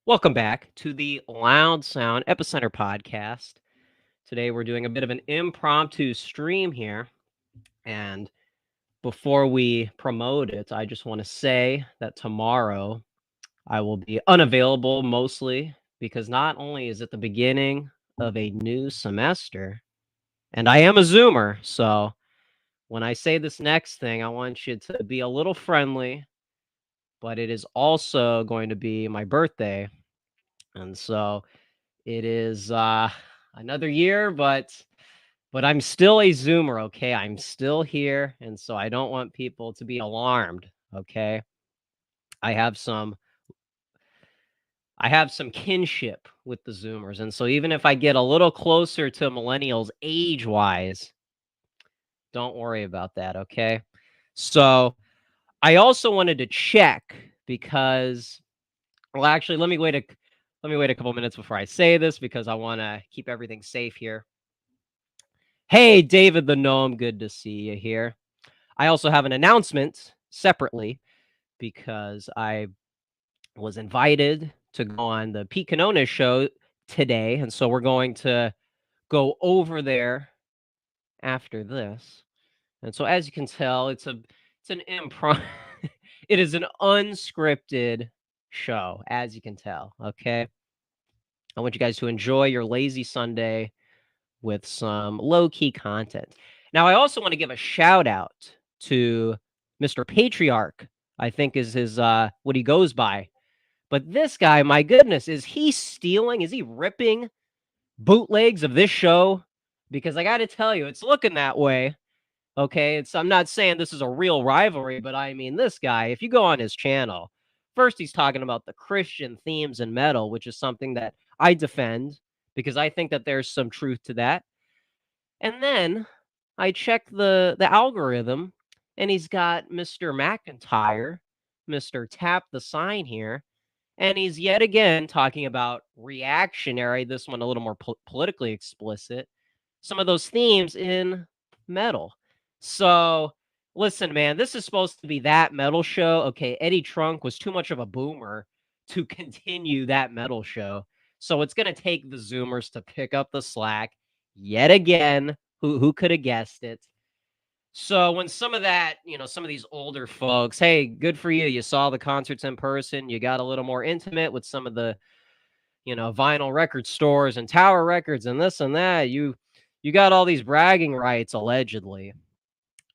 Welcome back to the Loud Sound Epicenter podcast. Today we're doing a bit of an impromptu stream here. And before we promote it, I just want to say that tomorrow I will be unavailable mostly because not only is it the beginning of a new semester, and I am a Zoomer. So when I say this next thing, I want you to be a little friendly, but it is also going to be my birthday. And so it is another year, but I'm still a Zoomer, okay? I'm still here, and so I don't want people to be alarmed, okay? I have some I have some kinship with the Zoomers, and so even if I get a little closer to millennials age-wise, don't worry about that, okay? So, I also wanted to check because well, actually, let me wait a couple minutes before I say this because I wanna keep everything safe here. Hey, David the Gnome, good to see you here. I also have an announcement separately because I was invited to go on the Pete Canona show today, and so we're going to go over there after this. And so as you can tell, it's an improv it is an unscripted show, as you can tell, okay? I want you guys to enjoy your lazy Sunday with some low-key content. Now, I also want to give a shout out to Mr. Patriarch, I think is his what he goes by. But this guy, my goodness, is he stealing? Is he ripping bootlegs of this show? Because I got to tell you, it's looking that way. Okay, I'm not saying this is a real rivalry, but I mean this guy, if you go on his channel, first he's talking about the Christian themes in metal, which is something that I defend because I think that there's some truth to that. And then I check the algorithm, and he's got Mr. McIntyre, Mr. Tap the Sign here, and he's yet again talking about reactionary, this one a little more politically explicit, some of those themes in metal. So, listen, man, this is supposed to be that metal show. Okay, Eddie Trunk was too much of a boomer to continue that metal show. So it's going to take the Zoomers to pick up the slack yet again. Who could have guessed it? So when some of that, some of these older folks, hey, good for you. You saw the concerts in person. You got a little more intimate with some of the, vinyl record stores and Tower Records and this and that. You got all these bragging rights allegedly.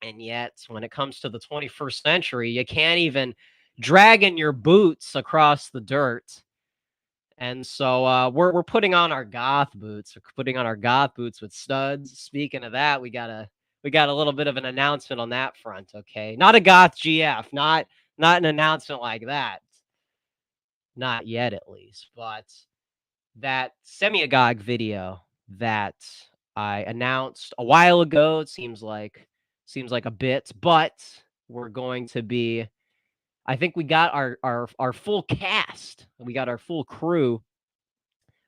And yet when it comes to the 21st century, you can't even drag in your boots across the dirt. And so we're putting on our goth boots. We're putting on our goth boots with studs. Speaking of that, we got a little bit of an announcement on that front. Okay, not a goth GF, not an announcement like that, not yet at least. But that Semiagog video that I announced a while ago, it seems like a bit, but we're going to be. I think we got our full cast. We got our full crew,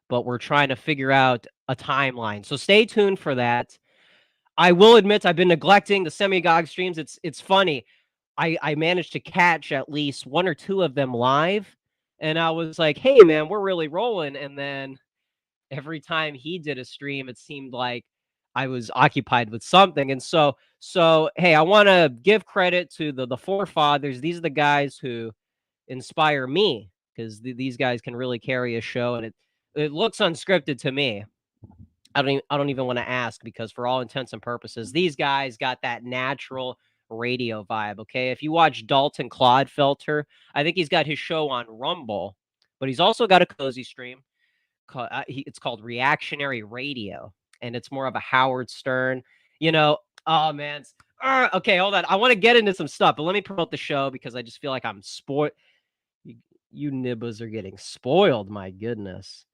but we're trying to figure out a timeline. So stay tuned for that. I will admit I've been neglecting the Semiagog streams. It's funny. I managed to catch at least one or two of them live, and I was like, "Hey, man, we're really rolling." And then every time he did a stream, it seemed like I was occupied with something. And so hey, I want to give credit to the forefathers. These are the guys who inspire me because these guys can really carry a show, and it looks unscripted to me. I don't even want to ask because for all intents and purposes, these guys got that natural radio vibe. Okay, if you watch Dalton Clodfelter, I think he's got his show on Rumble, but he's also got a cozy stream. It's called Reactionary Radio, and it's more of a Howard Stern. Oh man. Okay, hold on. I want to get into some stuff, but let me promote the show because I just feel like I'm spoiled. You nibbas are getting spoiled. My goodness.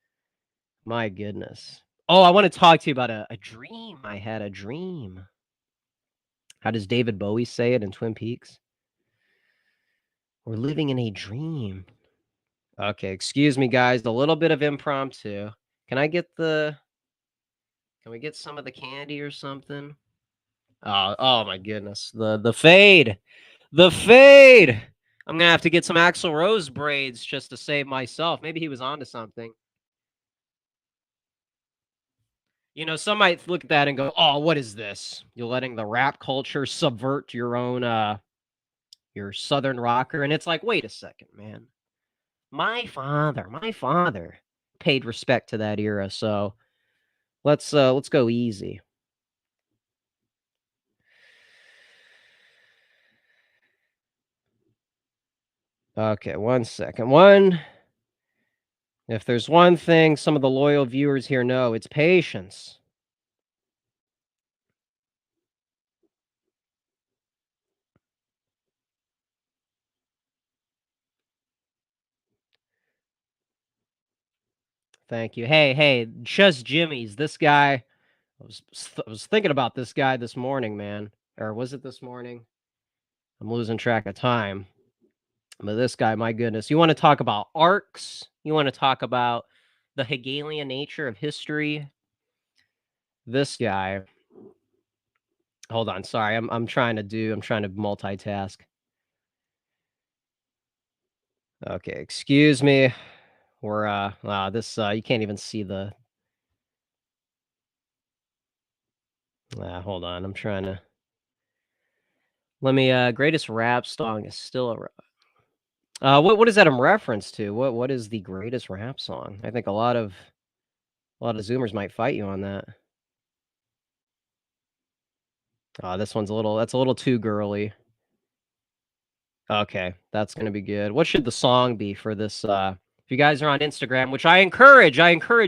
My goodness. Oh, I want to talk to you about a dream. I had a dream. How does David Bowie say it in Twin Peaks? We're living in a dream. Okay, excuse me, guys. A little bit of impromptu. Can I get Can we get some of the candy or something? Oh my goodness. The fade. The fade. I'm gonna have to get some Axl Rose braids just to save myself. Maybe he was onto something. Some might look at that and go, "Oh, what is this? You're letting the rap culture subvert your own your southern rocker." And it's like, "Wait a second, man. My father paid respect to that era, so let's go easy." Okay, one second. If there's one thing some of the loyal viewers here know, it's patience. Thank you. Hey, just Jimmy's. This guy, I was thinking about this guy this morning, man. Or was it this morning? I'm losing track of time. But this guy, my goodness, you want to talk about arcs? You want to talk about the Hegelian nature of history? This guy. Hold on, sorry. I'm trying to multitask. Okay, excuse me. We're this you can't even see the hold on. I'm trying to let me greatest rap song is still what is that in reference to? What is the greatest rap song? I think a lot of Zoomers might fight you on that. This one's that's a little too girly. Okay, that's gonna be good. What should the song be for this? If you guys are on Instagram, which I encourage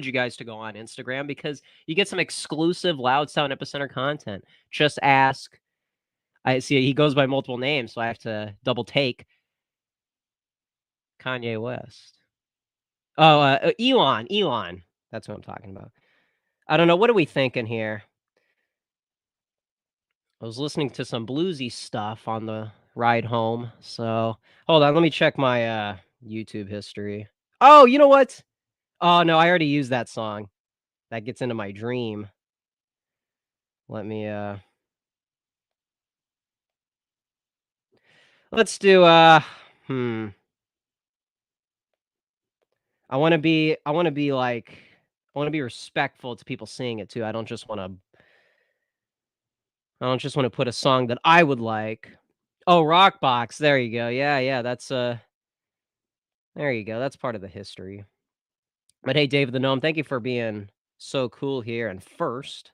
you guys to go on Instagram because you get some exclusive Loud Sound Epicenter content. Just ask. I see he goes by multiple names, so I have to double take Kanye West. Oh, Elon. That's what I'm talking about. I don't know. What are we thinking here? I was listening to some bluesy stuff on the ride home. So hold on, let me check my YouTube history. Oh, you know what? Oh no, I already used that song. That gets into my dream. Let me let's do hmm. I want to be respectful to people seeing it too. I don't just want to put a song that I would like. Oh, Rockbox. There you go. Yeah, that's there you go. That's part of the history. But hey, David the Gnome, thank you for being so cool here and first.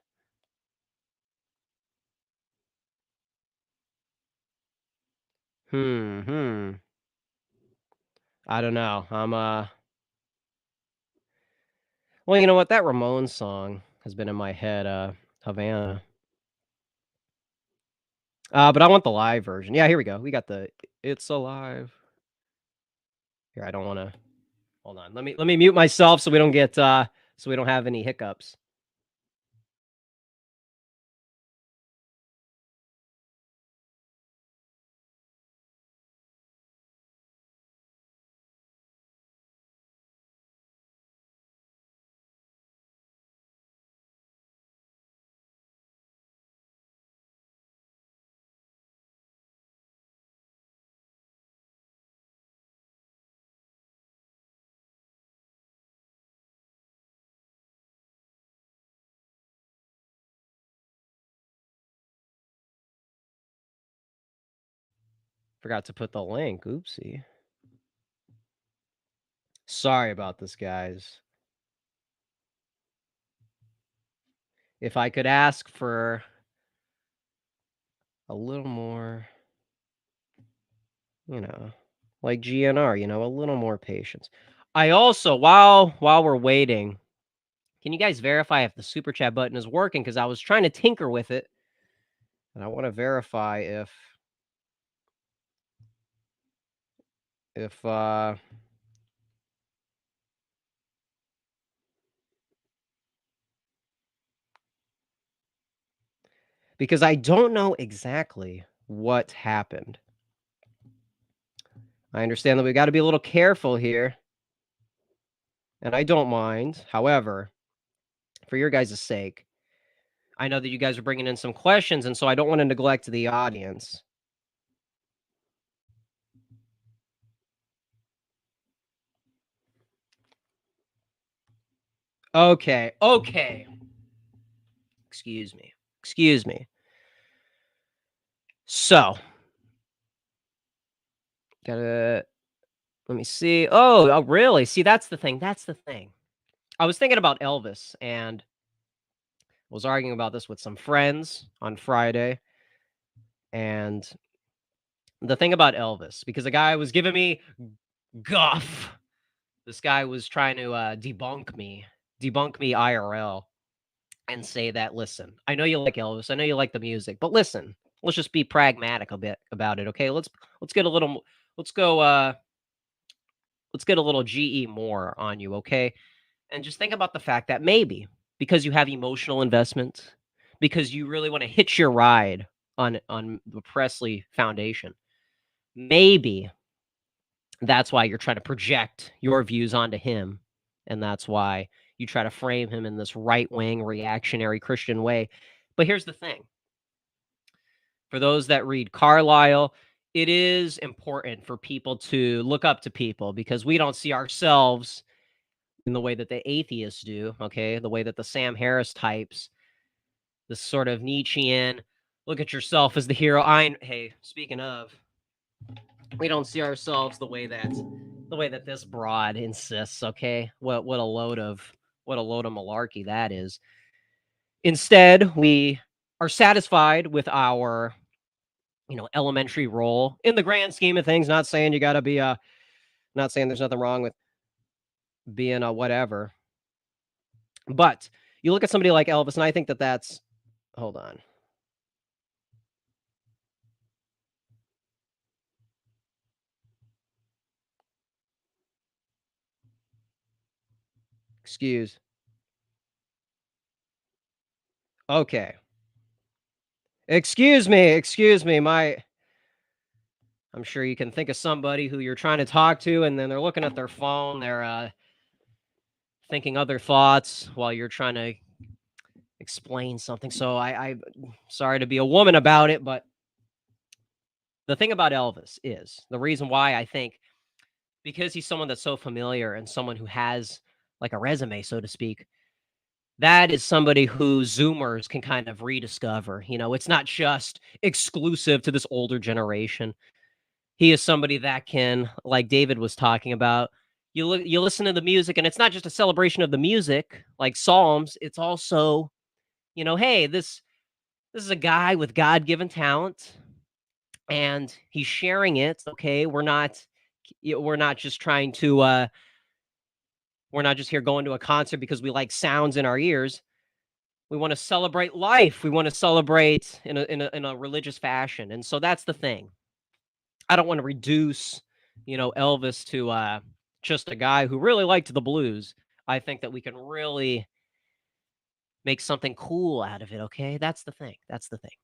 Hmm. I don't know. Well, you know what? That Ramones song has been in my head, Havana. But I want the live version. Yeah, here we go. We got the It's Alive. Here, I don't wanna hold on. Let me mute myself so we don't get so we don't have any hiccups. Forgot to put the link. Oopsie. Sorry about this, guys. If I could ask for a little more, you know, like GNR, a little more patience. I also, while we're waiting, can you guys verify if the super chat button is working? Because I was trying to tinker with it, and I want to verify if because I don't know exactly what happened. I understand that we got to be a little careful here, and I don't mind. However, for your guys' sake, I know that you guys are bringing in some questions, and so I don't want to neglect the audience. Okay. Okay. Excuse me. Excuse me. So, gotta let me see. Oh, really? See, that's the thing. That's the thing. I was thinking about Elvis and was arguing about this with some friends on Friday. And the thing about Elvis, because the guy was giving me guff. This guy was trying to debunk me IRL, and say that, listen, I know you like Elvis, I know you like the music, but listen, let's just be pragmatic a bit about it, okay? Let's get a little, let's go, let's get a little GE more on you, okay? And just think about the fact that maybe because you have emotional investment, because you really want to hitch your ride on the Presley Foundation, maybe that's why you're trying to project your views onto him, and that's why you try to frame him in this right-wing reactionary Christian way. But here's the thing. For those that read Carlyle, it is important for people to look up to people because we don't see ourselves in the way that the atheists do, okay? The way that the Sam Harris types, this sort of Nietzschean, look at yourself as the hero. Hey, speaking of, we don't see ourselves the way that this broad insists, okay? What a load of malarkey that is. Instead, we are satisfied with our elementary role in the grand scheme of things. Not saying you got to be a, not saying there's nothing wrong with being a whatever, but you look at somebody like Elvis, and I think that that's, hold on. Excuse. Okay. Excuse me. I'm sure you can think of somebody who you're trying to talk to, and then they're looking at their phone. They're thinking other thoughts while you're trying to explain something. So I'm sorry to be a woman about it, but the thing about Elvis is the reason why I think, because he's someone that's so familiar and someone who has like a resume, so to speak, that is somebody who Zoomers can kind of rediscover. It's not just exclusive to this older generation. He is somebody that can, like David was talking about, you listen to the music, and it's not just a celebration of the music, like Psalms. It's also, hey, this is a guy with God-given talent, and he's sharing it. Okay, we're not just trying to we're not just here going to a concert because we like sounds in our ears. We want to celebrate life. We want to celebrate in a religious fashion, and so that's the thing. I don't want to reduce, Elvis to just a guy who really liked the blues. I think that we can really make something cool out of it. Okay, that's the thing. That's the thing.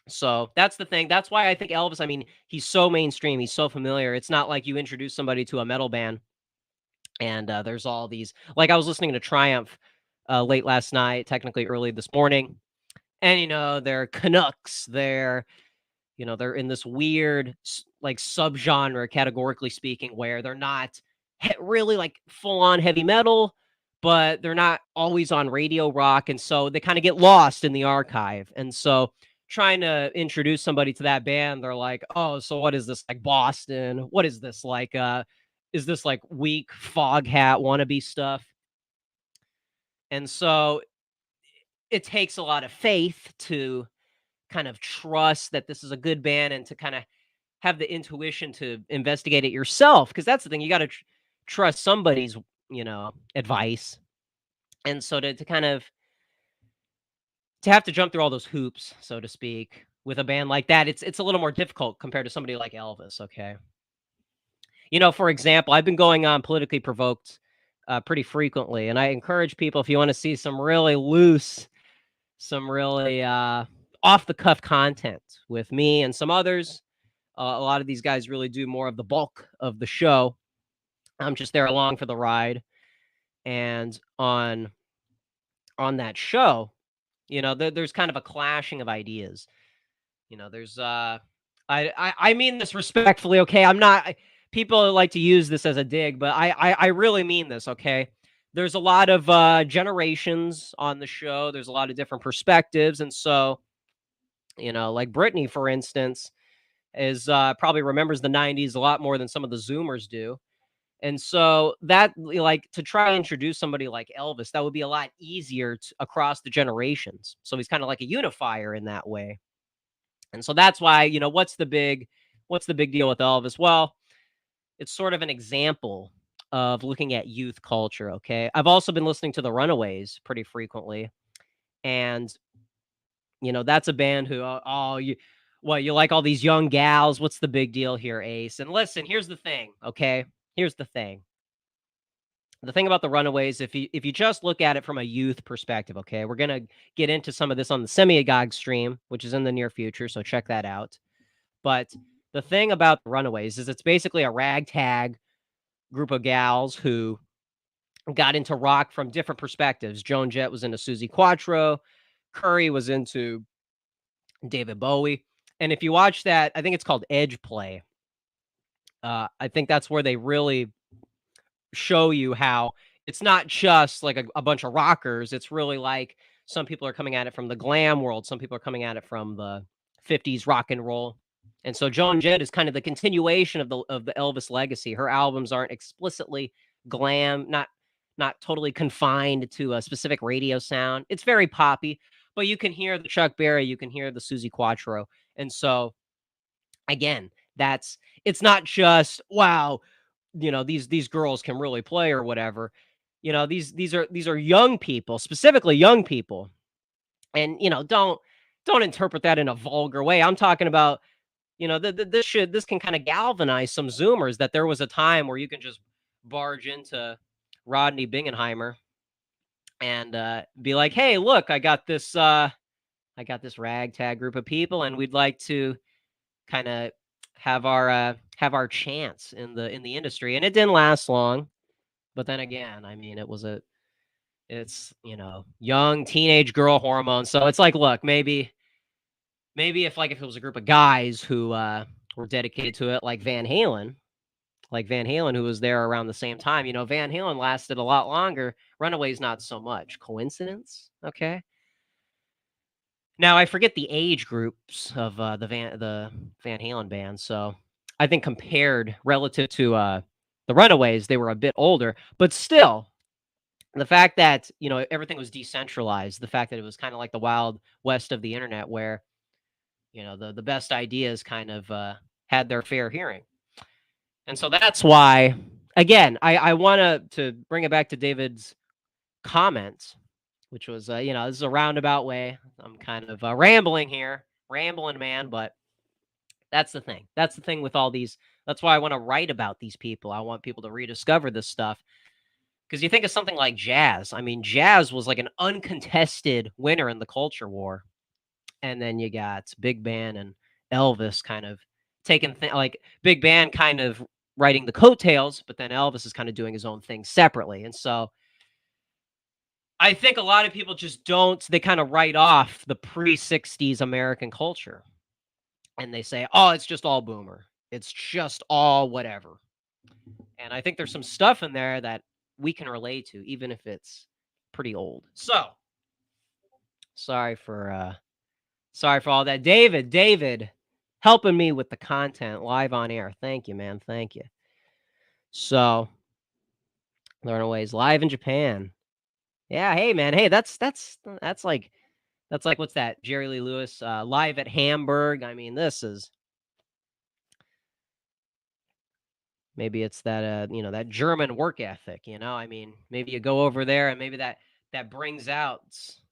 So that's the thing. That's why I think Elvis. I mean, he's so mainstream. He's so familiar. It's not like you introduce somebody to a metal band and there's all these. Like I was listening to Triumph late last night, technically early this morning, and they're Canucks. They're in this weird like subgenre, categorically speaking, where they're not really like full on heavy metal, but they're not always on radio rock, and so they kind of get lost in the archive. And so trying to introduce somebody to that band, they're like, oh, so what is this, like Boston? What is this like? Is this like weak fog hat wannabe stuff? And so it takes a lot of faith to kind of trust that this is a good band and to kind of have the intuition to investigate it yourself, because that's the thing. You got to trust somebody's advice. And so to kind of to have to jump through all those hoops, so to speak, with a band like that, it's a little more difficult compared to somebody like Elvis. Okay, for example, I've been going on Politically Provoked pretty frequently, and I encourage people, if you want to see some really loose, some really off the cuff content with me and some others. A lot of these guys really do more of the bulk of the show. I'm just there along for the ride. And on that show, there's kind of a clashing of ideas. There's I mean this respectfully, okay? I'm not. People like to use this as a dig, but I really mean this, okay? there's a lot of generations on the show. There's a lot of different perspectives, and so like Brittany, for instance, is probably remembers the '90s a lot more than some of the Zoomers do. And so that, like, to try to introduce somebody like Elvis, that would be a lot easier across the generations. So he's kind of like a unifier in that way. And so that's why, what's the big deal with Elvis? Well, it's sort of an example of looking at youth culture. Okay. I've also been listening to the Runaways pretty frequently. And, that's a band who, you like all these young gals. What's the big deal here, Ace? And listen, here's the thing. Okay. Here's the thing. The thing about the Runaways, if you just look at it from a youth perspective, okay, we're gonna get into some of this on the Semi-Agog stream, which is in the near future, so check that out. But the thing about the Runaways is it's basically a ragtag group of gals who got into rock from different perspectives. Joan Jett was into Susie Quattro, Curry was into David Bowie, and if you watch that, I think it's called Edge Play. I think that's where they really show you how it's not just like a bunch of rockers. It's really like some people are coming at it from the glam world. Some people are coming at it from the '50s rock and roll. And so Joan Jett is kind of the continuation of the Elvis legacy. Her albums aren't explicitly glam, not totally confined to a specific radio sound. It's very poppy, but you can hear the Chuck Berry, you can hear the Susie Quattro. And so again, it's not just wow, these girls can really play or whatever. These are young people, specifically young people. And don't interpret that in a vulgar way. I'm talking about, this can kind of galvanize some Zoomers that there was a time where you can just barge into Rodney Bingenheimer and be like, "Hey, look, I got this ragtag group of people and we'd like to kind of have our chance in the industry." And it didn't last long. But then again, I mean, it's young teenage girl hormones. So it's like, look, maybe if it was a group of guys who were dedicated to it, like Van Halen, who was there around the same time. Van Halen lasted a lot longer. Runaways, not so much. Coincidence? Okay. Now I forget the age groups of the Van Halen band. So I think compared relative to the Runaways, they were a bit older, but still, the fact that everything was decentralized, the fact that it was kind of like the wild west of the internet, where the best ideas kind of had their fair hearing. And so that's why, again, I want to bring it back to David's comment, which was this is a roundabout way. I'm kind of rambling here, rambling, man. But that's the thing with all these. That's why I want to write about these people. I want people to rediscover this stuff. Because you think of something like jazz. I mean, jazz was like an uncontested winner in the culture war. And then you got Big Band and Elvis kind of taking like Big Band kind of writing the coattails, but then Elvis is kind of doing his own thing separately. And so I think a lot of people just they kind of write off the pre-60s American culture. And they say, oh, it's just all boomer. It's just all whatever. And I think there's some stuff in there that we can relate to, even if it's pretty old. So sorry for all that. David, helping me with the content live on air. Thank you, man. Thank you. So Runaways live in Japan. Yeah, hey man. Hey, that's like what's that? Jerry Lee Lewis live at Hamburg. I mean, this is maybe it's that that German work ethic. I mean, maybe you go over there and maybe that brings out,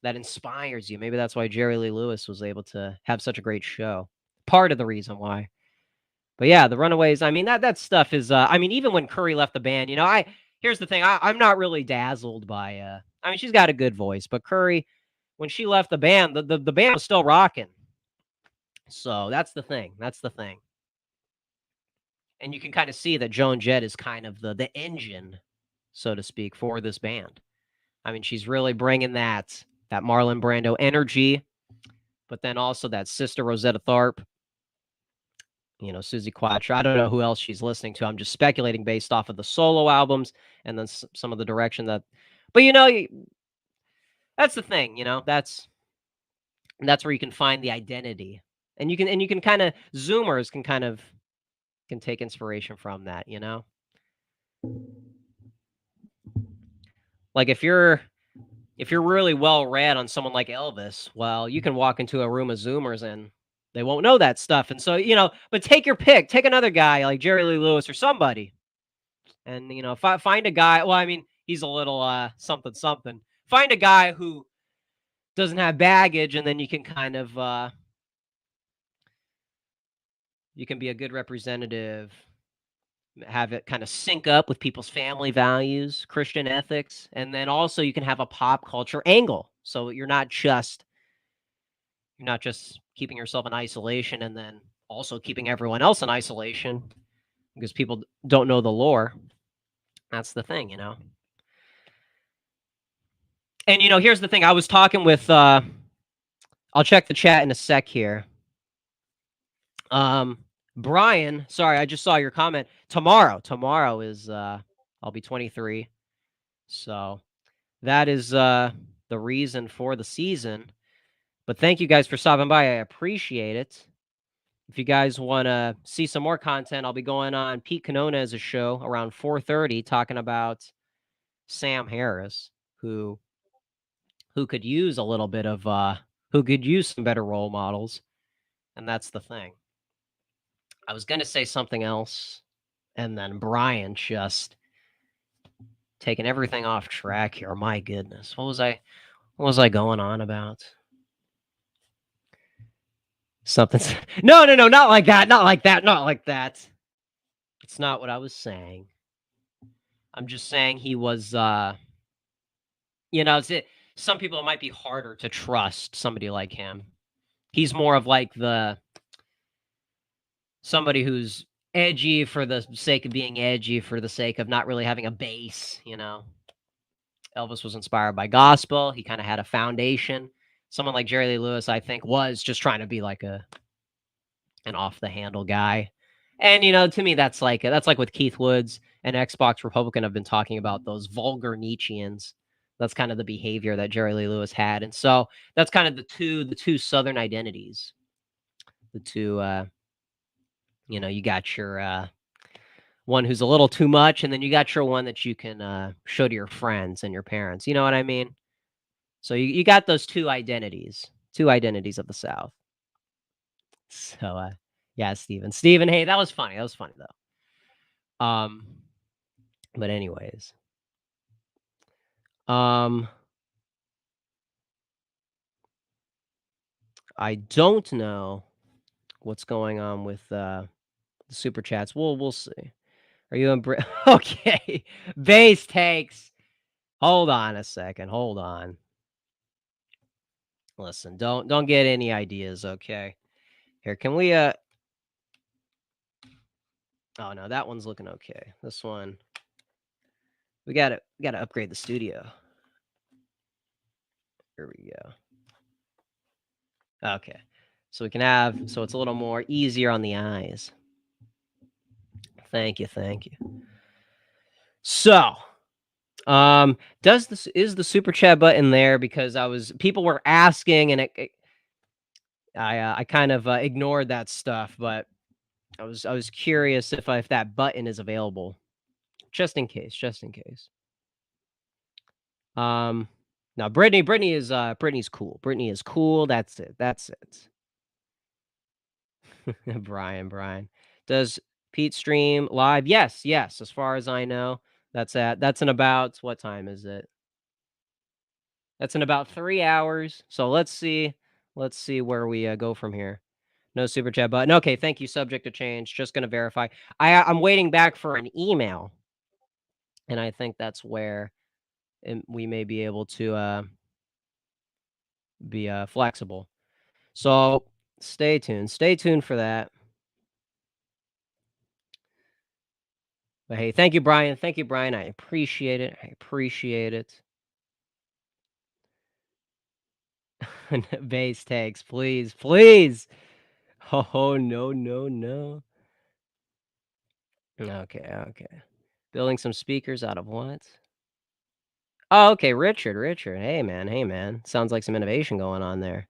that inspires you. Maybe that's why Jerry Lee Lewis was able to have such a great show. Part of the reason why. But yeah, the Runaways, I mean, that stuff is I mean, even when Curry left the band, here's the thing, I'm not really dazzled by I mean, she's got a good voice, but Curry, when she left the band, the band was still rocking. So that's the thing. That's the thing. And you can kind of see that Joan Jett is kind of the engine, so to speak, for this band. I mean, she's really bringing that Marlon Brando energy, but then also that sister Rosetta Tharpe Susie Quattro. I don't know who else she's listening to. I'm just speculating based off of the solo albums and then some of the direction that. But that's the thing. That's where you can find the identity, and you can kind of Zoomers can take inspiration from that. Like if you're really well read on someone like Elvis, well, you can walk into a room of Zoomers and they won't know that stuff. And so, but take your pick. Take another guy like Jerry Lee Lewis or somebody. And, find a guy. Well, I mean, he's a little something, something. Find a guy who doesn't have baggage, and then you can kind of, you can be a good representative, have it kind of sync up with people's family values, Christian ethics. And then also you can have a pop culture angle. So you're not just keeping yourself in isolation and then also keeping everyone else in isolation because people don't know the lore. That's the thing. And here's the thing. I was talking with I'll check the chat in a sec here. Brian, sorry, I just saw your comment. Tomorrow is I'll be 23. So that is the reason for the season. But thank you guys for stopping by. I appreciate it. If you guys want to see some more content, I'll be going on Pete Canona's show around 4:30 talking about Sam Harris, who could use a little bit of who could use some better role models. And that's the thing. I was going to say something else, and then Brian just taking everything off track here. My goodness. What was I going on about? Something. No, not like that. Not like that. Not like that. It's not what I was saying. I'm just saying he was some people it might be harder to trust somebody like him. He's more of like somebody who's edgy for the sake of being edgy, for the sake of not really having a base. Elvis was inspired by gospel. He kind of had a foundation. Someone like Jerry Lee Lewis, I think, was just trying to be like an off the handle guy. And to me, that's like with Keith Woods and Xbox Republican have been talking about those vulgar Nietzscheans. That's kind of the behavior that Jerry Lee Lewis had, and so that's kind of the two Southern identities. The two, you got your one who's a little too much, and then you got your one that you can show to your friends and your parents. You know what I mean? So you got those two identities of the South. So yeah, Steven, hey, that was funny. That was funny though. But anyways, I don't know what's going on with the super chats. We'll see. Are you in okay? Base takes. Hold on a second. Hold on. Listen, don't get any ideas, okay? Here, can we oh no, that one's looking okay. This one we gotta upgrade the studio. Here we go. Okay. So we can have so it's a little more easier on the eyes. Thank you. So, is the super chat button there? Because people were asking, and I kind of ignored that stuff, but I was curious if that button is available, just in case. Now Brittany is Brittany's cool. Brittany is cool. That's it. Brian. Does Pete stream live? Yes. As far as I know, that's in about what time is it? That's in about 3 hours. So let's see where we go from here. No super chat button. Okay, thank you. Subject to change. Just gonna verify. I'm waiting back for an email, and I think that's where we may be able to be flexible. So stay tuned. Stay tuned for that. But hey, thank you, Brian. I appreciate it. Base takes, please. Oh no. Okay. Building some speakers out of what? Oh, okay, Richard. Hey, man. Sounds like some innovation going on there.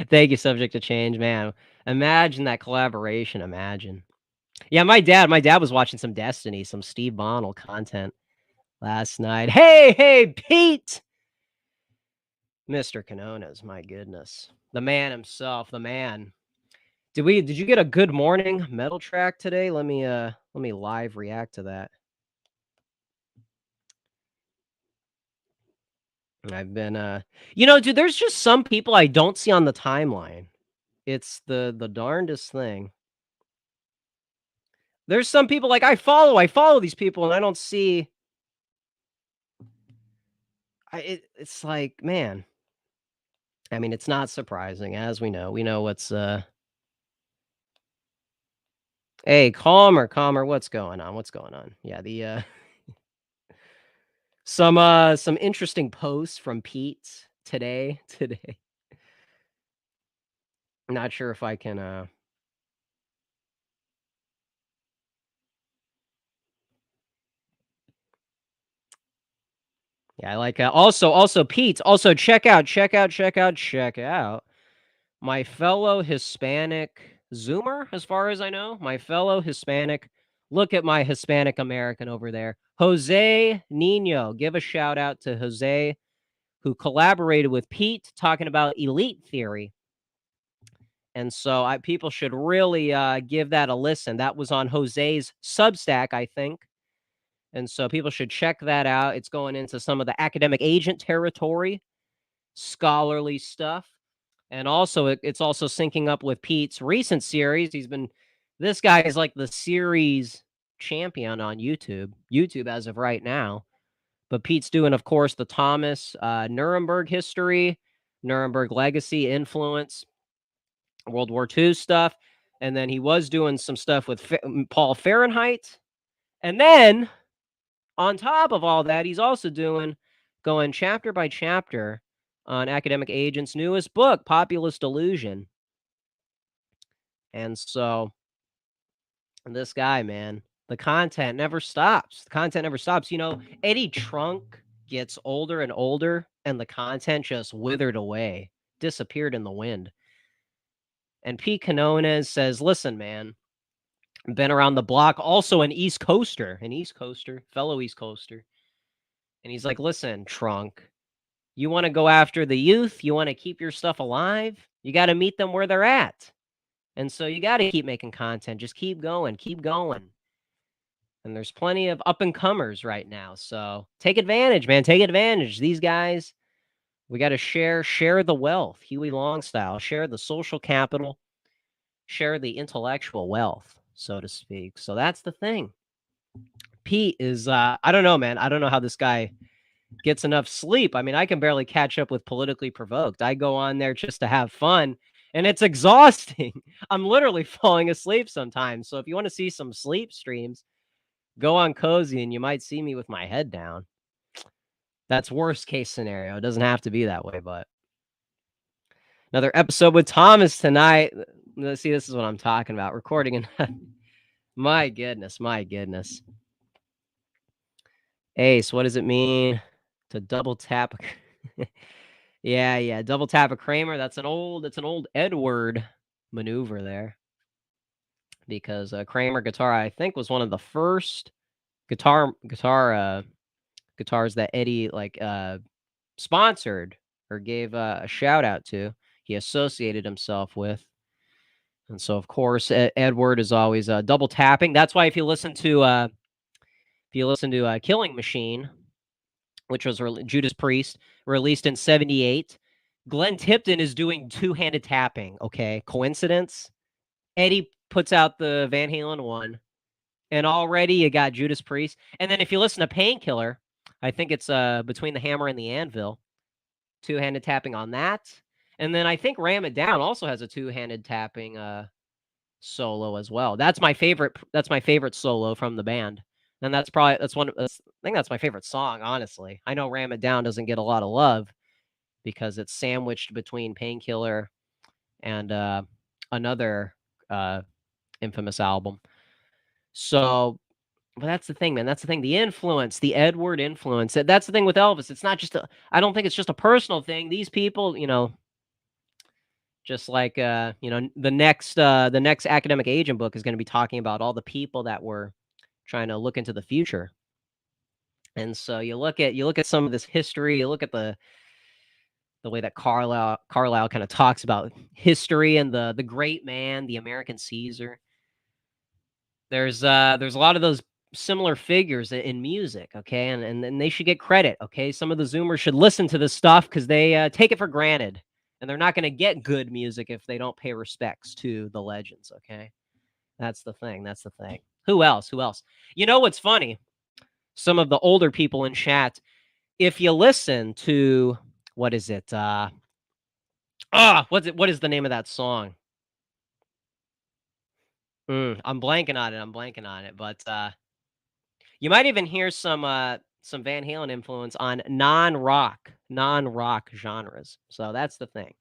Thank you, subject to change, man. Imagine that collaboration, imagine. Yeah, my dad was watching some Destiny, some Steve Bonnell content last night. Hey, Pete! Mr. Canonas, my goodness. The man himself, the man. Did you get a good morning metal track today? Let me live react to that. I've been dude, there's just some people I don't see on the timeline. It's the darndest thing. There's some people like I follow these people and I don't see it's like, man. I mean, it's not surprising as we know. We know what's hey, calmer. What's going on? What's going on? Yeah, the some interesting posts from Pete today. Not sure if I can yeah, I like also Pete. Also check out my fellow Hispanic Zoomer, as far as I know, my fellow Hispanic. Look at my Hispanic American over there, Jose Nino. Give a shout out to Jose, who collaborated with Pete talking about elite theory. And so people should really give that a listen. That was on Jose's Substack, I think. And so people should check that out. It's going into some of the academic agent territory, scholarly stuff. And also, it's also syncing up with Pete's recent series. This guy is like the series champion on YouTube as of right now. But Pete's doing, of course, the Thomas Nuremberg history, Nuremberg legacy, influence, World War II stuff. And then he was doing some stuff with Paul Fahrenheit. And then on top of all that, he's also going chapter by chapter on academic agent's newest book, Populist Delusion. And so this guy, man, the content never stops. The content never stops. Eddie Trunk gets older and older, and the content just withered away, disappeared in the wind. And Pete Canones says, listen, man, been around the block, also an East Coaster, fellow East Coaster. And he's like, listen, Trunk, you want to go after the youth? You want to keep your stuff alive? You got to meet them where they're at. And so you got to keep making content. Just keep going. And there's plenty of up and comers right now. So take advantage, man. Take advantage. These guys, we got to share the wealth. Huey Long style. Share the social capital. Share the intellectual wealth, so to speak. So that's the thing. Pete is I don't know, man. I don't know how this guy gets enough sleep. I mean, I can barely catch up with Politically Provoked. I go on there just to have fun, and it's exhausting. I'm literally falling asleep sometimes. So if you want to see some sleep streams, go on Cozy and you might see me with my head down. That's worst case scenario. It doesn't have to be that way, but another episode with Thomas tonight. Let's see, this is what I'm talking about. Recording in my goodness. Ace, what does it mean to double tap? Yeah, double tap a Kramer. That's an old Edward maneuver there. Because Kramer guitar, I think, was one of the first guitars that Eddie sponsored or gave a shout out to. He associated himself with. And so, of course, Edward is always double tapping. That's why if you listen to Killing Machine, which was Judas Priest, released in 78, Glenn Tipton is doing two-handed tapping, okay? Coincidence? Eddie puts out the Van Halen one, and already you got Judas Priest. And then if you listen to Painkiller, I think it's Between the Hammer and the Anvil, two-handed tapping on that. And then I think Ram It Down also has a two-handed tapping solo as well. That's my favorite solo from the band. And I think that's my favorite song, honestly. I know Ram It Down doesn't get a lot of love because it's sandwiched between Painkiller and another infamous album. So, but that's the thing, man. That's the thing. The influence, the Edward influence. That's the thing with Elvis. It's not just I don't think it's just a personal thing. These people, just like the next academic agent book is going to be talking about all the people that were trying to look into the future. And so you look at some of this history, you look at the way that Carlyle kind of talks about history and the great man, the American Caesar. There's a lot of those similar figures in music, okay? And they should get credit, okay? Some of the Zoomers should listen to this stuff because they take it for granted. And they're not going to get good music if they don't pay respects to the legends, okay? That's the thing. That's the thing. Who else? Who else? You know what's funny? Some of the older people in chat, if you listen to what is it? What is the name of that song? I'm blanking on it. I'm blanking on it. But you might even hear some Van Halen influence on non-rock genres. So that's the thing.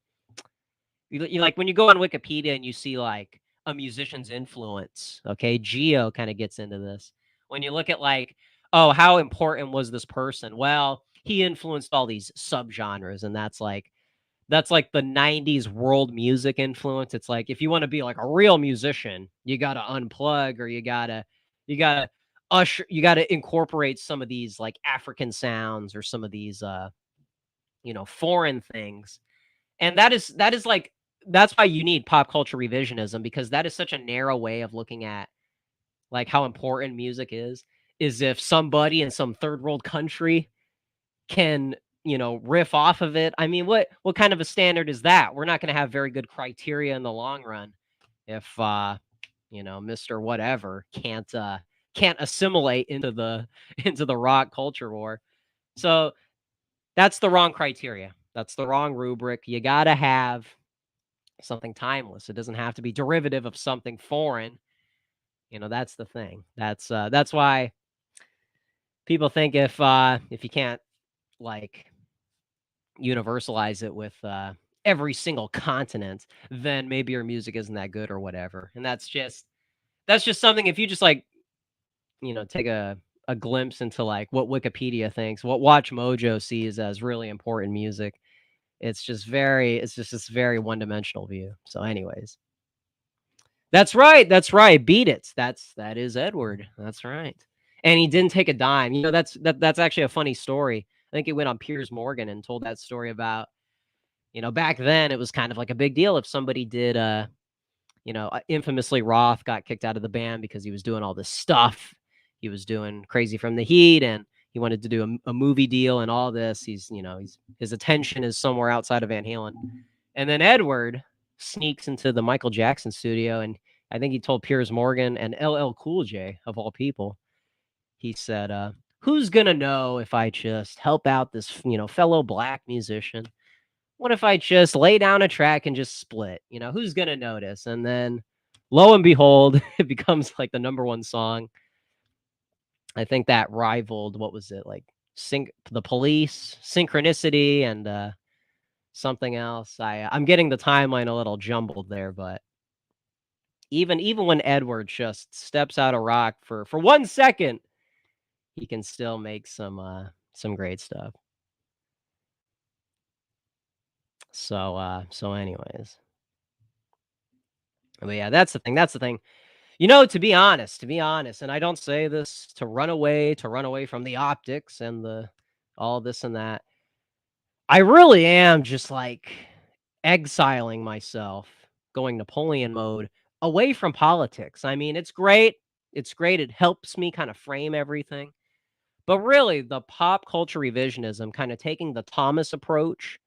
You like when you go on Wikipedia and you see like a musician's influence, okay? Geo kind of gets into this. When you look at like, oh, how important was this person? Well, he influenced all these subgenres, and that's like the 90s world music influence. It's like if you want to be like a real musician, you got to unplug, or you got to incorporate some of these like African sounds or some of these foreign things. And that is like that's why you need pop culture revisionism, because that is such a narrow way of looking at like how important music is if somebody in some third world country can, riff off of it. I mean, what kind of a standard is that? We're not going to have very good criteria in the long run if Mr. Whatever can't assimilate into the into the rock culture war. So that's the wrong criteria. That's the wrong rubric. You got to have something timeless. It doesn't have to be derivative of something foreign. That's the thing. That's why people think if you can't like universalize it with every single continent, then maybe your music isn't that good or whatever. And that's just something. If you just like take a glimpse into like what Wikipedia thinks, what Watch Mojo sees as really important music, it's just this very one-dimensional view. So anyways, that's right, that's right, beat it. That is Edward, that's right. And he didn't take a dime. That's actually a funny story. I think he went on Piers Morgan and told that story about, back then it was kind of like a big deal if somebody did infamously Roth got kicked out of the band because he was doing all this stuff. He was doing Crazy from the Heat, and he wanted to do a movie deal and all this. His attention is somewhere outside of Van Halen. And then Edward sneaks into the Michael Jackson studio, and I think he told Piers Morgan and LL Cool J, of all people, he said, who's going to know if I just help out this, fellow black musician? What if I just lay down a track and just split? Who's going to notice? And then lo and behold, it becomes like the number one song. I think that rivaled, what was it? Like The Police, Synchronicity, and something else. I'm getting the timeline a little jumbled there, but even when Edward just steps out of rock for 1 second, he can still make some great stuff. So anyways. But yeah, that's the thing. That's the thing. To be honest, and I don't say this to run away from the optics and the all this and that. I really am just like exiling myself, going Napoleon mode away from politics. I mean, it's great. It's great. It helps me kind of frame everything. But really, the pop culture revisionism, kind of taking the Thomas approach,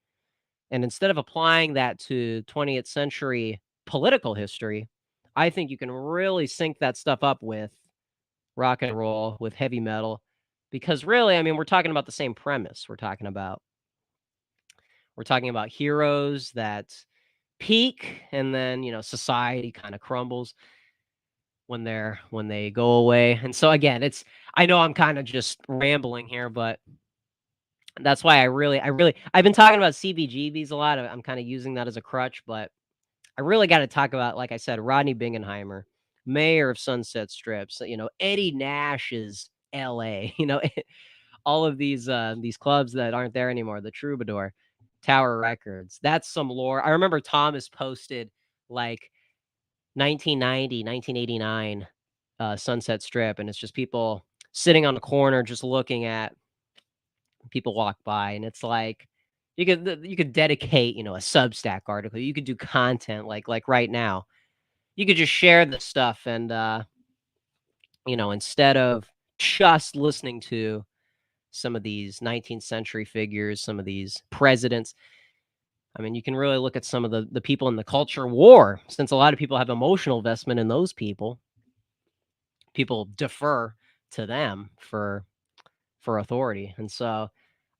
and instead of applying that to 20th century political history, I think you can really sync that stuff up with rock and roll, with heavy metal, because really, I mean, we're talking about the same premise. We're talking about heroes that peak, and then, society kind of crumbles when they go away. And so again, I know I'm kind of just rambling here, but that's why I've been talking about CBGBs a lot. I'm kind of using that as a crutch, but I really got to talk about, like I said, Rodney Bingenheimer. mayor of Sunset Strip, so, Eddie Nash's LA, all of these clubs that aren't there anymore, the Troubadour, Tower Records. That's some lore. I remember Thomas posted like 1990, 1989 Sunset Strip, and it's just people sitting on the corner just looking at people walk by, and it's like you could dedicate, a Substack article. You could do content like right now. You could just share this stuff and instead of just listening to some of these 19th century figures, some of these presidents. I mean, you can really look at some of the people in the culture war, since a lot of people have emotional investment in those people. People defer to them for authority. And so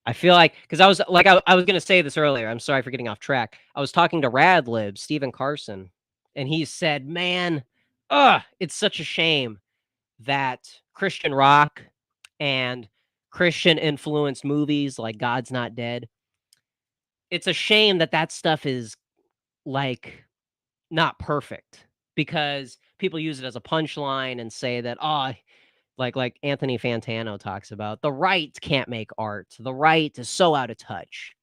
I feel like, because I was going to say this earlier. I'm sorry for getting off track. I was talking to Radlib, Stephen Carson, and he said, man, it's such a shame that Christian rock and Christian influenced movies like God's Not Dead, it's a shame that that stuff is like not perfect, because people use it as a punchline and say that, like Anthony Fantano talks about, the right can't make art. The right is so out of touch,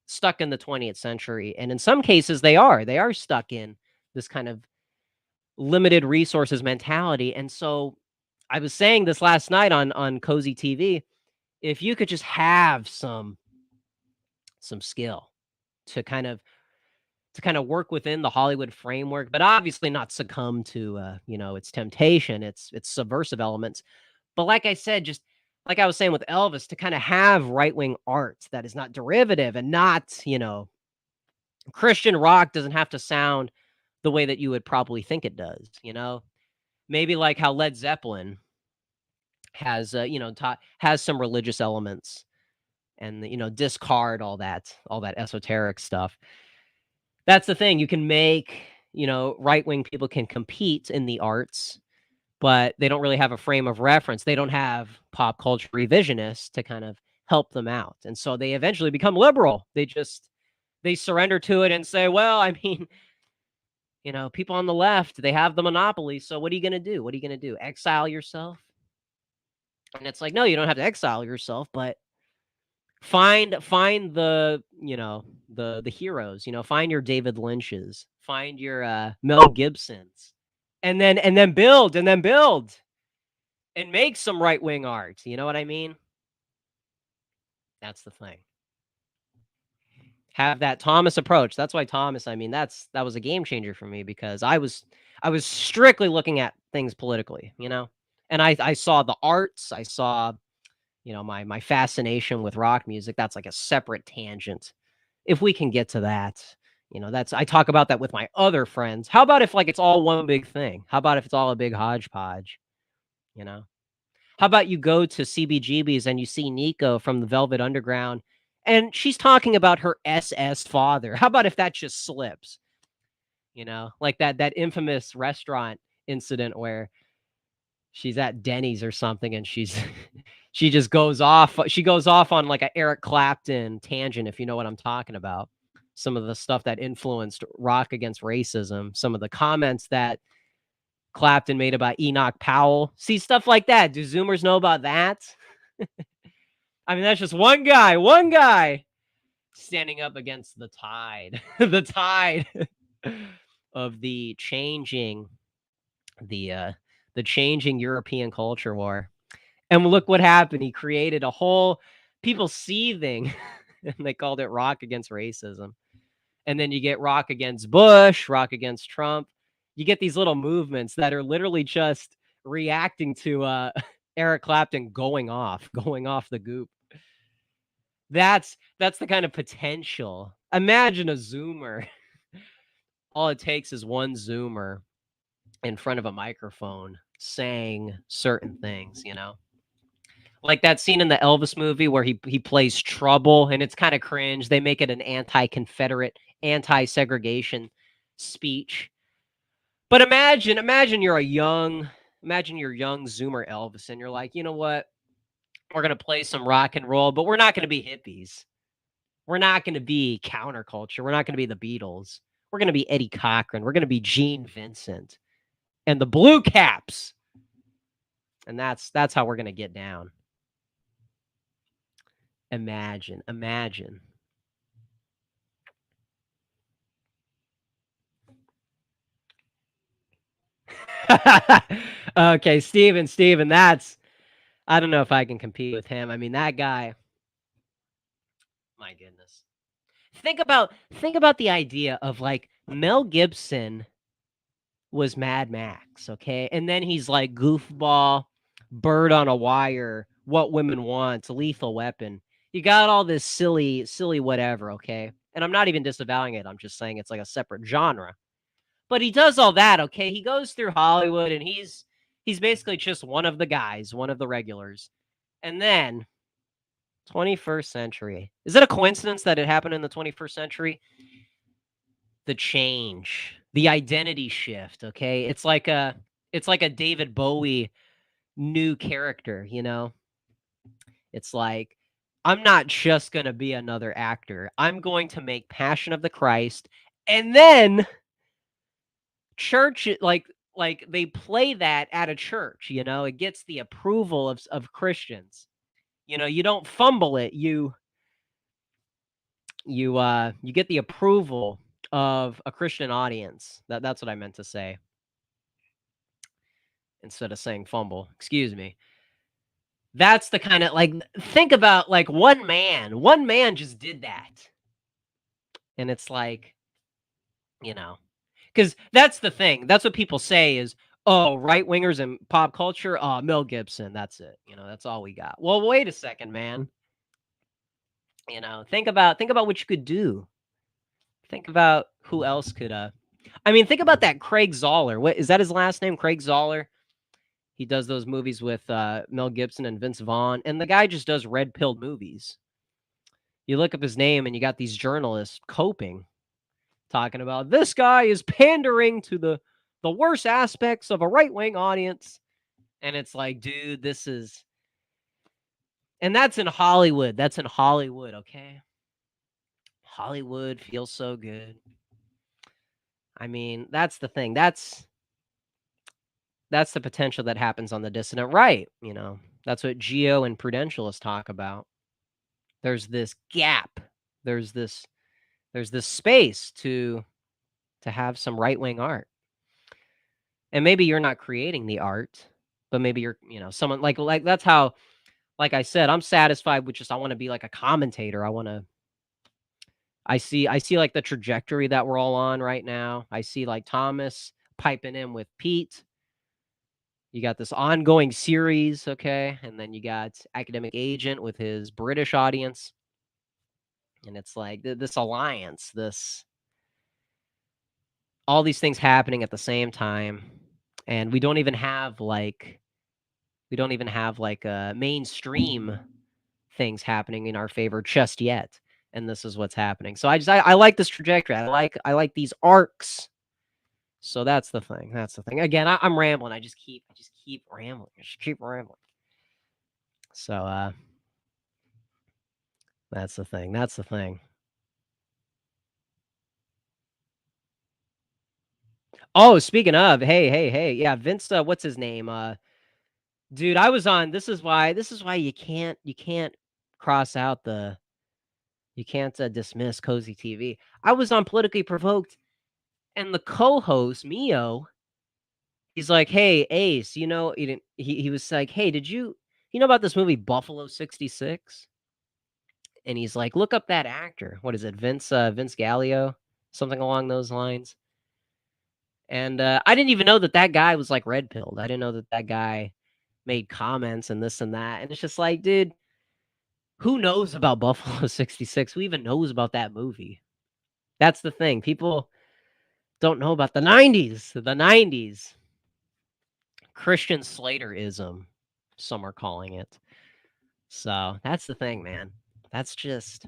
stuck in the 20th century. And in some cases they are stuck in this kind of limited resources mentality. And so I was saying this last night on Cozy TV, if you could just have some skill to kind of work within the Hollywood framework, but obviously not succumb to its temptation, its subversive elements. But like I said, just like I was saying with Elvis, to kind of have right-wing art that is not derivative and not, Christian rock doesn't have to sound the way that you would probably think it does. Maybe like how Led Zeppelin has has some religious elements, and discard all that esoteric stuff. That's the thing. You can make, right-wing people can compete in the arts, but they don't really have a frame of reference. They don't have pop culture revisionists to kind of help them out. And so they eventually become liberal. They surrender to it and say, well, I mean, people on the left, they have the monopoly. So what are you going to do? What are you going to do? Exile yourself? And it's like, no, you don't have to exile yourself, but find the heroes, find your David Lynch's, find your Mel Gibsons, and then build and make some right-wing art. You know what I mean? That's the thing. Have that Thomas approach. That's why Thomas, I mean, that was a game changer for me, because I was strictly looking at things politically. And I saw the arts, I saw, my fascination with rock music. That's like a separate tangent. If we can get to that, that's I talk about that with my other friends. How about if like it's all one big thing? How about if it's all a big hodgepodge? You know? How about you go to CBGB's and you see Nico from the Velvet Underground, and she's talking about her SS father? How about if that just slips? Like that infamous restaurant incident where she's at Denny's or something, and she just goes off. She goes off on like a Eric Clapton tangent, if you know what I'm talking about. Some of the stuff that influenced Rock Against Racism, some of the comments that Clapton made about Enoch Powell. See, stuff like that. Do Zoomers know about that? I mean, that's just one guy standing up against the tide, the tide of the uh, the changing European culture war. And look what happened. He created a whole people seething, and they called it Rock Against Racism. And then you get Rock Against Bush, Rock Against Trump. You get these little movements that are literally just reacting to Eric Clapton going off the goop. That's the kind of potential. Imagine a Zoomer. All it takes is one Zoomer in front of a microphone saying certain things. Like that scene in the Elvis movie where he plays Trouble, and it's kind of cringe. They make it an anti-Confederate, anti-segregation speech. But imagine you're young Zoomer Elvis, and you're like, you know what? We're gonna play some rock and roll, but we're not gonna be hippies. We're not gonna be counterculture. We're not gonna be the Beatles. We're gonna be Eddie Cochran. We're gonna be Gene Vincent. and the Blue Caps. And that's how we're going to get down. Imagine. Okay, Steven, that's, I don't know if I can compete with him. I mean, that guy, my goodness. Think about the idea of like Mel Gibson was Mad Max, okay? And then he's like Goofball, Bird on a Wire, What Women Want, Lethal Weapon. You got all this silly whatever, okay? And I'm not even disavowing it. I'm just saying it's like a separate genre. But he does all that, okay? He goes through Hollywood and he's basically just one of the guys, one of the regulars. And then 21st century. Is it a coincidence that it happened in the 21st century? The change, the identity shift, okay? It's like a David Bowie new character, you know? It's like, I'm not just going to be another actor. I'm going to make Passion of the Christ, and then church, like they play that at a church, you know? It gets the approval of Christians. You know, you don't fumble it. You get the approval of a Christian audience. That's what I meant to say. Instead of saying fumble. Excuse me. That's the kind of, like, think about, like, one man just did that. And it's like, you know, because that's the thing. That's what people say is, oh, right wingers in pop culture. Oh, Mel Gibson. That's it. You know, that's all we got. Well, wait a second, man. You know, think about what you could do. Think about who else could. I mean, think about that Craig Zoller. What is that? His last name, Craig Zoller. He does those movies with Mel Gibson and Vince Vaughn, and the guy just does red-pilled movies. You look up his name, and you got these journalists coping, talking about this guy is pandering to the worst aspects of a right-wing audience, and it's like, dude, this is, and that's in Hollywood. That's in Hollywood, okay? Hollywood feels so good. I mean, that's the thing. That's the potential that happens on the dissident right. You know, that's what Geo and Prudentialists talk about. There's this gap. There's this space to have some right-wing art. And maybe you're not creating the art, but maybe you're, you know, someone like that's how, like I said, I'm satisfied with just, I want to be like a commentator. I see like the trajectory that we're all on right now. I see like Thomas piping in with Pete. You got this ongoing series, okay? And then you got Academic Agent with his British audience. And it's like this alliance, all these things happening at the same time. And we don't even have like mainstream things happening in our favor just yet. And this is what's happening. So I like this trajectory. I like these arcs. So that's the thing. That's the thing. Again, I'm rambling. I just keep rambling. I just keep rambling. So that's the thing. That's the thing. Oh, speaking of, hey. Yeah, Vince, what's his name? Dude, I was on, this is why you can't cross out the, you can't dismiss Cozy TV. I was on Politically Provoked, and the co-host, Mio, he's like, "Hey, Ace, you know," he was like, "Hey, did you know about this movie Buffalo 66?" And he's like, "Look up that actor. What is it? Vince Gallio, something along those lines." And I didn't even know that guy was like red pilled. I didn't know that guy made comments and this and that. And it's just like, dude, who knows about Buffalo 66? Who even knows about that movie? That's the thing. People don't know about the 90s. The 90s. Christian Slaterism, some are calling it. So that's the thing, man. That's just.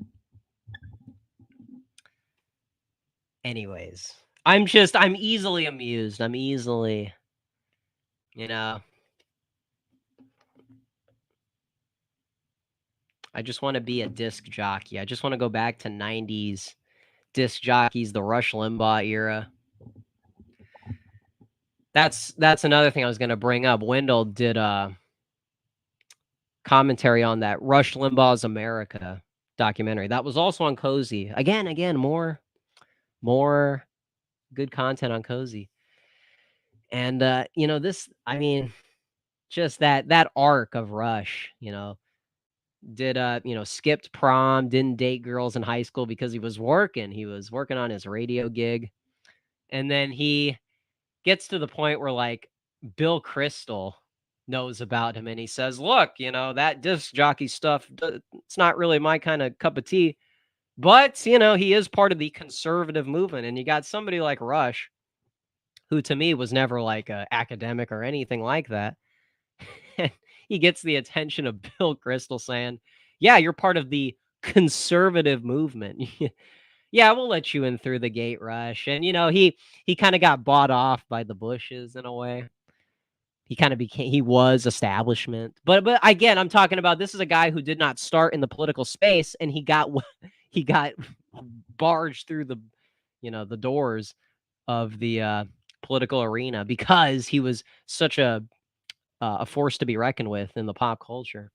Anyways, I'm easily amused. I'm easily, you know. I just want to be a disc jockey. I just want to go back to 90s disc jockeys, the Rush Limbaugh era. That's another thing I was gonna bring up. Wendell did a commentary on that Rush Limbaugh's America documentary. That was also on Cozy. Again, more good content on Cozy. And this, I mean, just that arc of Rush, did skipped prom, didn't date girls in high school because he was working. He was working on his radio gig. And then he gets to the point where like Bill Crystal knows about him and he says, "Look, that disc jockey stuff, it's not really my kind of cup of tea." But, he is part of the conservative movement. And you got somebody like Rush, who to me was never like a academic or anything like that. And he gets the attention of Bill Crystal saying, "Yeah, you're part of the conservative movement." Yeah, we'll let you in through the gate, Rush. And he kind of got bought off by the Bushes in a way. He kind of he was establishment. But again, I'm talking about, this is a guy who did not start in the political space, and he got he got barged through the doors of the political arena because he was such a force to be reckoned with in the pop culture.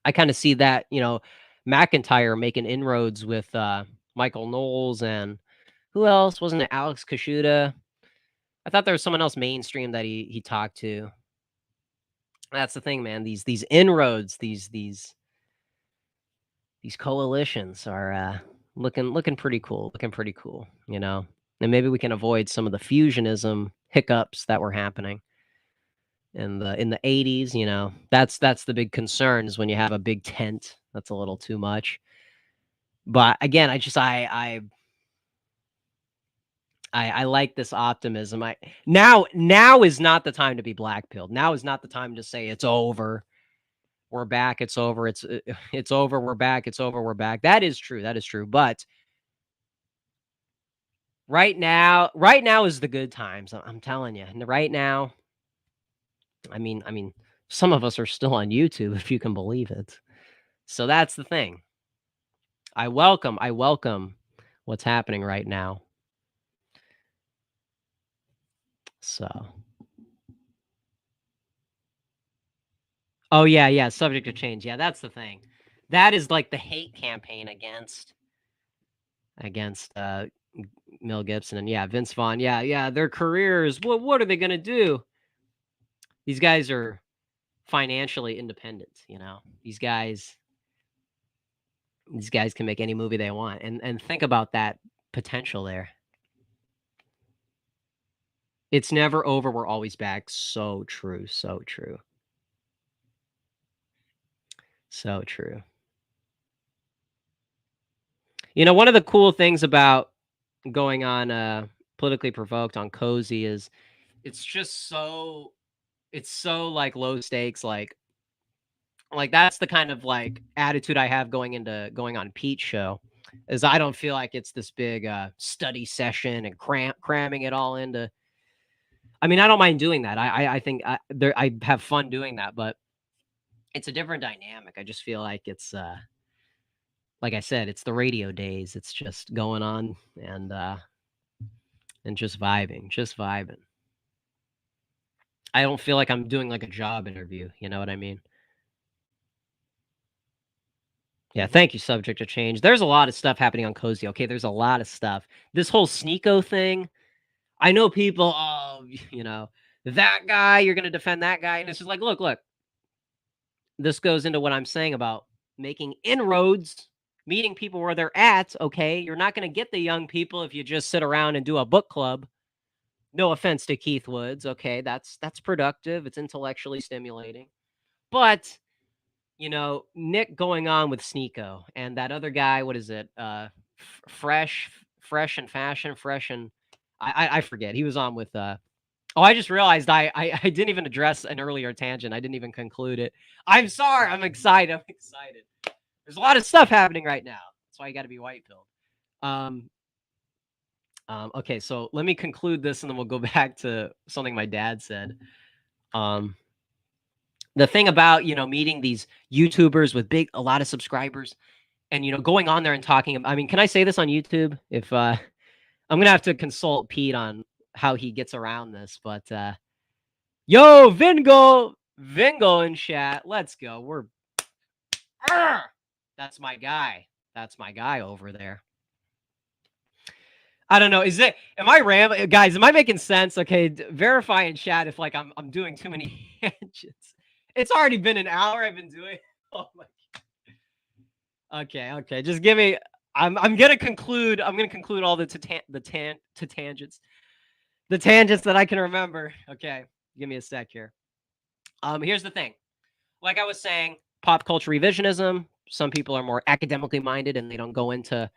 I kind of see that, McIntyre making inroads with Michael Knowles, and who else? Wasn't it Alex Kashuda? I thought there was someone else mainstream that he talked to. That's the thing, man. These inroads, these coalitions are looking pretty cool. Looking pretty cool, And maybe we can avoid some of the fusionism hiccups that were happening in the 80s. That's the big concern, is when you have a big tent that's a little too much. But again, I like this optimism. Now is not the time to be black-pilled. Now is not the time to say it's over. We're back. It's over. It's over. We're back. It's over. We're back. That is true. That is true. But right now is the good times. I'm telling you. And right now, I mean, some of us are still on YouTube, if you can believe it. So that's the thing. I welcome what's happening right now. So. Oh yeah, subject to change. Yeah, that's the thing. That is like the hate campaign against Mel Gibson and Vince Vaughn. Yeah, their careers. What are they gonna do? These guys are financially independent. These guys can make any movie they want, and think about that potential there. It's never over. We're always back. So true. So true. So true. One of the cool things about going on Politically Provoked on Cozy is it's just so like low stakes, like that's the kind of like attitude I have going on Pete's show, is I don't feel like it's this big study session and cramming it all into. I mean, I don't mind doing that. I think I have fun doing that, but it's a different dynamic. I just feel like it's like I said, it's the radio days. It's just going on and just vibing. I don't feel like I'm doing like a job interview. You know what I mean? Yeah, thank you, subject to change. There's a lot of stuff happening on Cozy. Okay, there's a lot of stuff. This whole Sneeko thing, I know people, that guy, you're going to defend that guy. And it's just like, look, this goes into what I'm saying about making inroads, meeting people where they're at. Okay, you're not going to get the young people if you just sit around and do a book club. No offense to Keith Woods. Okay, that's productive. It's intellectually stimulating. But Nick going on with Sneeko and that other guy, what is it? Fresh and Fashion, Fresh and I forget. He was on with I just realized I didn't even address an earlier tangent. I didn't even conclude it. I'm sorry. I'm excited. There's a lot of stuff happening right now. That's why you got to be white pilled. Okay, so let me conclude this and then we'll go back to something my dad said. The thing about, meeting these YouTubers with a lot of subscribers and, going on there and talking. I mean, can I say this on YouTube? If I'm going to have to consult Pete on how he gets around this, but yo, Vingo in chat. Let's go. That's my guy. That's my guy over there. I don't know. Am I rambling, guys? Am I making sense? Okay, verify in chat if like I'm doing too many tangents. It's already been an hour I've been doing. Oh my. Okay. Just give me. I'm gonna conclude. I'm gonna conclude all the tangents, the tangents that I can remember. Okay, give me a sec here. Here's the thing. Like I was saying, pop culture revisionism. Some people are more academically minded and they don't go into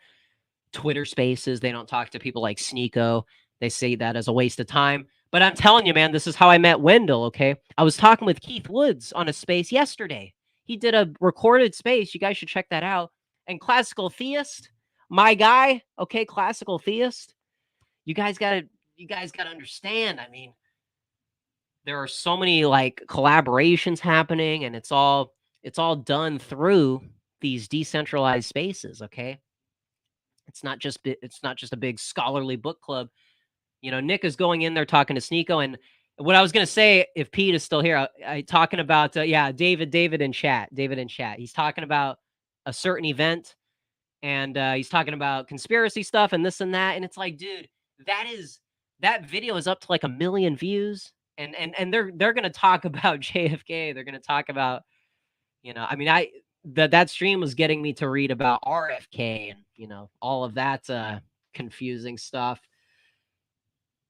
Twitter spaces. They don't talk to people like Sneeko. They say that as a waste of time. But I'm telling you, man, this is how I met Wendell, okay? I was talking with Keith Woods on a space yesterday. He did a recorded space. You guys should check that out. And Classical Theist, my guy, okay, Classical Theist. You guys gotta understand. I mean, there are so many like collaborations happening, and it's all done through these decentralized spaces, okay? It's not just a big scholarly book club. You know, Nick is going in there talking to Sneeko, and what I was gonna say, if Pete is still here, I talking about David in chat. He's talking about a certain event, and he's talking about conspiracy stuff and this and that, and it's like, dude, that video is up to like 1 million views, and they're gonna talk about JFK. They're gonna talk about, I mean, that stream was getting me to read about RFK and all of that confusing stuff.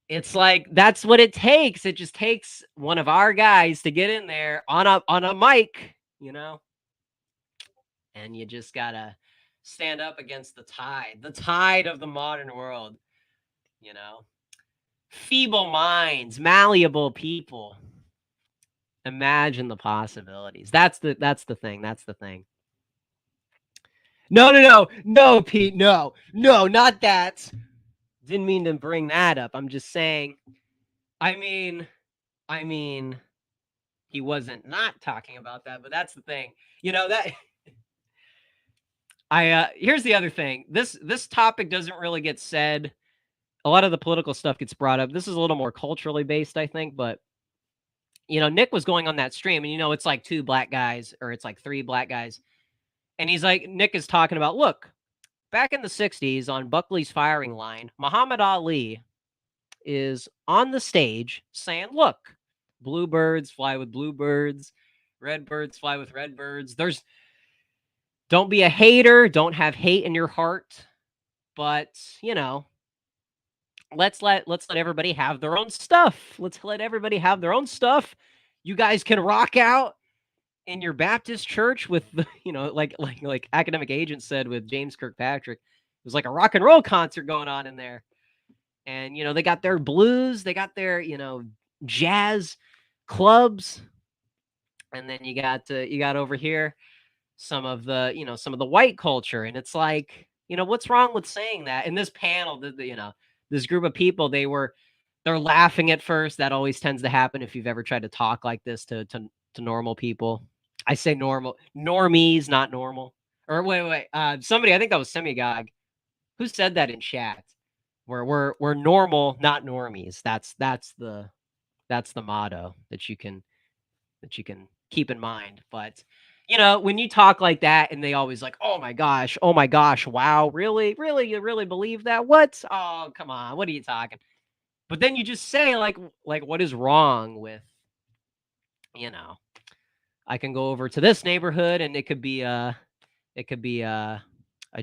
It's like that's what it takes. It just takes one of our guys to get in there on a mic, and you just gotta stand up against the tide of the modern world. Feeble minds, malleable people. Imagine the possibilities. That's the thing. That's the thing. No, Pete. No, not that. Didn't mean to bring that up. I'm just saying. I mean, he wasn't not talking about that, but that's the thing. That here's the other thing. This topic doesn't really get said. A lot of the political stuff gets brought up. This is a little more culturally based, I think, but Nick was going on that stream, and it's like 2 black guys, or it's like 3 black guys. And he's like, Nick is talking about, look, back in the 60s on Buckley's firing line, Muhammad Ali is on the stage saying, look, bluebirds fly with bluebirds, red birds fly with red birds. Don't be a hater. Don't have hate in your heart. But, let's let everybody have their own stuff. Let's let everybody have their own stuff. You guys can rock out in your Baptist church with the, like Academic Agent said with James Kirkpatrick. It was like a rock and roll concert going on in there. And, they got their blues, they got their, jazz clubs. And then you got over here some of the white culture. And it's like, what's wrong with saying that? In this panel, this group of people, they're laughing at first. That always tends to happen if you've ever tried to talk like this to normal people. I say normal, normies, not normal. Or wait. Somebody, I think that was Semigog, who said that in chat. We're normal, not normies. That's the motto that you can keep in mind. But when you talk like that, and they always like, oh my gosh, wow, really, you really believe that? What? Oh, come on, what are you talking? But then you just say like what is wrong with, I can go over to this neighborhood and it could be a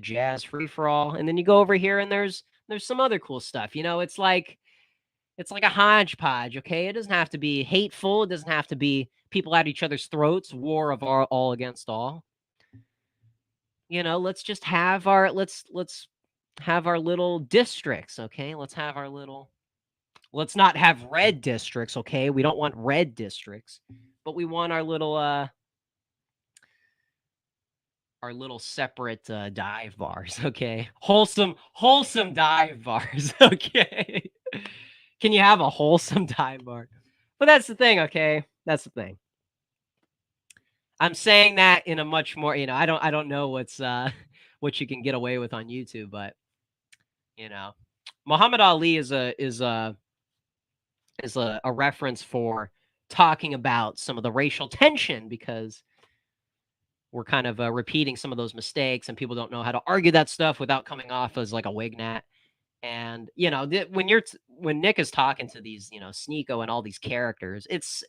jazz free for all, and then you go over here and there's some other cool stuff. It's like a hodgepodge. Okay, it doesn't have to be hateful. It doesn't have to be people at each other's throats. War of all against all. Let's just have let's have our little districts. Okay, let's not have red districts. Okay, we don't want red districts, but we want our little separate dive bars. Okay, wholesome dive bars. Okay. Can you have a wholesome dive bar? But that's the thing, okay? That's the thing. I'm saying that in a much more, I don't know what's what you can get away with on YouTube, but Muhammad Ali is a is a reference for talking about some of the racial tension, because we're kind of repeating some of those mistakes, and people don't know how to argue that stuff without coming off as like a wignat. And when Nick is talking to these, Sneeko and all these characters, it's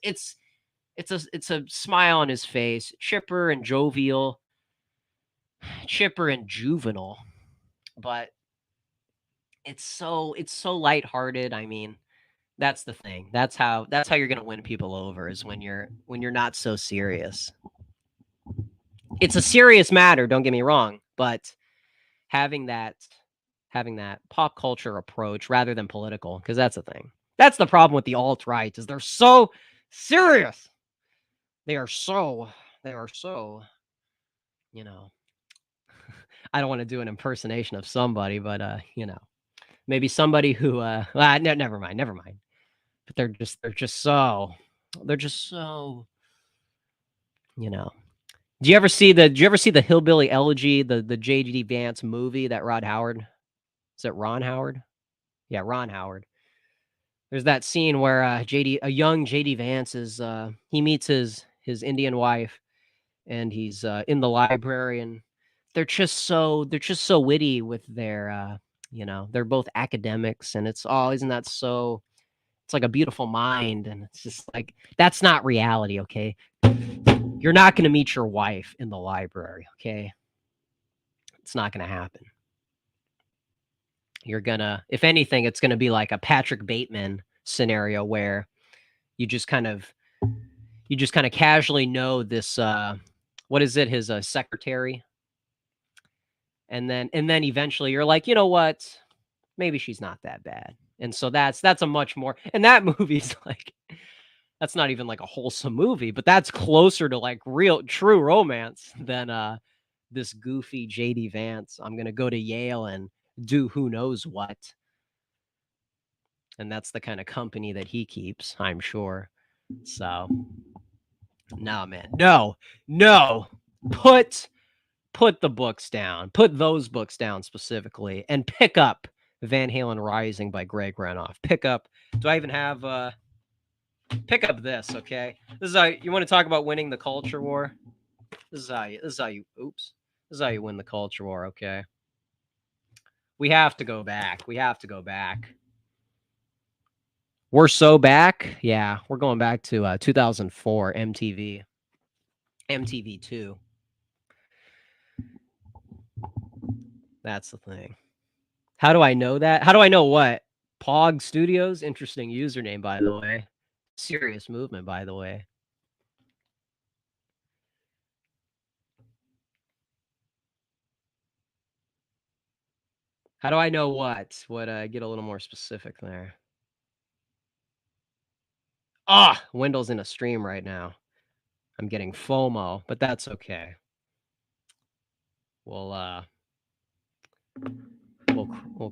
a smile on his face, chipper and jovial, chipper and juvenile, but it's so lighthearted. I mean, that's the thing. That's how you're gonna win people over, is when you're not so serious. It's a serious matter, don't get me wrong, but having that pop culture approach rather than political, because that's the thing. That's the problem with the alt-right, is they're so serious. They are so, you know, I don't want to do an impersonation of somebody, but maybe somebody who never mind. But they're just so, Do you ever see the Hillbilly Elegy, the J.D. Vance movie that Rod Howard? Is it Ron Howard? Yeah, Ron Howard. There's that scene where a young J.D. Vance is he meets his Indian wife, and he's in the library, and they're just so witty with their they're both academics, and isn't that so, it's like a beautiful mind, and it's just like, that's not reality, okay? You're not going to meet your wife in the library, okay? It's not going to happen. You're gonna, if anything, it's gonna be like a Patrick Bateman scenario, where you just kind of casually know this what is it, his secretary, and then eventually you're like, you know what, maybe she's not that bad. And so that's a much more, and that movie's like, that's not even like a wholesome movie, but that's closer to like real true romance than this goofy JD Vance, I'm gonna go to Yale and do who knows what. And that's the kind of company that he keeps, I'm sure. So, no, man, no. Put the books down. Put those books down specifically, and pick up Van Halen Rising by Greg Renoff. Pick up. Do I even have? Pick up this, okay? This is how you want to talk about winning the culture war. This is how you. Oops. This is how you win the culture war, okay? We have to go back. We're so back. Yeah, we're going back to 2004 MTV2. That's the thing. How do I know that? How do I know what? Pog Studios? Interesting username, by the way. Serious movement, by the way. How do I know what? Get a little more specific there. Wendell's in a stream right now. I'm getting FOMO, but that's okay. We'll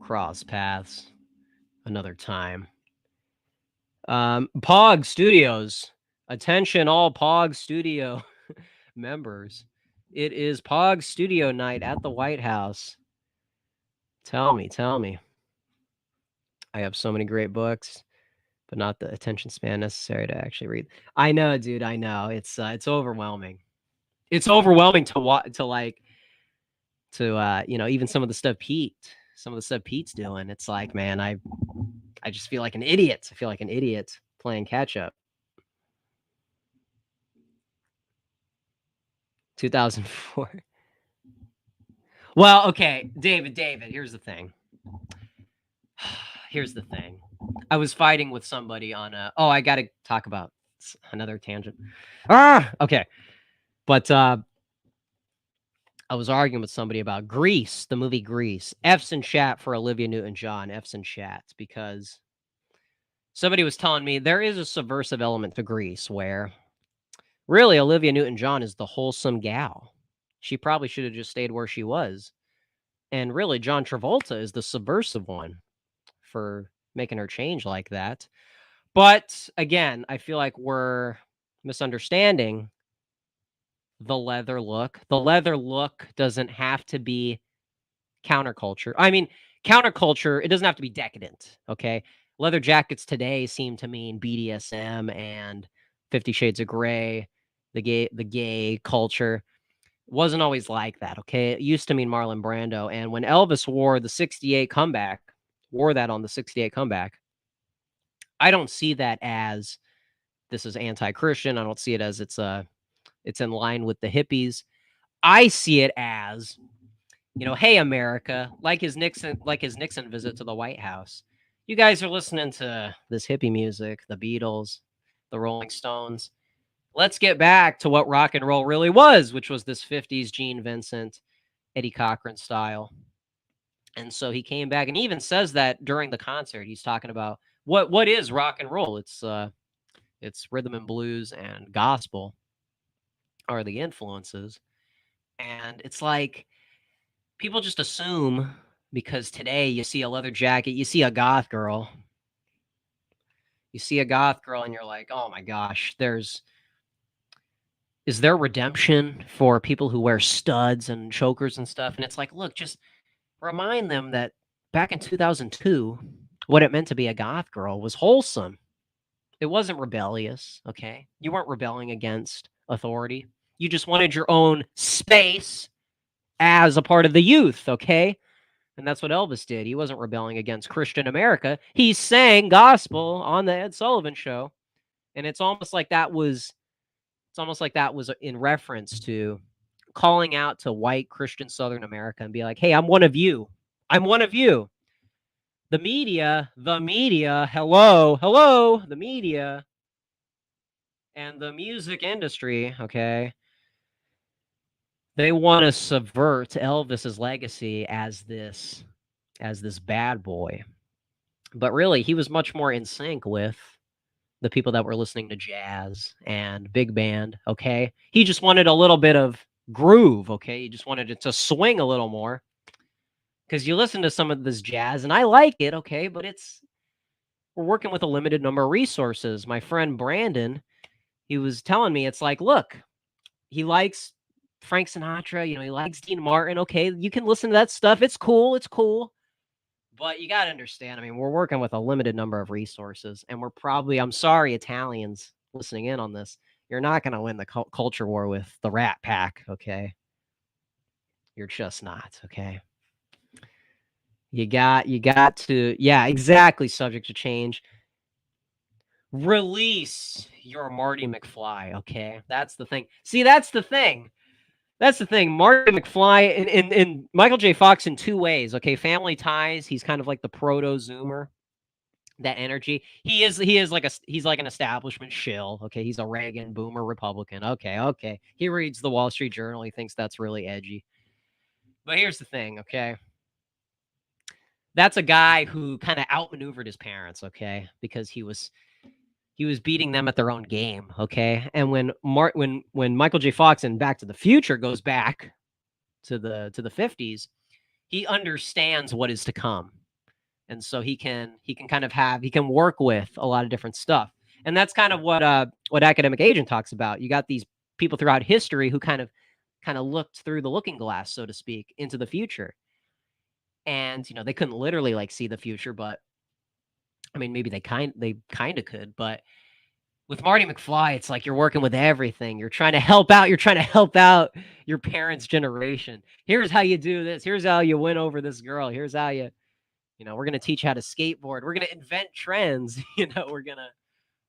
cross paths another time. Pog Studios. Attention, all Pog Studio members. It is Pog Studio night at the White House. Tell me. I have so many great books, but not the attention span necessary to actually read. I know, dude. I know. It's overwhelming. It's overwhelming to even some of the stuff Pete's doing. It's like, man, I just feel like an idiot. I feel like an idiot playing catch up. 2004. Well, okay, David, here's the thing. I was fighting with somebody on I got to talk about another tangent. Okay. But I was arguing with somebody about Grease, the movie Grease. F's in chat for Olivia Newton-John. F's in chat, because somebody was telling me there is a subversive element to Grease, where really Olivia Newton-John is the wholesome gal. She probably should have just stayed where she was. And really, John Travolta is the subversive one for making her change like that. But again, I feel like we're misunderstanding the leather look. The leather look doesn't have to be counterculture. I mean, counterculture, it doesn't have to be decadent, okay? leather jackets today seem to mean BDSM and 50 Shades of Grey, the gay culture. Wasn't always like that, okay? It used to mean Marlon Brando. And when Elvis wore the 68 comeback, wore that on the 68 comeback, I don't see that as this is anti-Christian. I don't see it as it's in line with the hippies. I see it as, hey America, like his Nixon visit to the White House. You guys are listening to this hippie music, the Beatles, the Rolling Stones. Let's get back to what rock and roll really was, which was this 50s Gene Vincent, Eddie Cochran style. And so he came back, and he even says that during the concert. He's talking about what is rock and roll. It's rhythm and blues and gospel are the influences. And it's like people just assume because today you see a leather jacket, you see a goth girl. You see a goth girl and you're like, "Oh my gosh, is there redemption for people who wear studs and chokers and stuff?" And it's like, look, just remind them that back in 2002, what it meant to be a goth girl was wholesome. It wasn't rebellious, okay? You weren't rebelling against authority. You just wanted your own space as a part of the youth, okay? And that's what Elvis did. He wasn't rebelling against Christian America. He sang gospel on the Ed Sullivan Show. And it's almost like that was in reference to calling out to white Christian Southern America and be like, "Hey, I'm one of you. I'm one of you." The media, hello, the media and the music industry, okay? They want to subvert Elvis's legacy as this bad boy. But really, he was much more in sync with the people that were listening to jazz and big band, okay? He just wanted a little bit of groove, okay? He just wanted it to swing a little more. Because you listen to some of this jazz, and I like it, okay? But we're working with a limited number of resources. My friend Brandon, he was telling me, it's like, look, he likes Frank Sinatra, he likes Dean Martin, okay? You can listen to that stuff. It's cool. But you got to understand, I mean, we're working with a limited number of resources, and I'm sorry, Italians listening in on this, you're not going to win the culture war with the Rat Pack, okay? You're just not, okay? You got to, yeah, exactly, subject to change. Release your Marty McFly, okay? That's the thing. See, that's the thing. Marty McFly in Michael J. Fox in two ways, okay? Family Ties, he's kind of like the proto-Zoomer. That energy. He's like an establishment shill. Okay, he's a Reagan boomer Republican. Okay. He reads the Wall Street Journal. He thinks that's really edgy. But here's the thing, okay? That's a guy who kind of outmaneuvered his parents, okay? Because he was beating them at their own game, okay? And when Michael J. Fox in Back to the Future goes back to the 50s, he understands what is to come. And so he can work with a lot of different stuff. And that's kind of what Academic Agent talks about. You got these people throughout history who kind of looked through the looking glass, so to speak, into the future. And they couldn't literally like see the future, but I mean maybe they kind of could, but with Marty McFly, it's like you're working with everything. You're trying to help out your parents' generation. Here's how you do this. Here's how you win over this girl. Here's how you we're going to teach how to skateboard. We're going to invent trends. We're going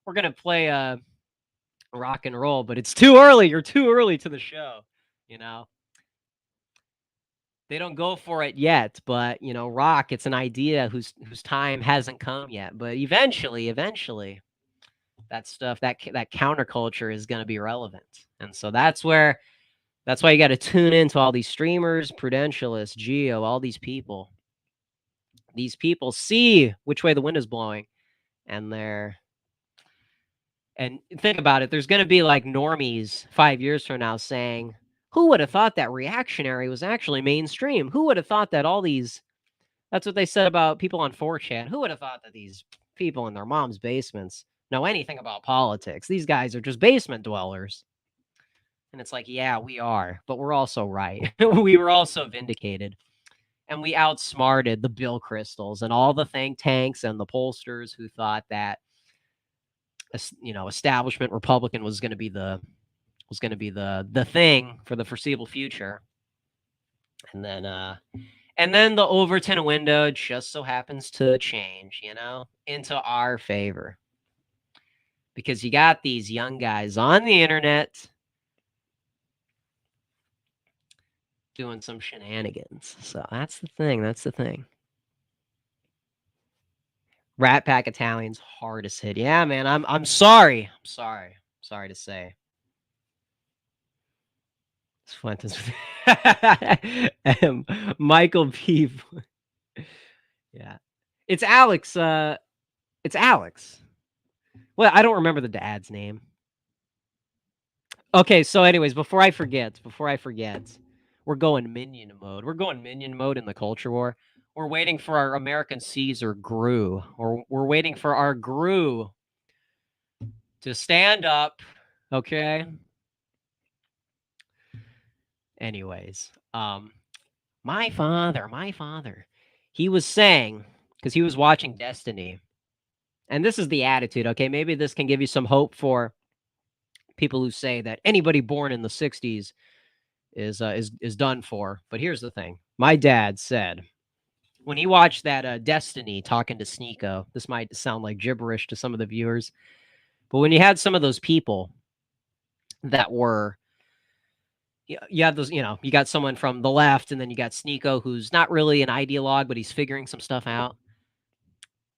to play rock and roll, but it's too early. You're too early to the show. They don't go for it yet, but rock, it's an idea whose time hasn't come yet. But eventually, that stuff, that counterculture is going to be relevant. And so that's why you got to tune into all these streamers, Prudentialists, Geo, all these people. These people see which way the wind is blowing, and think about it. There's going to be like normies 5 years from now saying, who would have thought that reactionary was actually mainstream? Who would have thought that that's what they said about people on 4chan. Who would have thought that these people in their mom's basements know anything about politics? These guys are just basement dwellers. And it's like, yeah, we are, but we're also right. We were also vindicated. And we outsmarted the Bill Crystals and all the think tanks and the pollsters who thought that, establishment Republican was going to be the thing for the foreseeable future. And then the Overton window just so happens to change, into our favor. Because you got these young guys on the internet doing some shenanigans. So that's the thing. Rat Pack Italian's hardest hit. Yeah, man, I'm sorry. Sorry to say. Fuentes. Michael P. Yeah. It's Alex. It's Alex. Well, I don't remember the dad's name. Okay, so anyways, before I forget, we're going minion mode. We're going minion mode in the culture war. We're waiting for our American Caesar Gru, or we're waiting for our Gru to stand up. Okay. Anyways, my father, he was saying, because he was watching Destiny, and this is the attitude. Okay, maybe this can give you some hope for people who say that anybody born in the '60s is done for. But here's the thing: my dad said when he watched that Destiny talking to Sneeko, this might sound like gibberish to some of the viewers, but when you had some of those people that were, you have those, you got someone from the left, and then you got Sneeko, who's not really an ideologue, but he's figuring some stuff out.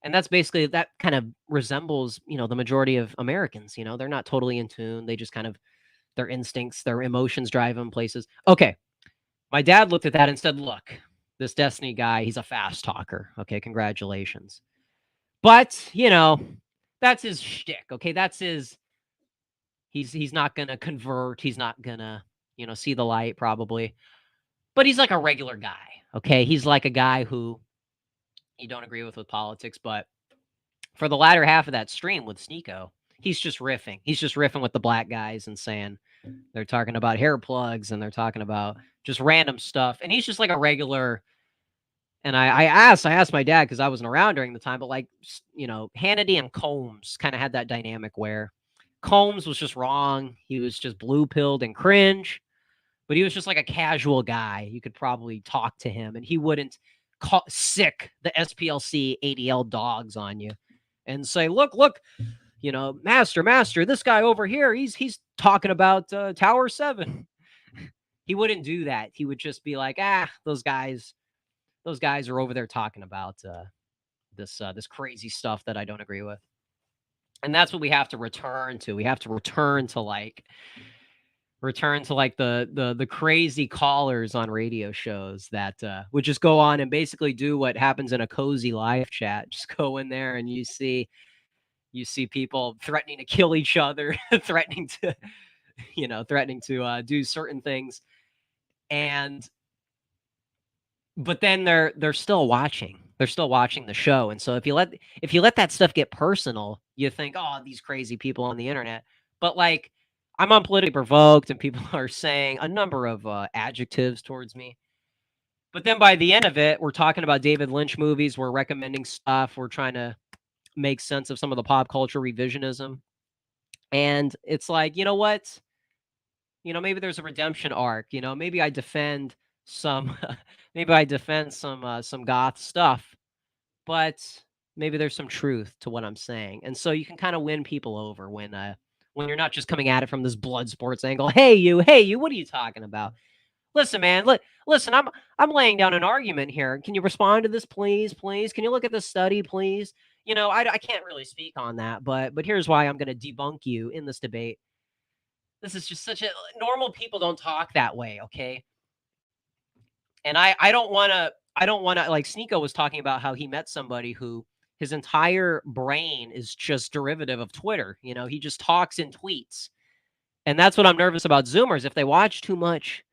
And that's basically, that kind of resembles, the majority of Americans. They're not totally in tune. They just kind of, their instincts, their emotions drive them places. Okay. My dad looked at that and said, look, this Destiny guy, he's a fast talker. Okay, congratulations. But, that's his shtick. Okay, that's his, he's not going to convert. He's not going to, see the light probably. But he's like a regular guy. Okay, he's like a guy who you don't agree with politics, but for the latter half of that stream with Sneeko, he's just riffing. He's just riffing with the black guys and saying they're talking about hair plugs and they're talking about just random stuff. And he's just like a regular. And I asked my dad, because I wasn't around during the time, but like, Hannity and Combs kind of had that dynamic where Combs was just wrong. He was just blue-pilled and cringe, but he was just like a casual guy. You could probably talk to him and he wouldn't sick the SPLC ADL dogs on you and say, look, master, this guy over here, he's talking about Tower 7. He wouldn't do that. He would just be like, those guys are over there talking about this crazy stuff that I don't agree with. And that's what we have to return to. We have to return to the crazy callers on radio shows that would just go on and basically do what happens in a cozy live chat. Just go in there and you see people threatening to kill each other, threatening to do certain things. But then they're still watching. They're still watching the show. And so if you let that stuff get personal, you think, oh, these crazy people on the internet. But like, I'm unpolitically provoked and people are saying a number of adjectives towards me. But then by the end of it, we're talking about David Lynch movies. We're recommending stuff. We're trying to make sense of some of the pop culture revisionism. And it's like, you know what? Maybe there's a redemption arc. Maybe I defend some some goth stuff, but maybe there's some truth to what I'm saying. And so you can kind of win people over when you're not just coming at it from this blood sports angle. Hey you, what are you talking about? Listen, man, listen, I'm laying down an argument here. Can you respond to this, please? Can you look at this study, please? I can't really speak on that, but here's why I'm going to debunk you in this debate. This is just normal people don't talk that way, okay? And I don't want to, like Sneeko was talking about how he met somebody who his entire brain is just derivative of Twitter. He just talks in tweets. And that's what I'm nervous about Zoomers. If they watch too much,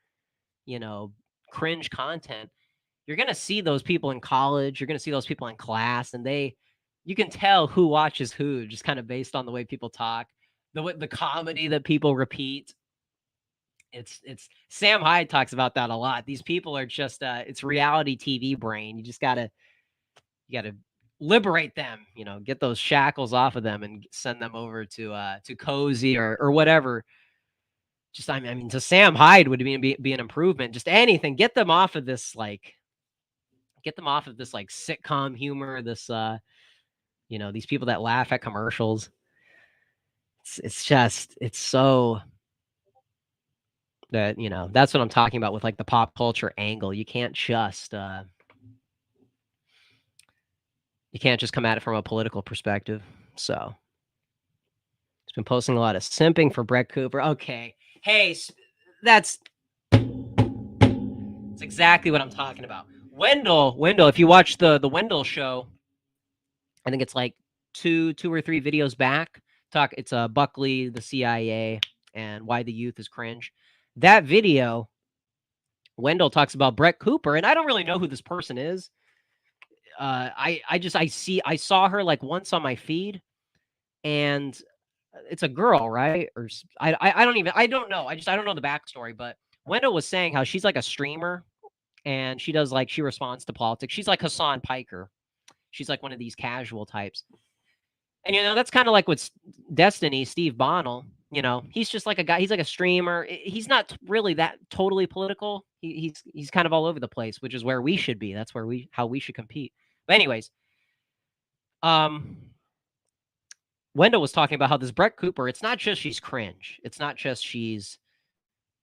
cringe content, you're going to see those people in college. You're going to see those people in class, and you can tell who watches who just kind of based on the way people talk, the comedy that people repeat. It's Sam Hyde talks about that a lot. These people are just it's reality TV brain. You gotta liberate them, get those shackles off of them and send them over to Cozy or whatever. Just I mean to Sam Hyde would be an improvement. Just anything. Get them off of this sitcom humor, this these people that laugh at commercials. It's so that, that's what I'm talking about with like the pop culture angle. You can't just come at it from a political perspective. So he's been posting a lot of simping for Brett Cooper. Okay. Hey, that's exactly what I'm talking about. Wendell, if you watch the Wendell show, I think it's like two or three videos back. It's Buckley, the CIA, and why the youth is cringe. That video, Wendell talks about Brett Cooper, and I don't really know who this person is. I saw her like once on my feed, and it's a girl, right? Or I don't know. I don't know the backstory, but Wendell was saying how she's like a streamer, and she responds to politics. She's like Hassan Piker. She's like one of these casual types. And that's kind of like what's Destiny, Steve Bonnell. He's just like a guy. He's like a streamer. He's not really that totally political. He's kind of all over the place, which is where we should be. That's how we should compete. But anyways, Wendell was talking about how this Brett Cooper, it's not just she's cringe. It's not just she's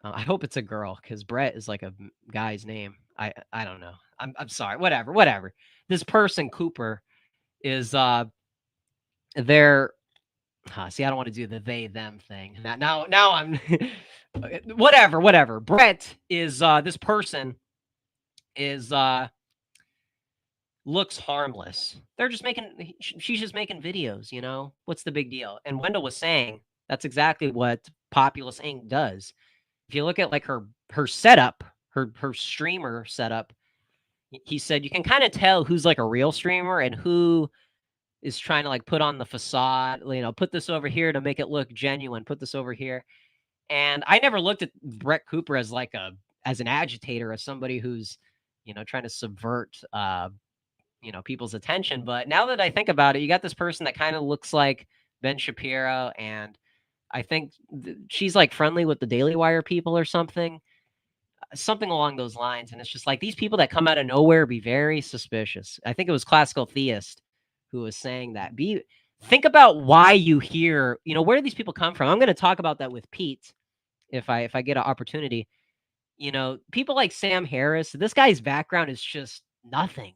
I hope it's a girl, because Brett is like a guy's name. I don't know. I'm sorry. Whatever. This person Cooper is they're see, I don't want to do the they them thing. Now I'm whatever. Brett is this person is looks harmless. She's just making videos, What's the big deal? And Wendell was saying that's exactly what Populous Inc. does. If you look at like her setup, her streamer setup, he said you can kind of tell who's like a real streamer and who is trying to like put on the facade, put this over here to make it look genuine, put this over here. And I never looked at Brett Cooper as as an agitator, as somebody who's, trying to subvert people's attention. But now that I think about it, you got this person that kind of looks like Ben Shapiro, and I think she's like friendly with the Daily Wire people or something along those lines. And it's just like these people that come out of nowhere, be very suspicious. I think it was Classical Theist who was saying that. Think about why you hear, where do these people come from? I'm going to talk about that with Pete if I get an opportunity. People like Sam Harris, this guy's background is just nothing.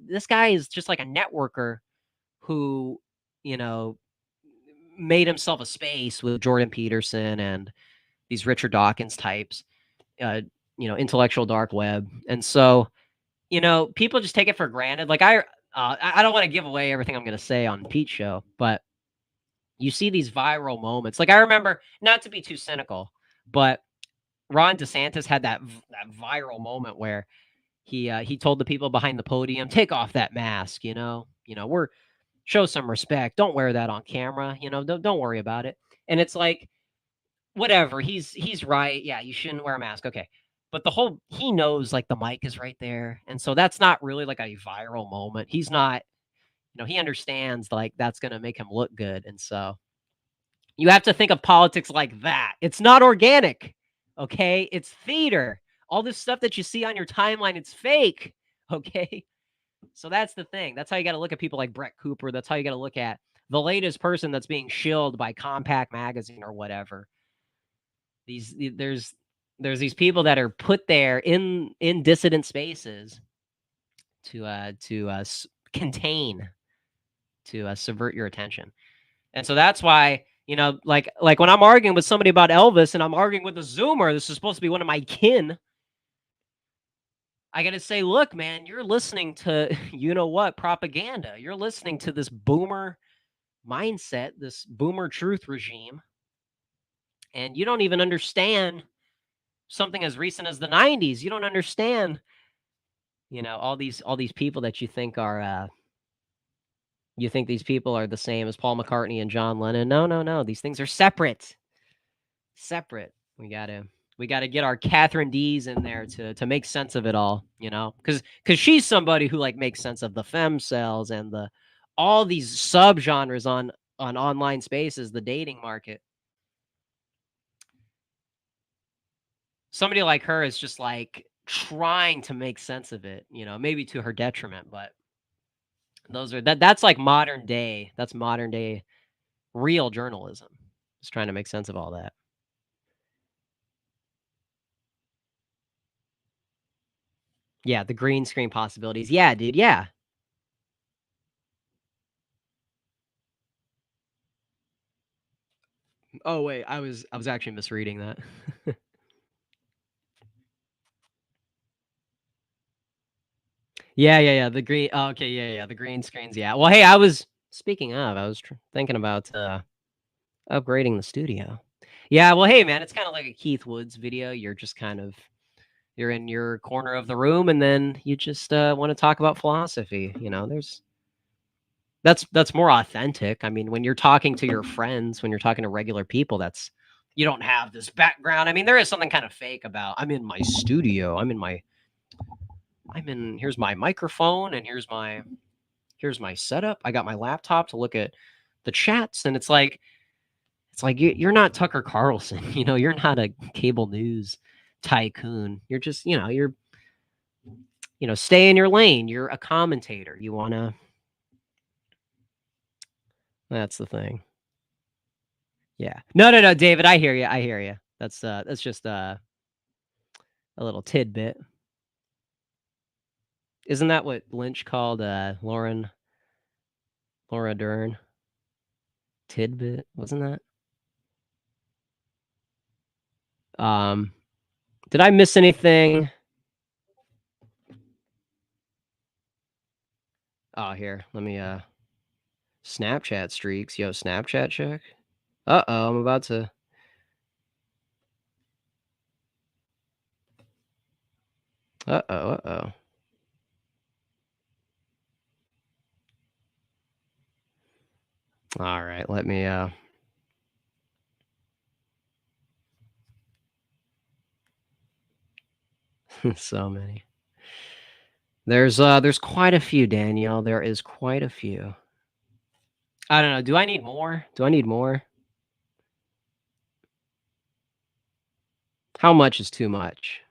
This guy is just like a networker who, made himself a space with Jordan Peterson and these Richard Dawkins types, intellectual dark web. And so, people just take it for granted. Like I don't want to give away everything I'm going to say on Pete's show, but you see these viral moments. Like I remember, not to be too cynical, but Ron DeSantis had that viral moment where he told the people behind the podium, take off that mask, we're show some respect. Don't wear that on camera, don't worry about it. And it's like, whatever, he's right. Yeah, you shouldn't wear a mask. Okay. But he knows like the mic is right there. And so that's not really like a viral moment. He's not, he understands like that's going to make him look good. And so you have to think of politics like that. It's not organic. Okay. It's theater. All this stuff that you see on your timeline, it's fake. Okay. So that's the thing. That's how you got to look at people like Brett Cooper. That's how you got to look at the latest person that's being shilled by Compact Magazine or whatever. There's these people that are put there in dissident spaces to contain, to subvert your attention. And so that's why, like when I'm arguing with somebody about Elvis and I'm arguing with a Zoomer, this is supposed to be one of my kin. I got to say, look, man, you're listening to, propaganda. You're listening to this boomer mindset, this boomer truth regime. And you don't even understand something as recent as the 90s. You don't understand, all these people that you think are, these people are the same as Paul McCartney and John Lennon. No. These things are separate. We got to We got to get our Catherine D's in there to make sense of it all, because she's somebody who like makes sense of the femme cells and the all these subgenres on online spaces, the dating market. Somebody like her is just like trying to make sense of it, maybe to her detriment, but that's like modern day. That's modern day real journalism. Just trying to make sense of all that. Yeah, the green screen possibilities. Yeah, dude. Yeah. Oh wait, I was actually misreading that. Yeah. The green. Oh, okay, yeah. The green screens. Yeah. Well, hey, I was speaking of. I was thinking about upgrading the studio. Yeah. Well, hey, man, it's kind of like a Keith Woods video. You're just kind of you're in your corner of the room, and then you just want to talk about philosophy. There's that's more authentic. I mean, when you're talking to your friends, when you're talking to regular people, that's you don't have this background. I mean, there is something kind of fake about I'm in my studio. Here's my microphone and here's my setup. I got my laptop to look at the chats, and it's like you're not Tucker Carlson, you're not a cable news tycoon. You're just, stay in your lane. You're a commentator. You want to That's the thing. Yeah. No, David, I hear you. I hear you. That's just a little tidbit. Isn't that what Lynch called Laura Dern? Tidbit, wasn't that? Did I miss anything? Oh, here. Let me Snapchat streaks. Yo, Snapchat check. Uh-oh, I'm about to Uh-oh. All right, let me so many. There's quite a few, Danielle. There is quite a few. I don't know. Do I need more? Do I need more? How much is too much?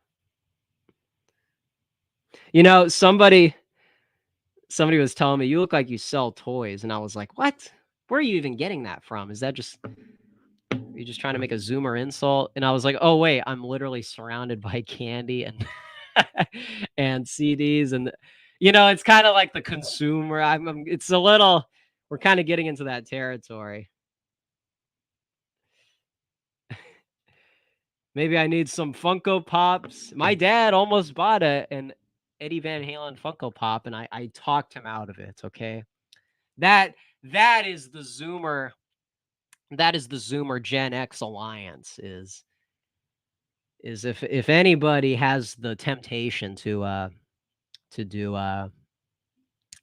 Somebody was telling me you look like you sell toys, and I was like, "What? Where are you even getting that from? Is that just you just trying to make a Zoomer insult?" And I was like, "Oh wait, I'm literally surrounded by candy and and CDs, and it's kind of like the consumer. It's a little. We're kind of getting into that territory. Maybe I need some Funko Pops. My dad almost bought an Eddie Van Halen Funko Pop, and I talked him out of it. Okay, that that is the Zoomer. That is the Zoomer Gen X alliance. Is if anybody has the temptation to do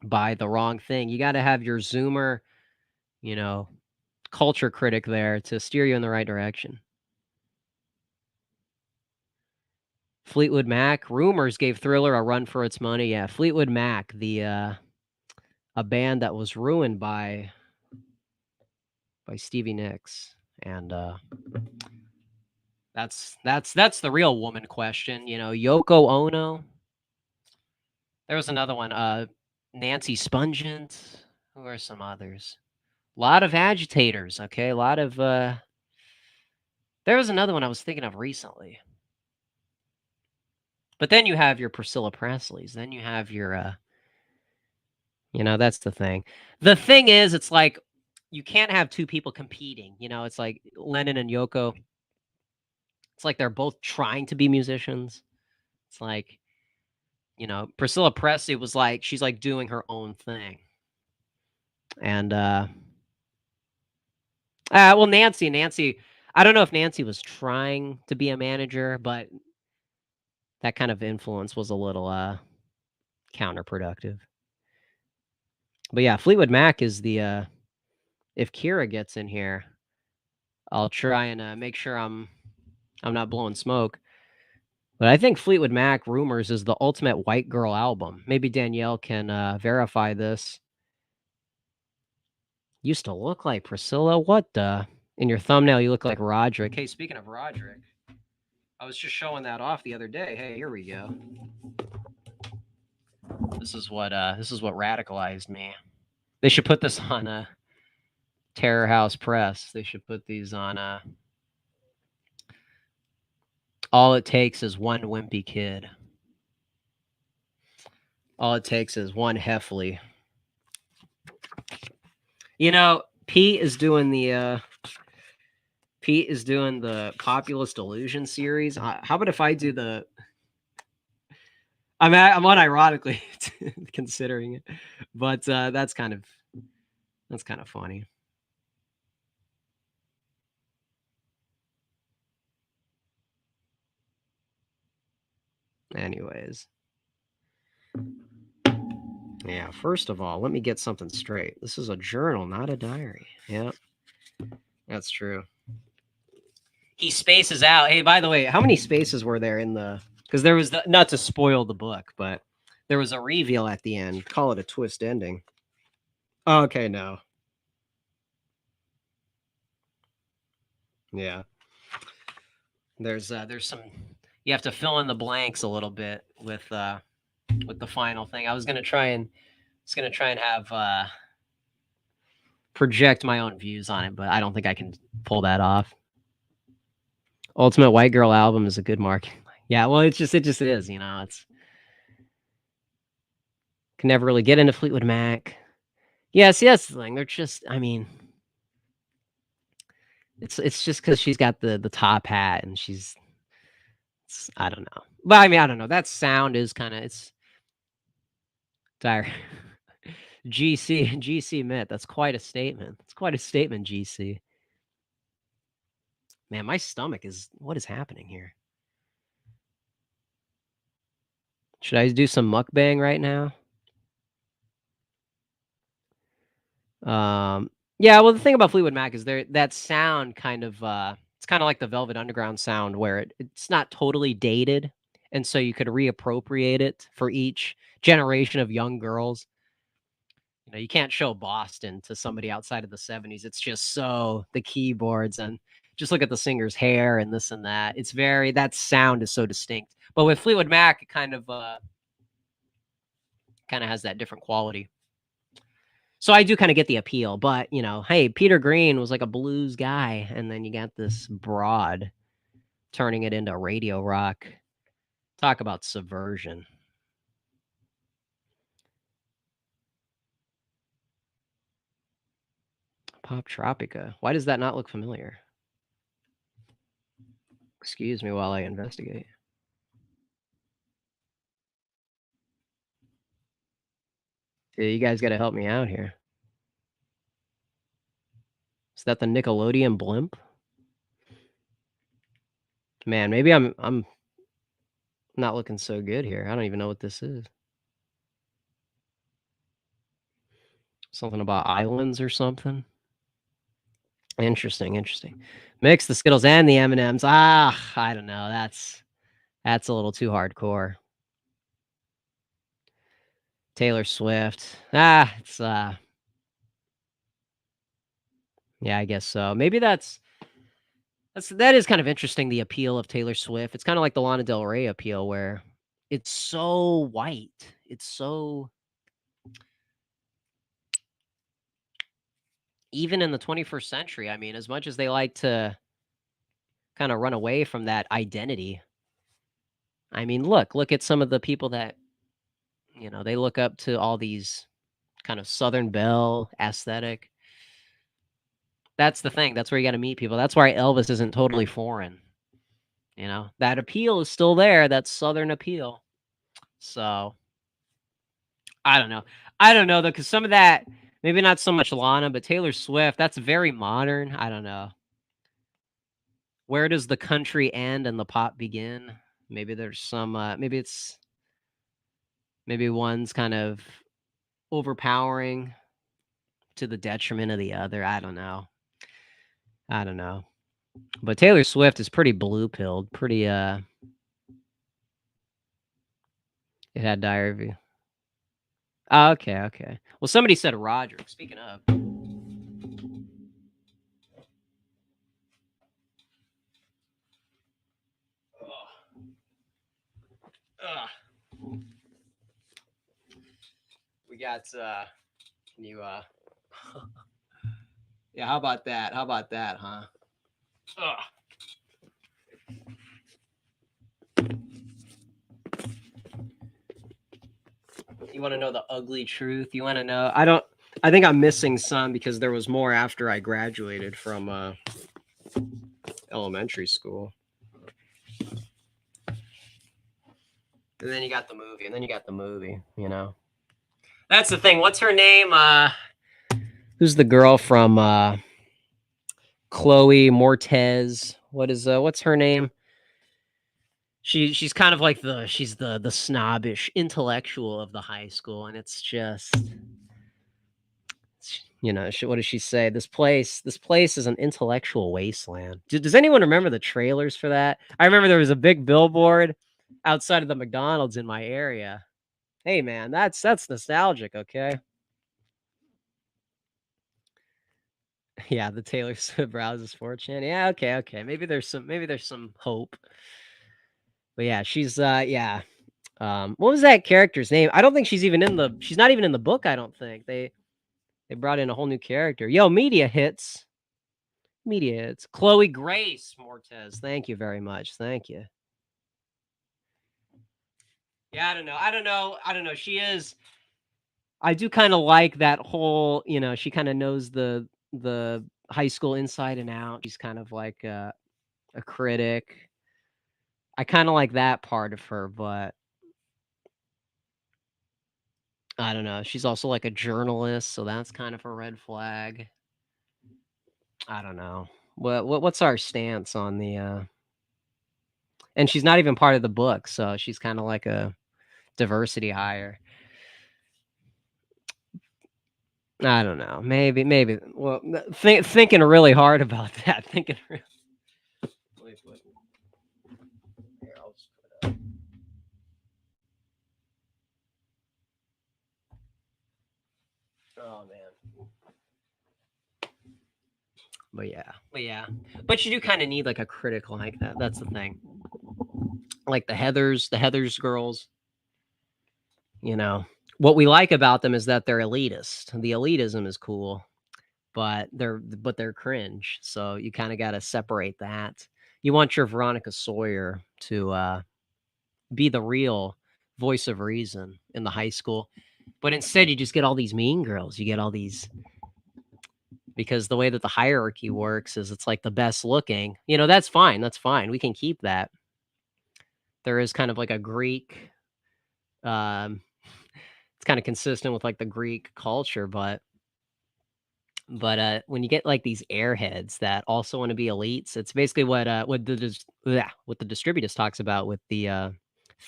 buy the wrong thing, you got to have your Zoomer, you know, culture critic there to steer you in the right direction. Fleetwood Mac rumors gave Thriller a run for its money. Yeah, Fleetwood Mac, the a band that was ruined by Stevie Nicks, and that's the real woman question. Yoko Ono. There was another one. Nancy Spungent. Who are some others? A lot of agitators. Okay, a lot of. There was another one I was thinking of recently. But then you have your Priscilla Presleys. Then you have your. That's the thing. The thing is, it's like you can't have two people competing. It's like Lennon and Yoko. It's like they're both trying to be musicians. It's like, Priscilla Presley was like she's like doing her own thing. And well, Nancy, I don't know if Nancy was trying to be a manager, but that kind of influence was a little counterproductive. But yeah, Fleetwood Mac is the if Kira gets in here, I'll try and make sure I'm I'm not blowing smoke. But I think Fleetwood Mac Rumors is the ultimate white girl album. Maybe Danielle can verify this. Used to look like Priscilla. What the? In your thumbnail, you look like Roderick. Hey, speaking of Roderick, I was just showing that off the other day. Hey, here we go. This is what radicalized me. They should put this on Terror House Press. They should put these on All It Takes Is One Wimpy Kid. All it takes is one Heffley. You know, Pete is doing the Populist Illusion series. How about if I do the? I'm unironically considering it, but that's kind of funny. Anyways, yeah. First of all, let me get something straight. This is a journal, not a diary. Yeah, that's true. He spaces out. Hey, by the way, how many spaces were there in the? Because there was not to spoil the book, but there was a reveal at the end. Call it a twist ending. Okay, no. Yeah. There's some you have to fill in the blanks a little bit with the final thing. I was gonna try and have project my own views on it, but I don't think I can pull that off. Ultimate White Girl album is a good mark. Yeah, well, it just is, you know. It's can never really get into Fleetwood Mac. Yeah, see, that's the thing. They're just, I mean, it's just because she's got the top hat and I don't know. But I mean, I don't know. That sound is kind of it's dire. GC Myth. That's quite a statement. It's quite a statement, GC. Man, my stomach is what is happening here? Should I do some mukbang right now? Yeah, well the thing about Fleetwood Mac is that sound kind of it's kind of like the Velvet Underground sound where it's not totally dated and so you could reappropriate it for each generation of young girls. You know, you can't show Boston to somebody outside of the 70s. It's just so the keyboards and just look at the singer's hair and this and that. It's very that sound is so distinct. But with Fleetwood Mac, it kind of has that different quality. So I do kind of get the appeal, but you know, hey, Peter Green was like a blues guy, and then you got this broad turning it into radio rock. Talk about subversion. Pop Tropica. Why does that not look familiar? Excuse me while I investigate. Yeah, you guys got to help me out here. Is that the Nickelodeon blimp? Man, maybe I'm not looking so good here. I don't even know what this is. Something about islands or something. Interesting. Mix the Skittles and the M&Ms. Ah, I don't know. That's a little too hardcore. Taylor Swift. It's yeah, I guess so. Maybe that is kind of interesting, the appeal of Taylor Swift. It's kind of like the Lana Del Rey appeal where it's so white. It's so even in the 21st century, I mean, as much as they like to kind of run away from that identity. I mean, look at some of the people that, you know, they look up to all these kind of Southern Belle aesthetic. That's the thing. That's where you got to meet people. That's why Elvis isn't totally foreign. You know, that appeal is still there. That Southern appeal. So I don't know. I don't know though, because some of that, maybe not so much Lana, but Taylor Swift, that's very modern. I don't know. Where does the country end and the pop begin? Maybe there's some maybe one's kind of overpowering to the detriment of the other. I don't know. But Taylor Swift is pretty blue-pilled, pretty, it had diary. Oh, okay, okay. Well, somebody said Roderick. Speaking of. Ugh. We got, can you, yeah, how about that? How about that, huh? Ugh. You want to know the ugly truth? You want to know? I think I'm missing some because there was more after I graduated from elementary school. And then you got the movie, and then you got the movie, you know. That's the thing. What's her name? Who's the girl from Chloe Mortez? What's her name? She's kind of like she's the snobbish intellectual of the high school, and it's just, you know, what does she say? This place is an intellectual wasteland. Does anyone remember the trailers for that? I remember there was a big billboard outside of the McDonald's in my area. Hey man, that's nostalgic, okay? Yeah, the Taylor Swift browses 4chan. Yeah, okay, okay. Maybe there's some hope. But yeah, she's. What was that character's name? I don't think she's not even in the book, I don't think. They brought in a whole new character. Yo, media hits. Media hits. Chloe Grace Mortez. Thank you very much. Thank you. Yeah, I don't know. She is. I do kind of like that whole, she kind of knows the high school inside and out. She's kind of like a critic. I kind of like that part of her, but I don't know. She's also like a journalist, so that's kind of a red flag. I don't know. What's our stance on the and she's not even part of the book, so she's kind of like a diversity hire. I don't know. Maybe. Well, thinking really hard about that. Thinking really. Wait. Here, I'll just put it up. Oh man. But you do kind of need like a critic like that. That's the thing. Like the Heathers girls. You know, what we like about them is that they're elitist. The elitism is cool, but they're cringe. So you kind of got to separate that. You want your Veronica Sawyer to be the real voice of reason in the high school, but instead you just get all these mean girls. You get all these because the way that the hierarchy works is it's like the best looking. That's fine. That's fine. We can keep that. There is kind of like a Greek. Um, it's kind of consistent with like the Greek culture, but when you get like these airheads that also want to be elites, it's basically what the distributist talks about with the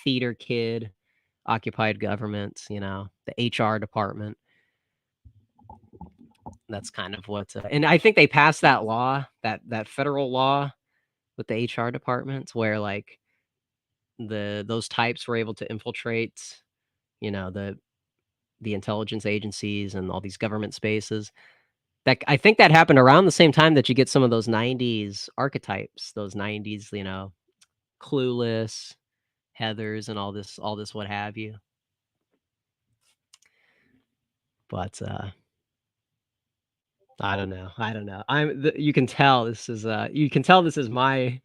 theater kid, occupied government, the HR department. That's kind of what, and I think they passed that law, that federal law with the HR department, where like those types were able to infiltrate, the intelligence agencies and all these government spaces. That I think that happened around the same time that you get some of those '90s archetypes, those '90s, Clueless, Heathers, and all this what have you. But I don't know. I don't know. You can tell this is my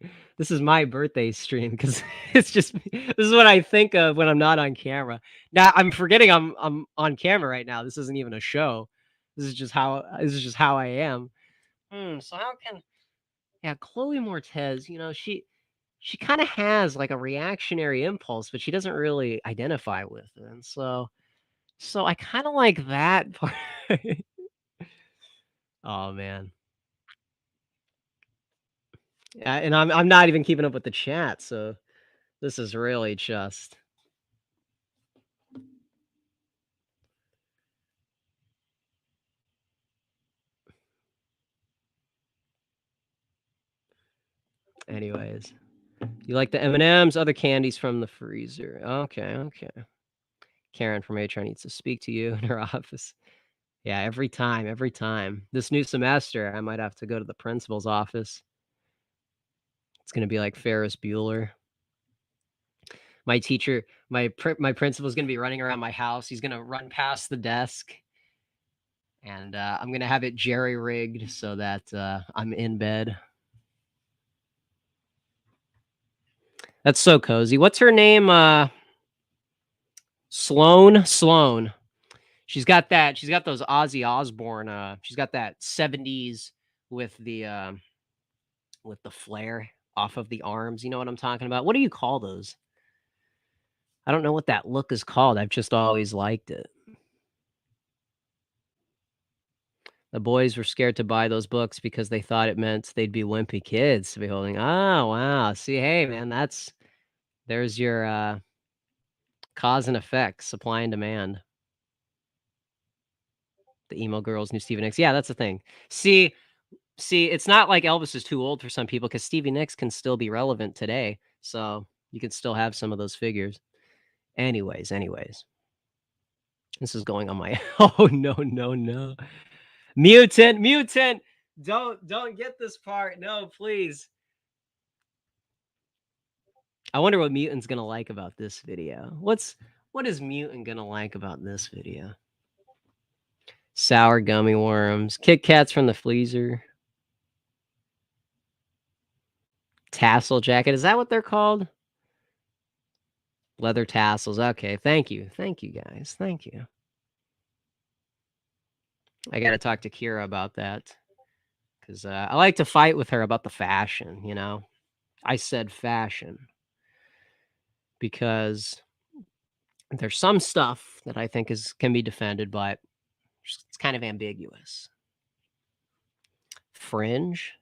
birthday stream because it's just this is what I think of when I'm not on camera. Now I'm forgetting I'm on camera right now. This isn't even a show. This is just how I am. So how can Yeah, Chloe Mortez, she kind of has like a reactionary impulse, but she doesn't really identify with it. And so I kind of like that part. Oh man. Yeah, and I'm not even keeping up with the chat, so this is really just Anyways, you like the M&Ms, other candies from the freezer. Okay. Karen from HR needs to speak to you in her office. Yeah, every time. This new semester, I might have to go to the principal's office. It's gonna be like Ferris Bueller. My teacher, my principal's gonna be running around my house. He's gonna run past the desk, and I'm gonna have it jerry-rigged so that I'm in bed. That's so cozy. What's her name? Sloan. She's got those Ozzy Osbourne. She's got that 70s with the flare off of the arms. You know what I'm talking about? What do you call those? I don't know what that look is called. I've just always liked it. The boys were scared to buy those books because they thought it meant they'd be wimpy kids to be holding. Oh, wow. See, hey, man, there's your cause and effect, supply and demand. The emo girls knew Stevie Nicks. Yeah, that's the thing. See, it's not like Elvis is too old for some people because Stevie Nicks can still be relevant today. So you can still have some of those figures. Anyways. This is going on my oh no. Mutant. Don't get this part. No, please. I wonder what Mutant's gonna like about this video. What is Mutant gonna like about this video? Sour gummy worms, Kit Kats from the freezer. Tassel jacket. Is that what they're called? Leather tassels. Okay, thank you guys. Thank you. I got to talk to Kira about that because I like to fight with her about the fashion. You know, I said fashion because there's some stuff that I think can be defended, but it's kind of ambiguous. Fringe.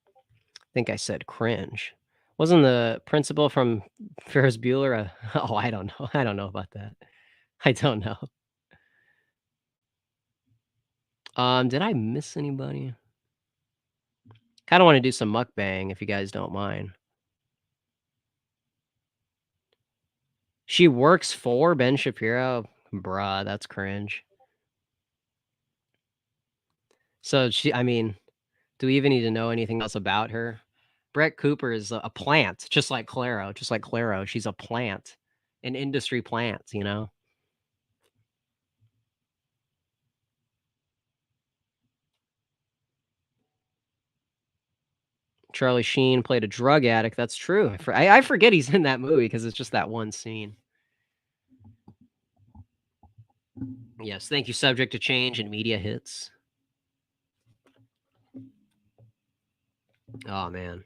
I think I said cringe. Wasn't the principal from Ferris Bueller? Oh, I don't know. I don't know about that. I don't know. Did I miss anybody? Kind of want to do some mukbang if you guys don't mind. She works for Ben Shapiro? Bruh, that's cringe. So I mean, do we even need to know anything else about her? Brett Cooper is a plant, just like Claro. She's a plant, an industry plant, you know? Charlie Sheen played a drug addict. That's true. I forget he's in that movie because it's just that one scene. Yes, thank you, Subject to Change and Media Hits. Oh, man.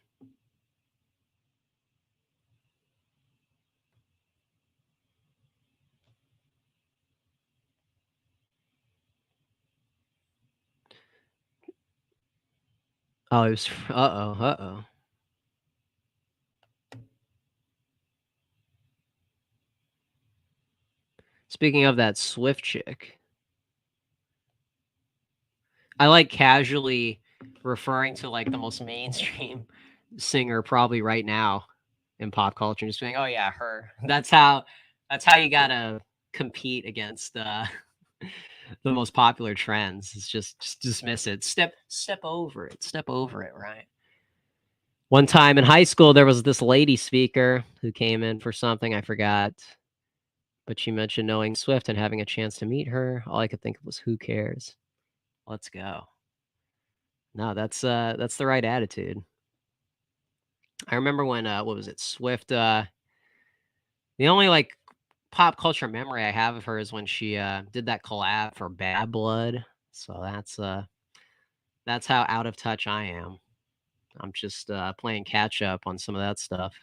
Oh, it was... Uh-oh. Speaking of that Swift chick, I like casually referring to like the most mainstream singer probably right now in pop culture, just being, oh yeah, her. That's how you gotta compete against the most popular trends. It's just dismiss it. Step over it. Step over it, right? One time in high school, there was this lady speaker who came in for something I forgot, but she mentioned knowing Swift and having a chance to meet her. All I could think of was, who cares? Let's go. No, that's the right attitude. I remember when what was it? Swift the only like pop culture memory I have of her is when she did that collab for Bad Blood. So that's how out of touch I am. I'm just playing catch up on some of that stuff.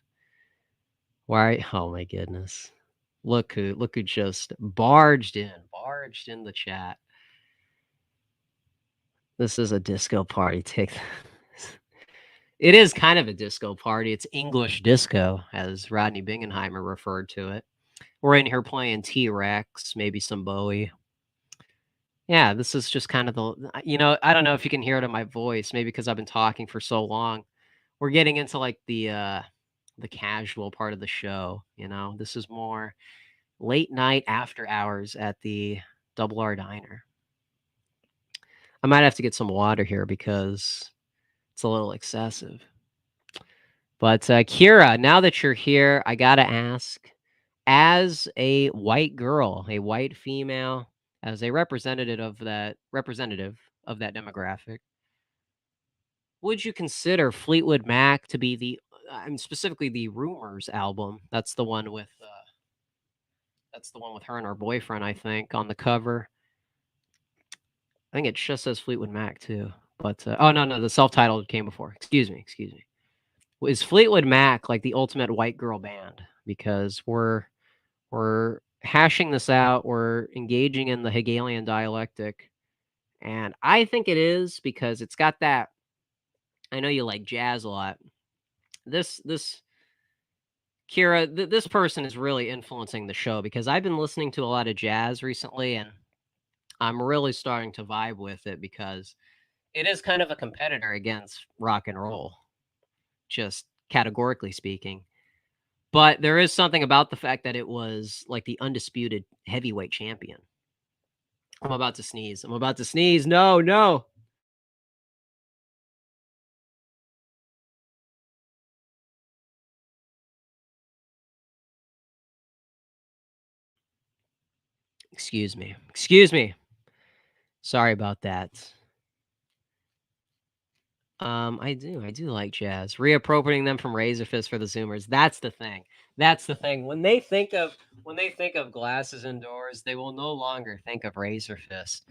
Why? Oh my goodness. Look who just barged in the chat. This is a disco party. It is kind of a disco party. It's English disco, as Rodney Bingenheimer referred to it. We're in here playing T-Rex, maybe some Bowie. Yeah, this is just kind of I don't know if you can hear it in my voice, maybe because I've been talking for so long. We're getting into like the casual part of the show, you know. This is more late night after hours at the Double R Diner. I might have to get some water here because it's a little excessive. But Kira, now that you're here, I gotta ask, as a white girl, a white female, as a representative of that demographic, would you consider Fleetwood Mac to be specifically the Rumors album? That's the one with her and her boyfriend, I think, on the cover. I think it just says Fleetwood Mac too. But oh no, the self-titled came before. Excuse me. Is Fleetwood Mac like the ultimate white girl band? Because we're hashing this out, we're engaging in the Hegelian dialectic, and I think it is because it's got that. I know you like jazz a lot. This Kira, this person is really influencing the show because I've been listening to a lot of jazz recently, and I'm really starting to vibe with it because it is kind of a competitor against rock and roll, just categorically speaking. But there is something about the fact that it was like the undisputed heavyweight champion. I'm about to sneeze. I'm about to sneeze. No, no. Excuse me. Excuse me. Sorry about that. I do like jazz. Reappropriating them from Razorfist for the Zoomers. That's the thing. That's the thing. When they think of glasses indoors, they will no longer think of Razorfist.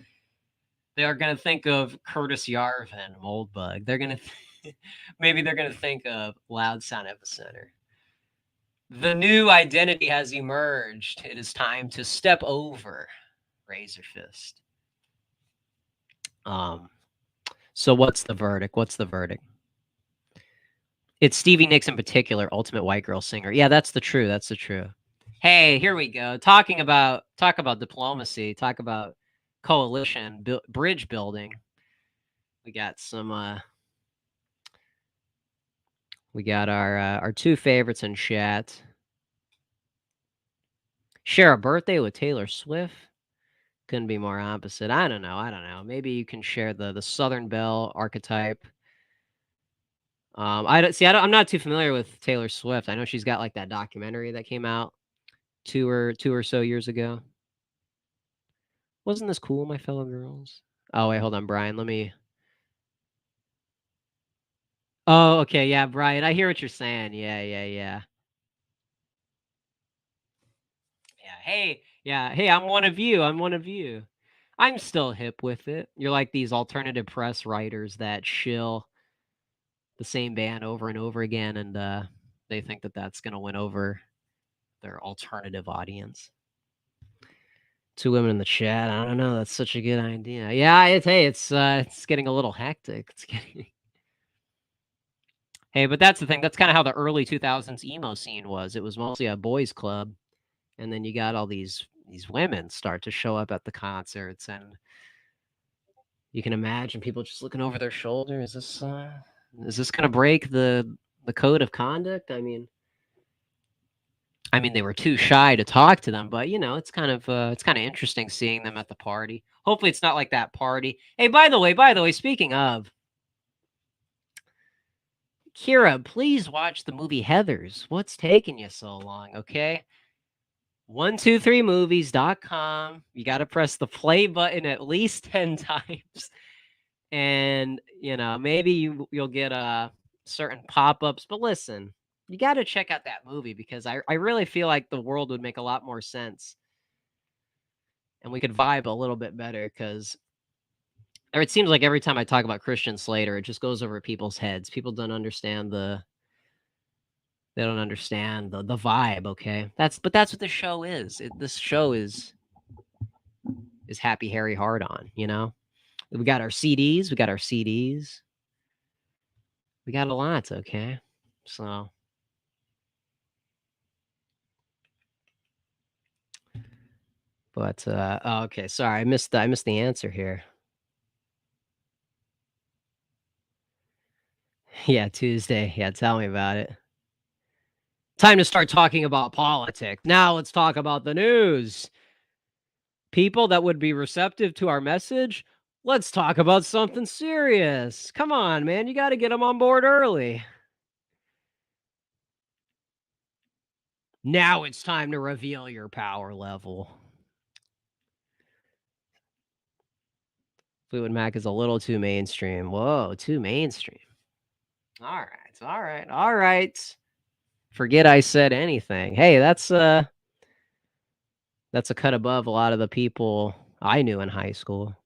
They are gonna think of Curtis Yarvin, Moldbug. Maybe they're gonna think of Loud Sound Epicenter. The new identity has emerged. It is time to step over Razorfist. Um, so what's the verdict? What's the verdict? It's Stevie Nicks in particular, ultimate white girl singer. Yeah, that's the true. That's the true. Hey, here we go. Talk about diplomacy. Talk about coalition, bridge building. We got some. We got our two favorites in chat. Share a birthday with Taylor Swift. Couldn't be more opposite. I don't know. I don't know. Maybe you can share the Southern Belle archetype. I don't see. I'm not too familiar with Taylor Swift. I know she's got like that documentary that came out two or so years ago. Wasn't this cool, my fellow girls? Oh wait, hold on, Brian. Let me. Oh, okay, yeah, Brian. I hear what you're saying. Yeah. Yeah. Hey, yeah. Hey, I'm one of you. I'm one of you. I'm still hip with it. You're like these alternative press writers that shill the same band over and over again, and they think that that's gonna win over their alternative audience. Two women in the chat. I don't know. That's such a good idea. Yeah, it's getting a little hectic. It's getting. Hey, but that's the thing. That's kind of how the early 2000s emo scene was. It was mostly a boys' club, and then you got all these women start to show up at the concerts, and you can imagine people just looking over their shoulder. Is this gonna break the code of conduct? I mean, they were too shy to talk to them, but it's kind of interesting seeing them at the party. Hopefully, it's not like that party. Hey, by the way, speaking of Kira, please watch the movie Heathers. What's taking you so long? Okay, 123movies.com. You got to press the play button at least 10 times, and maybe you'll get certain pop-ups. But listen, you got to check out that movie because I really feel like the world would make a lot more sense and we could vibe a little bit better because it seems like every time I talk about Christian Slater, it just goes over people's heads. People don't understand the vibe. Okay, that's what this show is. This show is Happy Harry Hard on. We got our CDs. We got our CDs. We got a lot. Okay, so But, oh, okay, sorry, I missed the answer here. Yeah, Tuesday. Yeah, tell me about it. Time to start talking about politics. Now let's talk about the news. People that would be receptive to our message, let's talk about something serious. Come on, man, you gotta get them on board early. Now it's time to reveal your power level. Fleetwood Mac is a little too mainstream. Whoa, too mainstream. Alright, alright, alright. Forget I said anything. Hey, that's a cut above a lot of the people I knew in high school.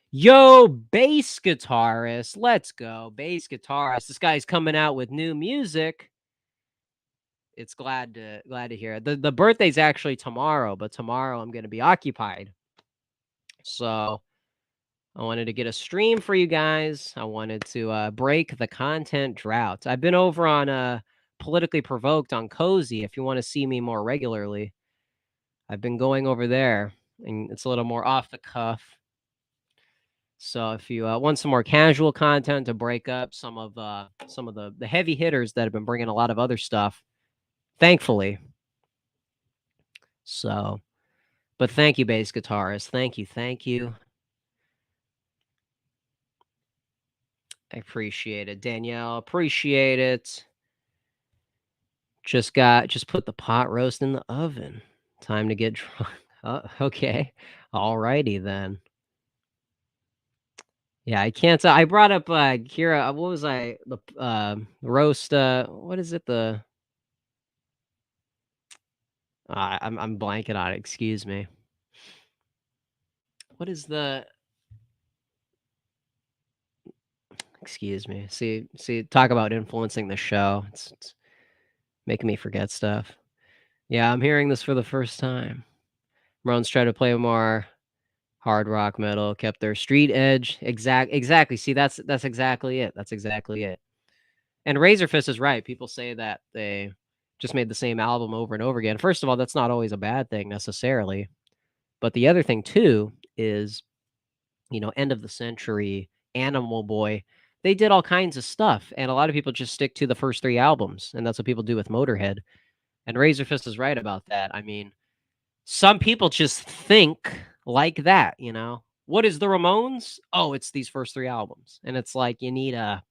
Yo, bass guitarist. Let's go. Bass guitarist. This guy's coming out with new music. It's glad to hear it. The birthday's actually tomorrow, but tomorrow I'm gonna be occupied. So I wanted to get a stream for you guys. I wanted to break the content drought. I've been over on Politically Provoked on Cozy if you want to see me more regularly. I've been going over there and it's a little more off the cuff. So if you want some more casual content to break up some of the heavy hitters that have been bringing a lot of other stuff, thankfully. So, but thank you, bass guitarist. Thank you, thank you. I appreciate it, Danielle. Appreciate it. Just put the pot roast in the oven. Time to get drunk. Okay. Alrighty then. Yeah, I can't. I brought up Kira. What was I? The roast. What is it? I'm blanking on it. Excuse me. What is the? Excuse me. See. Talk about influencing the show. It's making me forget stuff. Yeah, I'm hearing this for the first time. Rones tried to play more hard rock metal, kept their street edge. Exactly. See, that's exactly it. That's exactly it. And Razorfist is right. People say that they just made the same album over and over again. First of all, that's not always a bad thing necessarily. But the other thing too is, end of the century, Animal Boy, they did all kinds of stuff. And a lot of people just stick to the first three albums. And that's what people do with Motorhead. And Razorfist is right about that. I mean, some people just think like that. What is the Ramones? Oh, it's these first three albums. And it's like you need a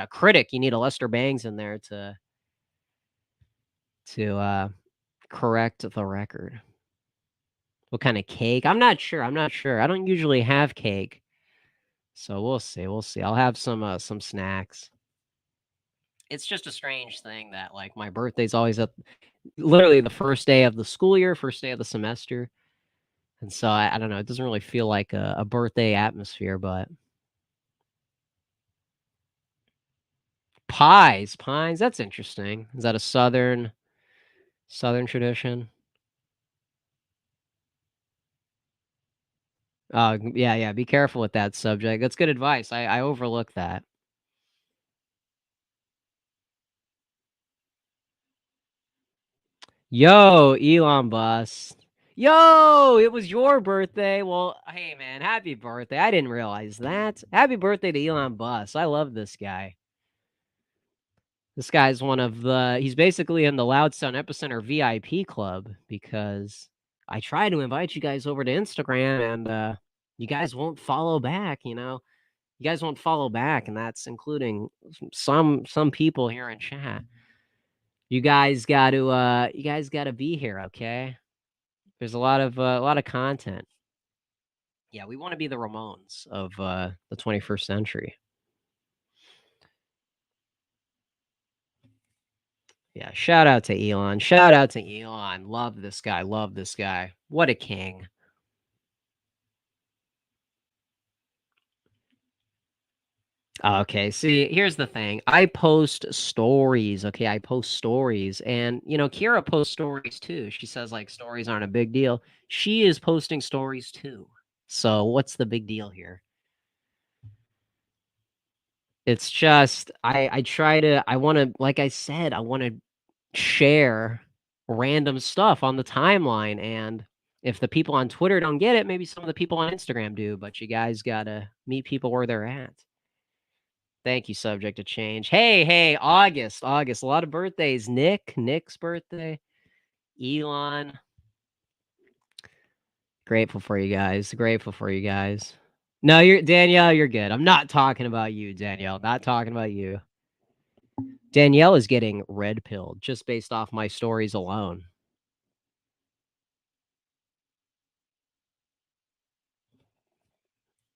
critic, you need a Lester Bangs in there to correct the record. What kind of cake? I'm not sure. I don't usually have cake. So we'll see. We'll see. I'll have some snacks. It's just a strange thing that like my birthday's always at literally the first day of the school year, first day of the semester. And so I don't know, it doesn't really feel like a birthday atmosphere, but pies, that's interesting. Is that a southern tradition? Yeah, yeah, be careful with that subject. That's good advice. I overlooked that. Yo, Elon Bus. Yo, it was your birthday. Well, hey man, happy birthday. I didn't realize that. Happy birthday to Elon Bus. I love this guy. This guy's he's basically in the Loud Sound Epicenter VIP club because I try to invite you guys over to Instagram and you guys won't follow back. You guys won't follow back, and that's including some people here in chat. You guys got to be here, okay? There's a lot of content. Yeah, we want to be the Ramones of the 21st century. Yeah, shout out to Elon. Shout out to Elon. Love this guy. Love this guy. What a king. Okay, see, here's the thing. I post stories, okay? I post stories and Kira posts stories too. She says like stories aren't a big deal. She is posting stories too. So, what's the big deal here? It's just I want to like I said, I want to share random stuff on the timeline and if the people on Twitter don't get it, maybe some of the people on Instagram do, but you guys got to meet people where they're at. Thank you, subject to change. Hey, August, a lot of birthdays. Nick's birthday. Elon. Grateful for you guys. No, Danielle, you're good. I'm not talking about you, Danielle. Not talking about you. Danielle is getting red pilled just based off my stories alone.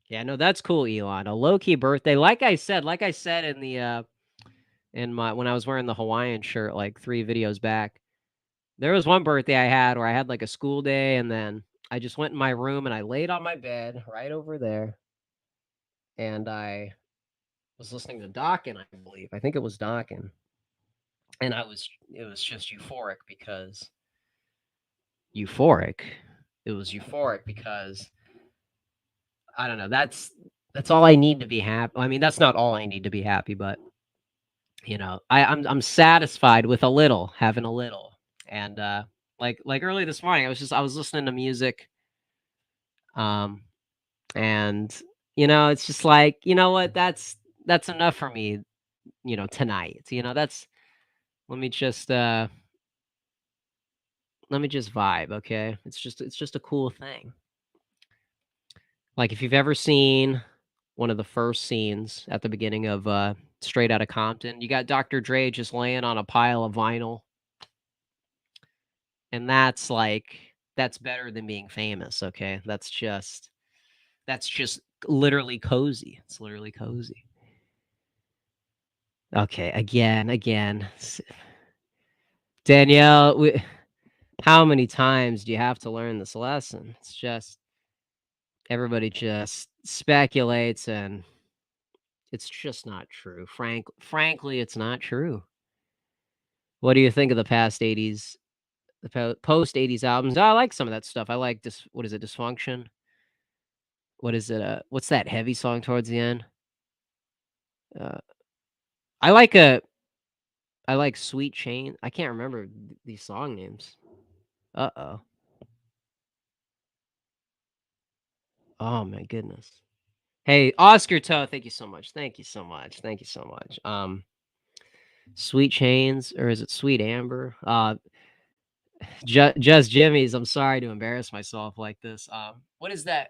Yeah, no, that's cool, Elon. A low-key birthday. Like I said in the in my when I was wearing the Hawaiian shirt like 3 videos back. There was one birthday I had where I had like a school day and then I just went in my room and I laid on my bed right over there and I was listening to Dawkins, I believe. I think it was Dawkins. And it was just euphoric because euphoric. It was euphoric because I don't know, that's all I need to be happy. I mean, that's not all I need to be happy, but you know, I'm satisfied with a little, having a little. And like early this morning, I was listening to music. And you know, it's just like, you know what, that's enough for me, you know, tonight. You know, that's let me just vibe, okay? It's just a cool thing. Like if you've ever seen one of the first scenes at the beginning of Straight Outta Compton, you got Dr. Dre just laying on a pile of vinyl. And that's better than being famous, okay? That's just literally cozy. It's literally cozy. Okay, again. Danielle, how many times do you have to learn this lesson? It's just everybody just speculates and it's just not true. Frankly, it's not true. What do you think of the past 80s, post 80s albums? Oh, I like some of that stuff. I like this. What is it? Dysfunction. What is it? What's that heavy song towards the end? Uh, I like a. I like Sweet Chain. I can't remember these song names. Uh-oh. Oh my goodness. Hey, Oscar Toe, thank you so much. Sweet Chains, or is it Sweet Amber? Just Jimmy's. I'm sorry to embarrass myself like this. What is that?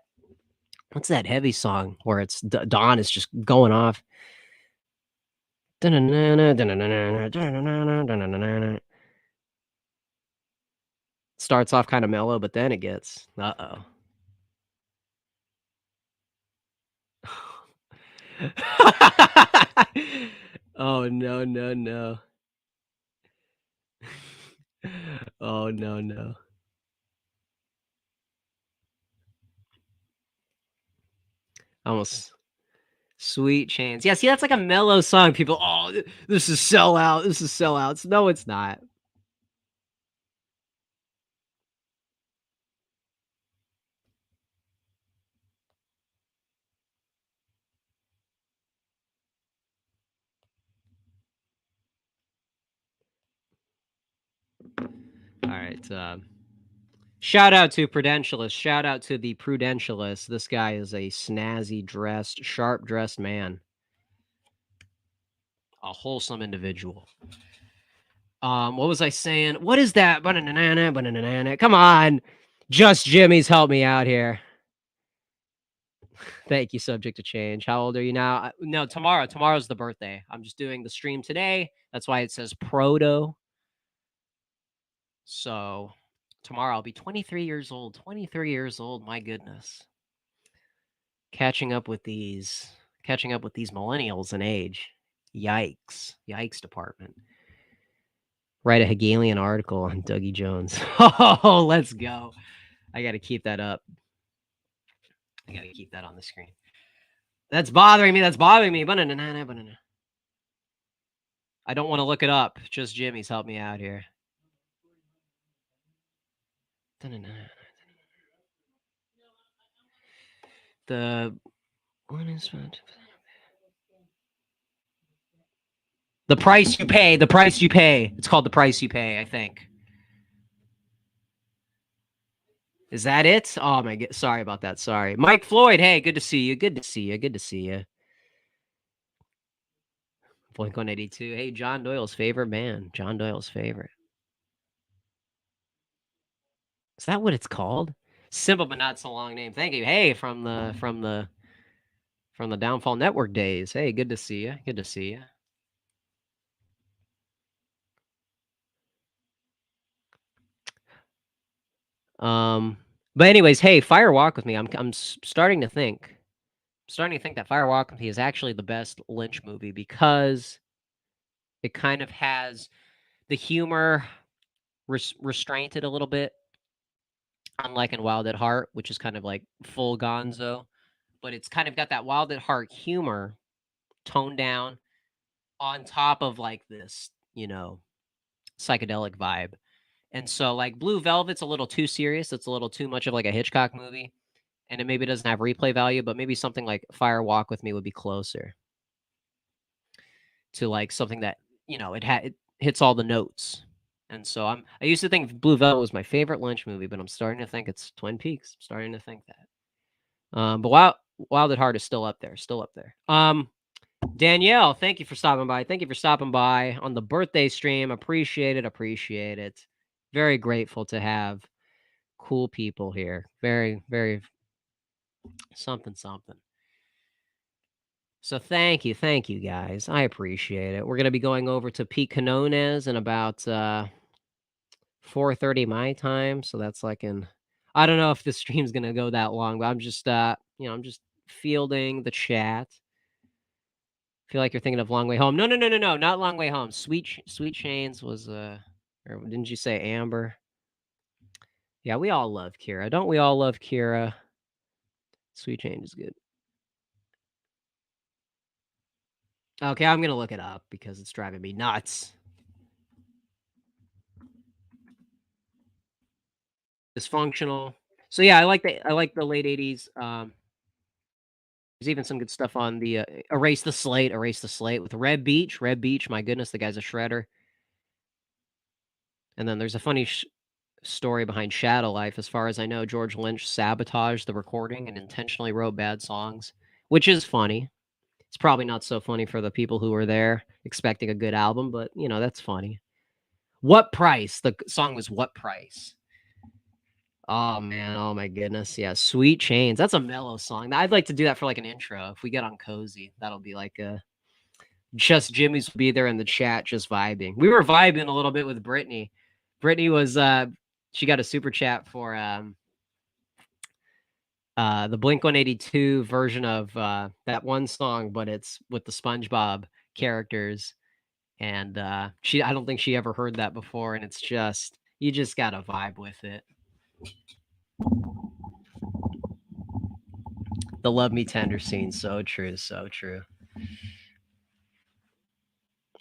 What's that heavy song where it's Dawn is just going off? Starts off kind of mellow, but then it gets uh-oh. Oh no. Oh no. Almost Sweet Chains. Yeah, see, that's like a mellow song. People, oh, this is sellout. This is sellouts. No, it's not. All right. Shout out to Prudentialist. Shout out to the Prudentialist. This guy is a snazzy dressed, sharp dressed man. A wholesome individual. What was I saying? What is that? Banana. Come on. Just Jimmy's help me out here. Thank you, subject to change. How old are you now? No, tomorrow. Tomorrow's the birthday. I'm just doing the stream today. That's why it says Proto. So tomorrow I'll be 23 years old. 23 years old. My goodness. Catching up with these millennials in age. Yikes department. Write a Hegelian article on Dougie Jones. Oh, let's go. I got to keep that up. I got to keep that on the screen. That's bothering me. Banana. I don't want to look it up. Just Jimmy's help me out here. The what is The Price You Pay. The Price You Pay. It's called The Price You Pay, I think. Is that it? Oh my god, sorry about that. Sorry. Mike Floyd, hey, good to see you. Good to see you. Good to see you. Blink-182. Hey, John Doyle's favorite band. John Doyle's favorite. Is that what it's called? Simple but not so long name. Thank you. Hey, from the Downfall Network days. Hey, good to see you. Good to see you. But anyways, hey, Fire Walk with Me. I'm starting to think. Starting to think that Fire Walk with Me is actually the best Lynch movie because it kind of has the humor restrained it a little bit, unlike in Wild at Heart, which is kind of like full gonzo. But it's kind of got that Wild at Heart humor toned down on top of like this, psychedelic vibe. And so like Blue Velvet's a little too serious. It's a little too much of like a Hitchcock movie. And it maybe doesn't have replay value, but maybe something like Fire Walk with Me would be closer to like something that, it hits all the notes. And so I used to think Blue Velvet was my favorite Lynch movie, but I'm starting to think it's Twin Peaks. I'm starting to think that. But Wild at Heart is still up there, still up there. Danielle, thank you for stopping by. Thank you for stopping by on the birthday stream. Appreciate it. Appreciate it. Very grateful to have cool people here. Very, very something, something. So thank you guys. I appreciate it. We're gonna be going over to Pete Canones in about 4:30 my time. So that's like in I don't know if the stream's gonna go that long, but I'm just I'm just fielding the chat. Feel like you're thinking of Long Way Home. No, no, no, no, no, not Long Way Home. Sweet Chains was or didn't you say Amber? Yeah, we all love Kira. Don't we all love Kira? Sweet Chains is good. Okay, I'm gonna look it up because it's driving me nuts. Dysfunctional. So yeah, I like the late '80s. There's even some good stuff on the Erase the Slate with Red Beach. Red Beach, my goodness, the guy's a shredder. And then there's a funny story behind Shadow Life. As far as I know, George Lynch sabotaged the recording and intentionally wrote bad songs, which is funny. It's probably not so funny for the people who were there expecting a good album, but that's funny. What Price? The song was What Price? Oh man, oh my goodness. Yeah, Sweet Chains. That's a mellow song. I'd like to do that for like an intro. If we get on Cozy, that'll be like just Jimmy's will be there in the chat just vibing. We were vibing a little bit with Brittany. Brittany was she got a super chat for the Blink-182 version of that one song, but it's with the SpongeBob characters. And I don't think she ever heard that before, and it's just you just gotta vibe with it. The Love Me Tender scene, so true, so true.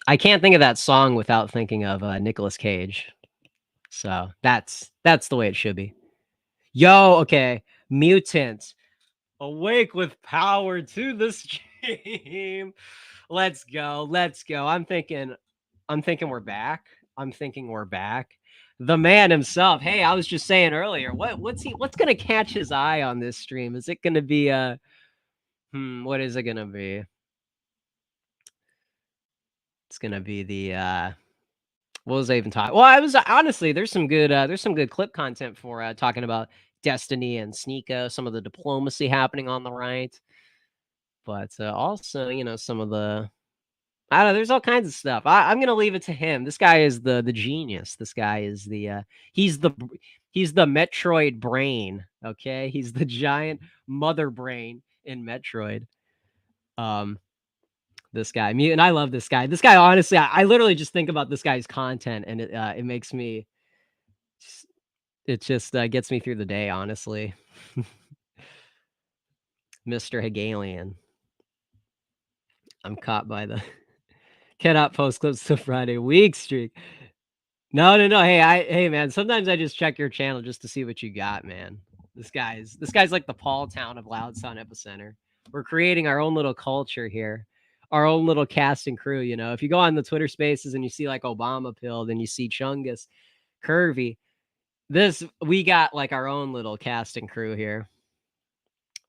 I can't think of that song without thinking of Nicolas Cage. So that's the way it should be. Yo, okay, Mutant, awake with power to the stream. Let's go, let's go. I'm thinking we're back. I'm thinking we're back. The man himself. Hey, I was just saying earlier, what's gonna catch his eye on this stream? Is it gonna be what is it gonna be? It's gonna be the what was I even talking? Well, I was honestly there's some good clip content for talking about Destiny and Sneeko, some of the diplomacy happening on the right, but also some of the I don't know. There's all kinds of stuff. I'm gonna leave it to him. This guy is the genius. This guy is the he's the he's the Metroid brain. Okay, he's the giant mother brain in Metroid. This guy, me, and I love this guy. This guy, honestly, I literally just think about this guy's content, and it makes me, it just gets me through the day. Honestly, Mr. Hegelian. I'm caught by the cannot post clips to Friday week streak. No, no, no. Hey, man. Sometimes I just check your channel just to see what you got, man. This guy's like the Paul Town of Loud Sound Epicenter. We're creating our own little culture here, our own little cast and crew. If you go on the Twitter Spaces and you see like Obama Pill, then you see Chungus, Curvy. we got like our own little cast and crew here.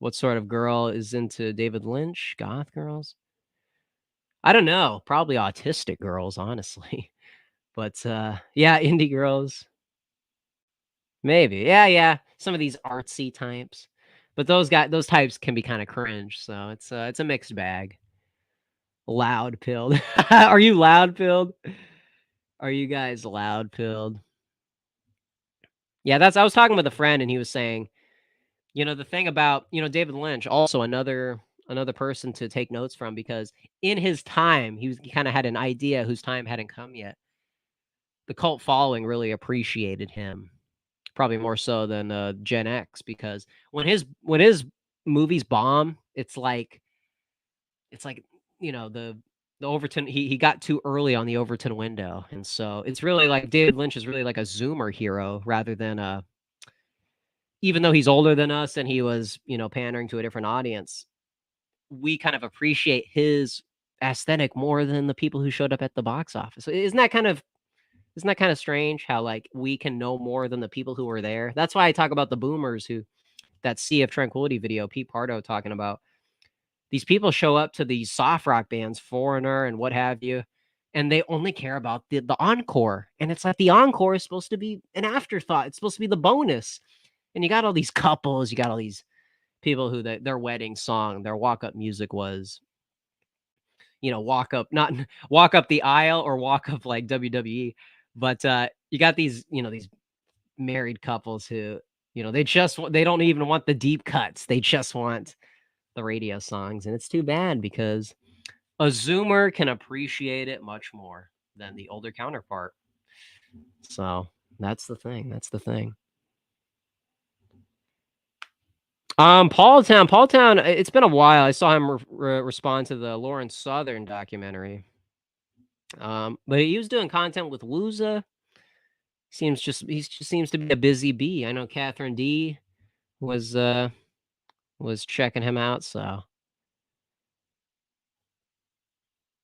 What sort of girl is into David Lynch? Goth girls? I don't know. Probably autistic girls, honestly. But yeah, indie girls. Maybe. Yeah. Some of these artsy types. But those types can be kind of cringe, so it's a mixed bag. Loud pilled. Are you loud pilled? Are you guys loud pilled? Yeah, I was talking with a friend and he was saying, the thing about, David Lynch, also another person to take notes from, because in his time, he kind of had an idea whose time hadn't come yet. The cult following really appreciated him, probably more so than Gen X, because when his movies bomb, it's like the Overton, he got too early on the Overton window, and so it's really like David Lynch is really like a Zoomer hero rather than a, even though he's older than us and he was, pandering to a different audience, we kind of appreciate his aesthetic more than the people who showed up at the box office. Isn't that kind of strange how like we can know more than the people who were there? That's why I talk about the boomers, who, that Sea of Tranquility video, Pete Pardo talking about, these people show up to these soft rock bands, Foreigner and what have you, and they only care about the encore. And it's like the encore is supposed to be an afterthought. It's supposed to be the bonus. And you got all these couples, you got all these people who their wedding song, their walk-up music was, walk up, not walk up the aisle or walk up like WWE. But you got these married couples who, they don't even want the deep cuts. They just want the radio songs. And it's too bad, because a Zoomer can appreciate it much more than the older counterpart. So that's the thing. That's the thing. Paultown. It's been a while. I saw him respond to the Lawrence Southern documentary. But he was doing content with Wooza. He just seems to be a busy bee. I know Catherine D was checking him out. So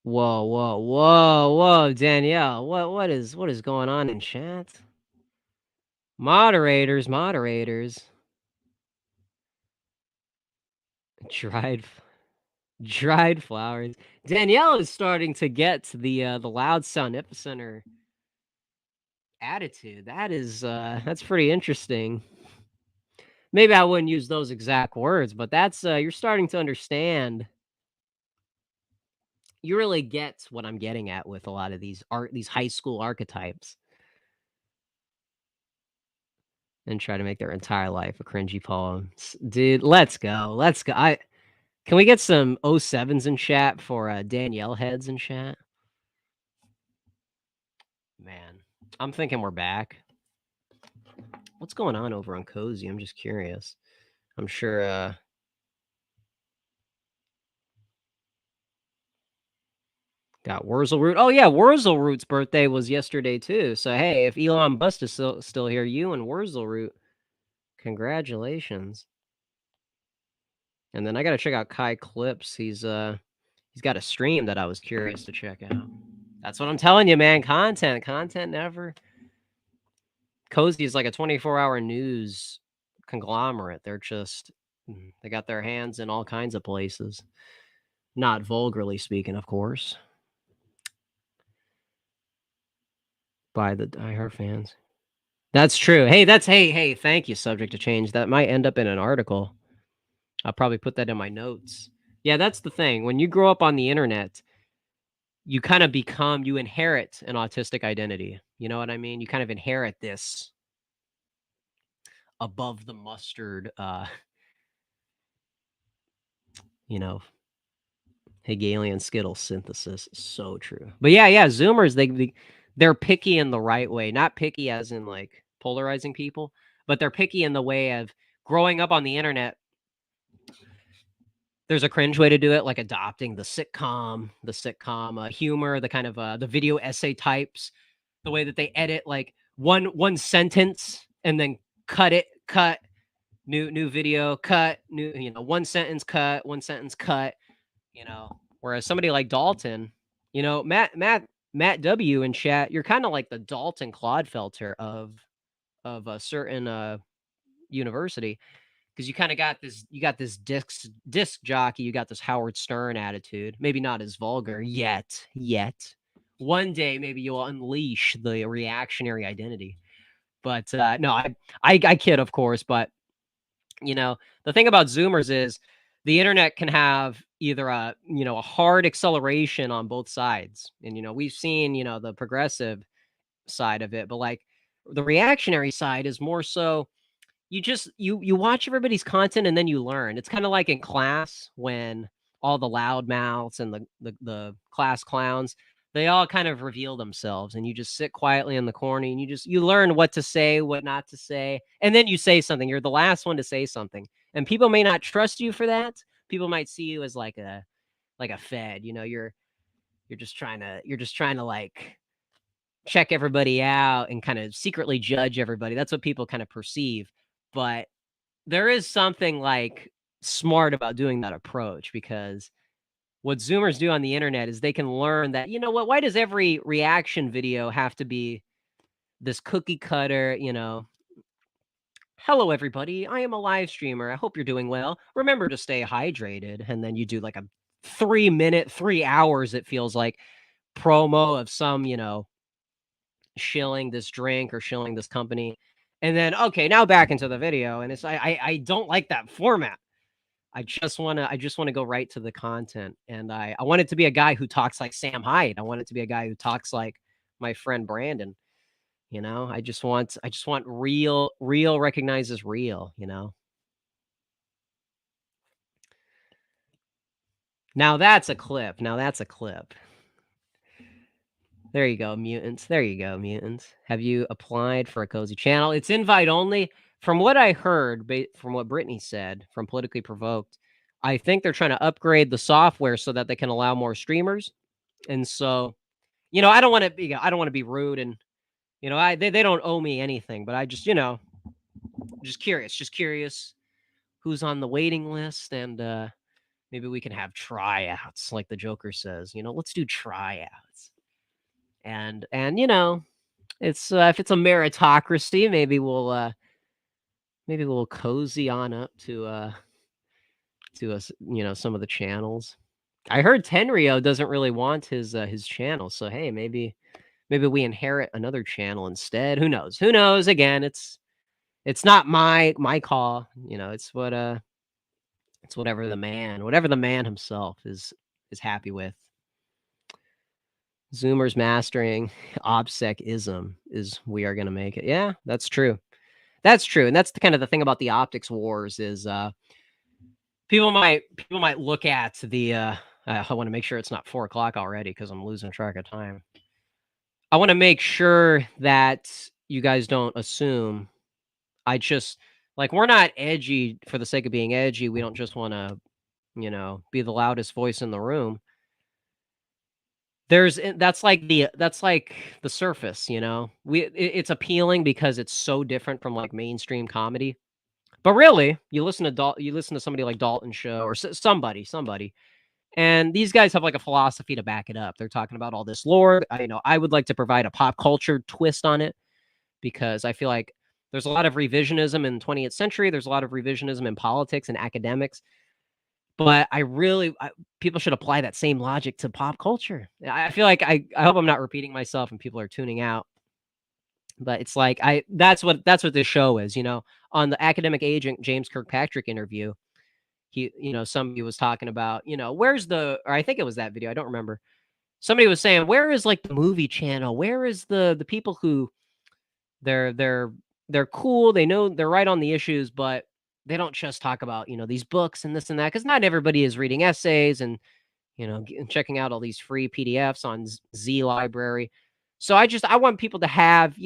whoa, Danielle, what is going on in chat? Moderators. Dried dried flowers. Danielle is starting to get the loud sound epicenter attitude. That's pretty interesting. Maybe I wouldn't use those exact words, but that's you're starting to understand. You really get what I'm getting at with a lot of these high school archetypes, and try to make their entire life a cringy poem. Dude, let's go. Can we get some 07s in chat for Danielle heads in chat? Man, I'm thinking we're back. What's going on over on Cozy? I'm just curious. I'm sure got Wurzelroot. Oh yeah, Wurzelroot's birthday was yesterday too. So hey, if Elon Bust is still here, you and Wurzelroot, congratulations. And then I gotta check out Kai Clips. He's got a stream that I was curious to check out. That's what I'm telling you, man. Content never. Cozy is like a 24-hour news conglomerate. They got their hands in all kinds of places. Not vulgarly speaking, of course. By the diehard fans. That's true. Hey, hey, thank you, subject to change. That might end up in an article. I'll probably put that in my notes. Yeah, that's the thing. When you grow up on the internet, you kind of you inherit an autistic identity. You know what I mean? You kind of inherit this above the mustard, you know, Hegelian Skittle synthesis. So true. But yeah, Zoomers, they're picky in the right way. Not picky as in like polarizing people, but they're picky in the way of growing up on the internet. There's a cringe way to do it, like adopting the sitcom humor, the kind of the video essay types, the way that they edit like one sentence and then cut new video, cut new, one sentence cut, whereas somebody like Dalton, Matt W in chat, you're kind of like the Dalton Clodfelter of of a certain university, because you kind of got this, disc jockey, you got this Howard Stern attitude, maybe not as vulgar yet. One day maybe you'll unleash the reactionary identity. But no, I kid, of course. But you know, the thing about Zoomers is the internet can have either a hard acceleration on both sides, and we've seen the progressive side of it, but like the reactionary side is more so you watch everybody's content and then you learn. It's kind of like in class when all the loudmouths and the class clowns, they all kind of reveal themselves, and you just sit quietly in the corner and you learn what to say, what not to say, and then you say something. You're the last one to say something, and people may not trust you for that. People might see you as like a fed. You're just trying to like check everybody out and kind of secretly judge everybody. That's what people kind of perceive. But there is something like smart about doing that approach, because what Zoomers do on the internet is they can learn that, why does every reaction video have to be this cookie cutter, hello everybody, I am a live streamer. I hope you're doing well. Remember to stay hydrated. And then you do like a 3 minute, 3 hours, it feels like, promo of some, shilling this drink or shilling this company. And then, okay, now back into the video. And I don't like that format. I just want to go right to the content. And I want it to be a guy who talks like Sam Hyde. I want it to be a guy who talks like my friend Brandon. I just want real recognizes real. Now that's a clip. There you go, mutants. There you go, mutants. Have you applied for a cozy channel? It's invite only. From what I heard, from what Brittany said from Politically Provoked, I think they're trying to upgrade the software so that they can allow more streamers. And so, I don't want to be rude, and they don't owe me anything, but I just curious who's on the waiting list, and maybe we can have tryouts, like the Joker says. Let's do tryouts. And it's if it's a meritocracy, maybe we'll cozy on up to us, some of the channels. I heard Tenrio doesn't really want his channel, so hey, maybe we inherit another channel instead. Who knows? Who knows? Again, it's not my call. It's whatever the man himself is happy with. Zoomers mastering obsec-ism is we are gonna make it. Yeah, that's true. That's true, and that's the kind of the thing about the optics wars is people might look at the I want to make sure it's not 4 o'clock already because I'm losing track of time. I want to make sure that you guys don't assume I just like we're not edgy for the sake of being edgy. We don't just want to, be the loudest voice in the room. That's like the surface, it's appealing because it's so different from like mainstream comedy. But really, you listen to somebody like Dalton Show or somebody, and these guys have like a philosophy to back it up. They're talking about all this lore. I would like to provide a pop culture twist on it, because I feel like there's a lot of revisionism in 20th century. There's a lot of revisionism in politics and academics. But people should apply that same logic to pop culture. I feel like I hope I'm not repeating myself and people are tuning out. But it's like that's what this show is. On the academic agent James Kirkpatrick interview, somebody was talking about, where's or I think it was that video. I don't remember. Somebody was saying, where is like the movie channel? Where is the people who they're cool. They know they're right on the issues, but they don't just talk about, these books and this and that, because not everybody is reading essays and, checking out all these free PDFs on Z Library. So I want people to have,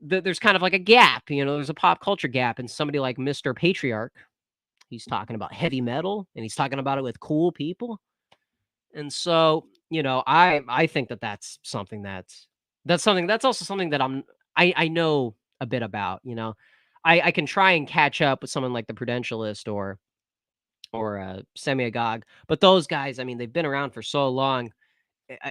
there's kind of like a gap, there's a pop culture gap, and somebody like Mr. Patriarch, he's talking about heavy metal and he's talking about it with cool people. And so, I think that's also something that I know a bit about. I can try and catch up with someone like the Prudentialist or Semiagog, but those guys, I mean, they've been around for so long.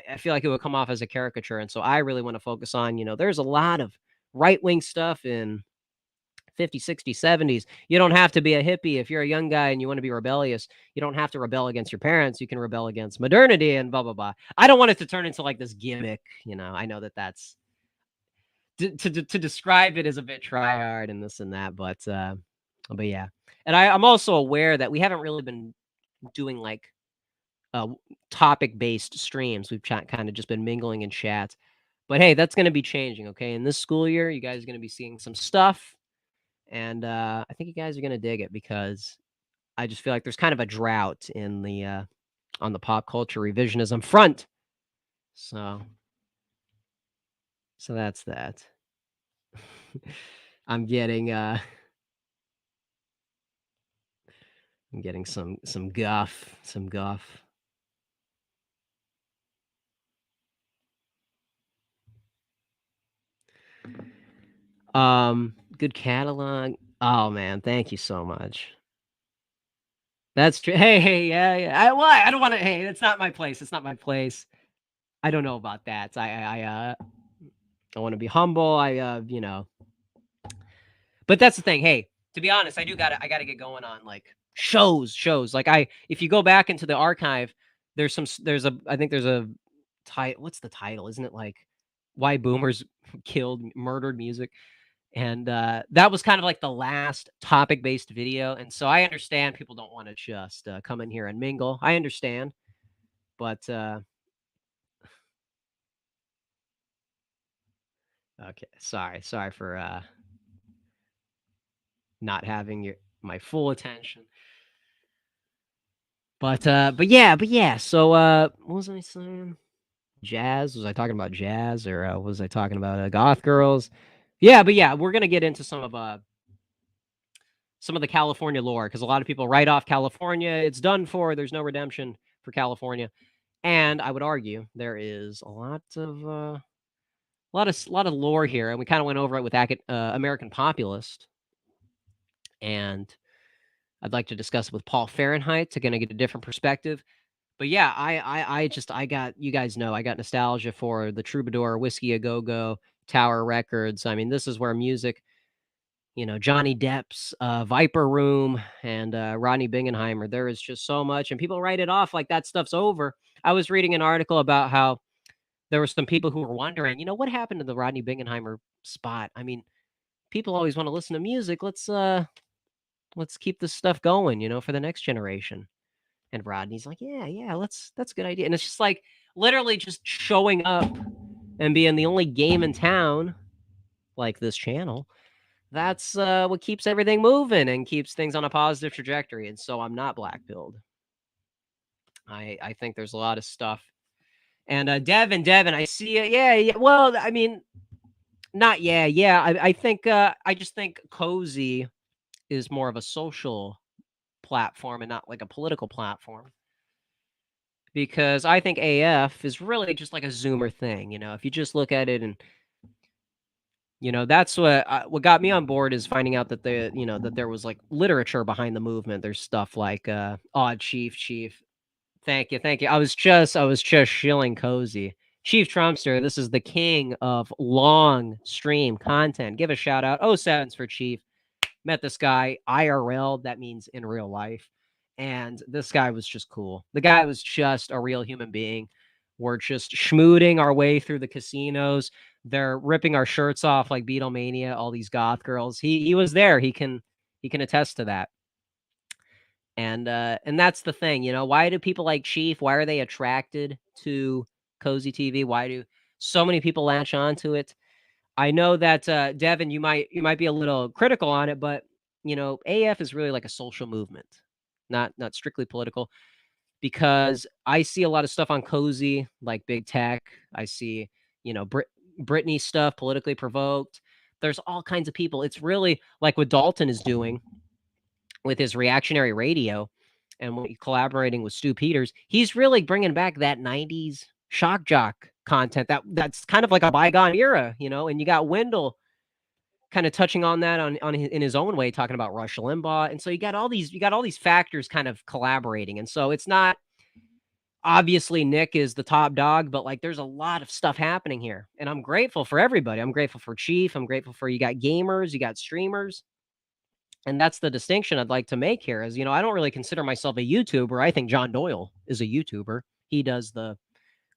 I feel like it would come off as a caricature, and so I really want to focus on. There's a lot of right-wing stuff in 50s, 60s, 70s. You don't have to be a hippie if you're a young guy and you want to be rebellious. You don't have to rebel against your parents. You can rebel against modernity and blah blah blah. I don't want it to turn into like this gimmick. I know that that's to describe it as a bit try hard and this and that, but yeah. And I'm also aware that we haven't really been doing like uh, topic based streams. We've kind of just been mingling in chat. But hey, that's going to be changing. Okay, in this school year, you guys are going to be seeing some stuff, and I think you guys are going to dig it because I just feel like there's kind of a drought in the on the pop culture revisionism front. So that's that. I'm getting some guff, some guff. Good catalog. Oh man, thank you so much. That's true. Hey, yeah, yeah. I don't want to. Hey, it's not my place. It's not my place. I don't know about that. I want to be humble. But that's the thing. Hey, to be honest, I gotta get going on like shows. Like if you go back into the archive, I think there's a title. What's the title? Isn't it like why boomers murdered music? And that was kind of like the last topic based video. And so I understand people don't want to just come in here and mingle. I understand, but okay, sorry for not having my full attention. But yeah. So what was I saying? Jazz? Was I talking about jazz or was I talking about goth girls? Yeah, but yeah, we're gonna get into some of the California lore because a lot of people write off California. It's done for. There's no redemption for California, and I would argue there is a lot of lore here, and we kind of went over it with American Populist, and I'd like to discuss it with Paul Fahrenheit to kind of get a different perspective. But yeah, I got you guys know I got nostalgia for the Troubadour, Whiskey a Go Go, Tower Records. I mean, this is where music, Johnny Depp's Viper Room and Rodney Bingenheimer. There is just so much, and people write it off like that stuff's over. I was reading an article about how there were some people who were wondering, what happened to the Rodney Bingenheimer spot? I mean, people always want to listen to music. Let's keep this stuff going, for the next generation. And Rodney's like, yeah, that's a good idea. And it's just like literally just showing up and being the only game in town, like this channel. That's what keeps everything moving and keeps things on a positive trajectory. And so I'm not black-pilled. I think there's a lot of stuff. And Devin, I see it. Yeah. Well, I mean, not yeah. I think I just think Cozy is more of a social platform and not like a political platform. Because I think AF is really just like a Zoomer thing, if you just look at it and that's what got me on board is finding out that that there was like literature behind the movement. There's stuff like Odd Chief. Thank you. I was just shilling Cozy. Chief Trumpster, this is the king of long stream content. Give a shout out. Oh, sevens for Chief. Met this guy IRL, that means in real life. And this guy was just cool. The guy was just a real human being. We're just schmooting our way through the casinos. They're ripping our shirts off like Beatlemania, all these goth girls. He was there. He can attest to that. And that's the thing, why do people like Chief? Why are they attracted to Cozy TV? Why do so many people latch onto it? I know that Devin, you might be a little critical on it, but AF is really like a social movement, not strictly political. Because I see a lot of stuff on Cozy, like big tech. I see, Britney stuff, politically provoked. There's all kinds of people. It's really like what Dalton is doing with his reactionary radio and what collaborating with Stu Peters. He's really bringing back that 90s shock jock content that's kind of like a bygone era, and you got Wendell kind of touching on that in his own way, talking about Rush Limbaugh. And so you got all these factors kind of collaborating. And so it's not obviously Nick is the top dog, but like there's a lot of stuff happening here. And I'm grateful for everybody. I'm grateful for Chief. I'm grateful for you got gamers, you got streamers. And that's the distinction I'd like to make here is, I don't really consider myself a YouTuber. I think John Doyle is a YouTuber. He does the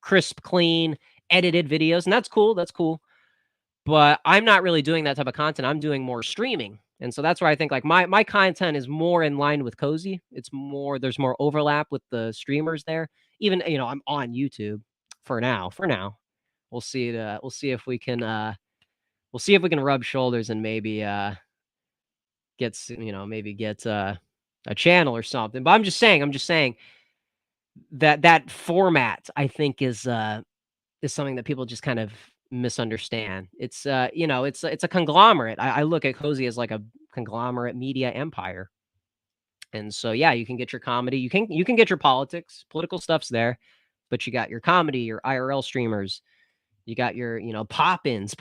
crisp, clean, edited videos, and that's cool. That's cool. But I'm not really doing that type of content. I'm doing more streaming. And so that's where I think like my content is more in line with Cozy. There's more overlap with the streamers there. Even, I'm on YouTube for now. For now. We'll see if we can rub shoulders and maybe maybe get a channel or something. But I'm just saying that format I think is something that people just kind of misunderstand. It's a conglomerate. I look at Cozy as like a conglomerate media empire. And so yeah, you can get your comedy, you can get your politics, political stuff's there, but you got your comedy, your IRL streamers, you got your, pop-ins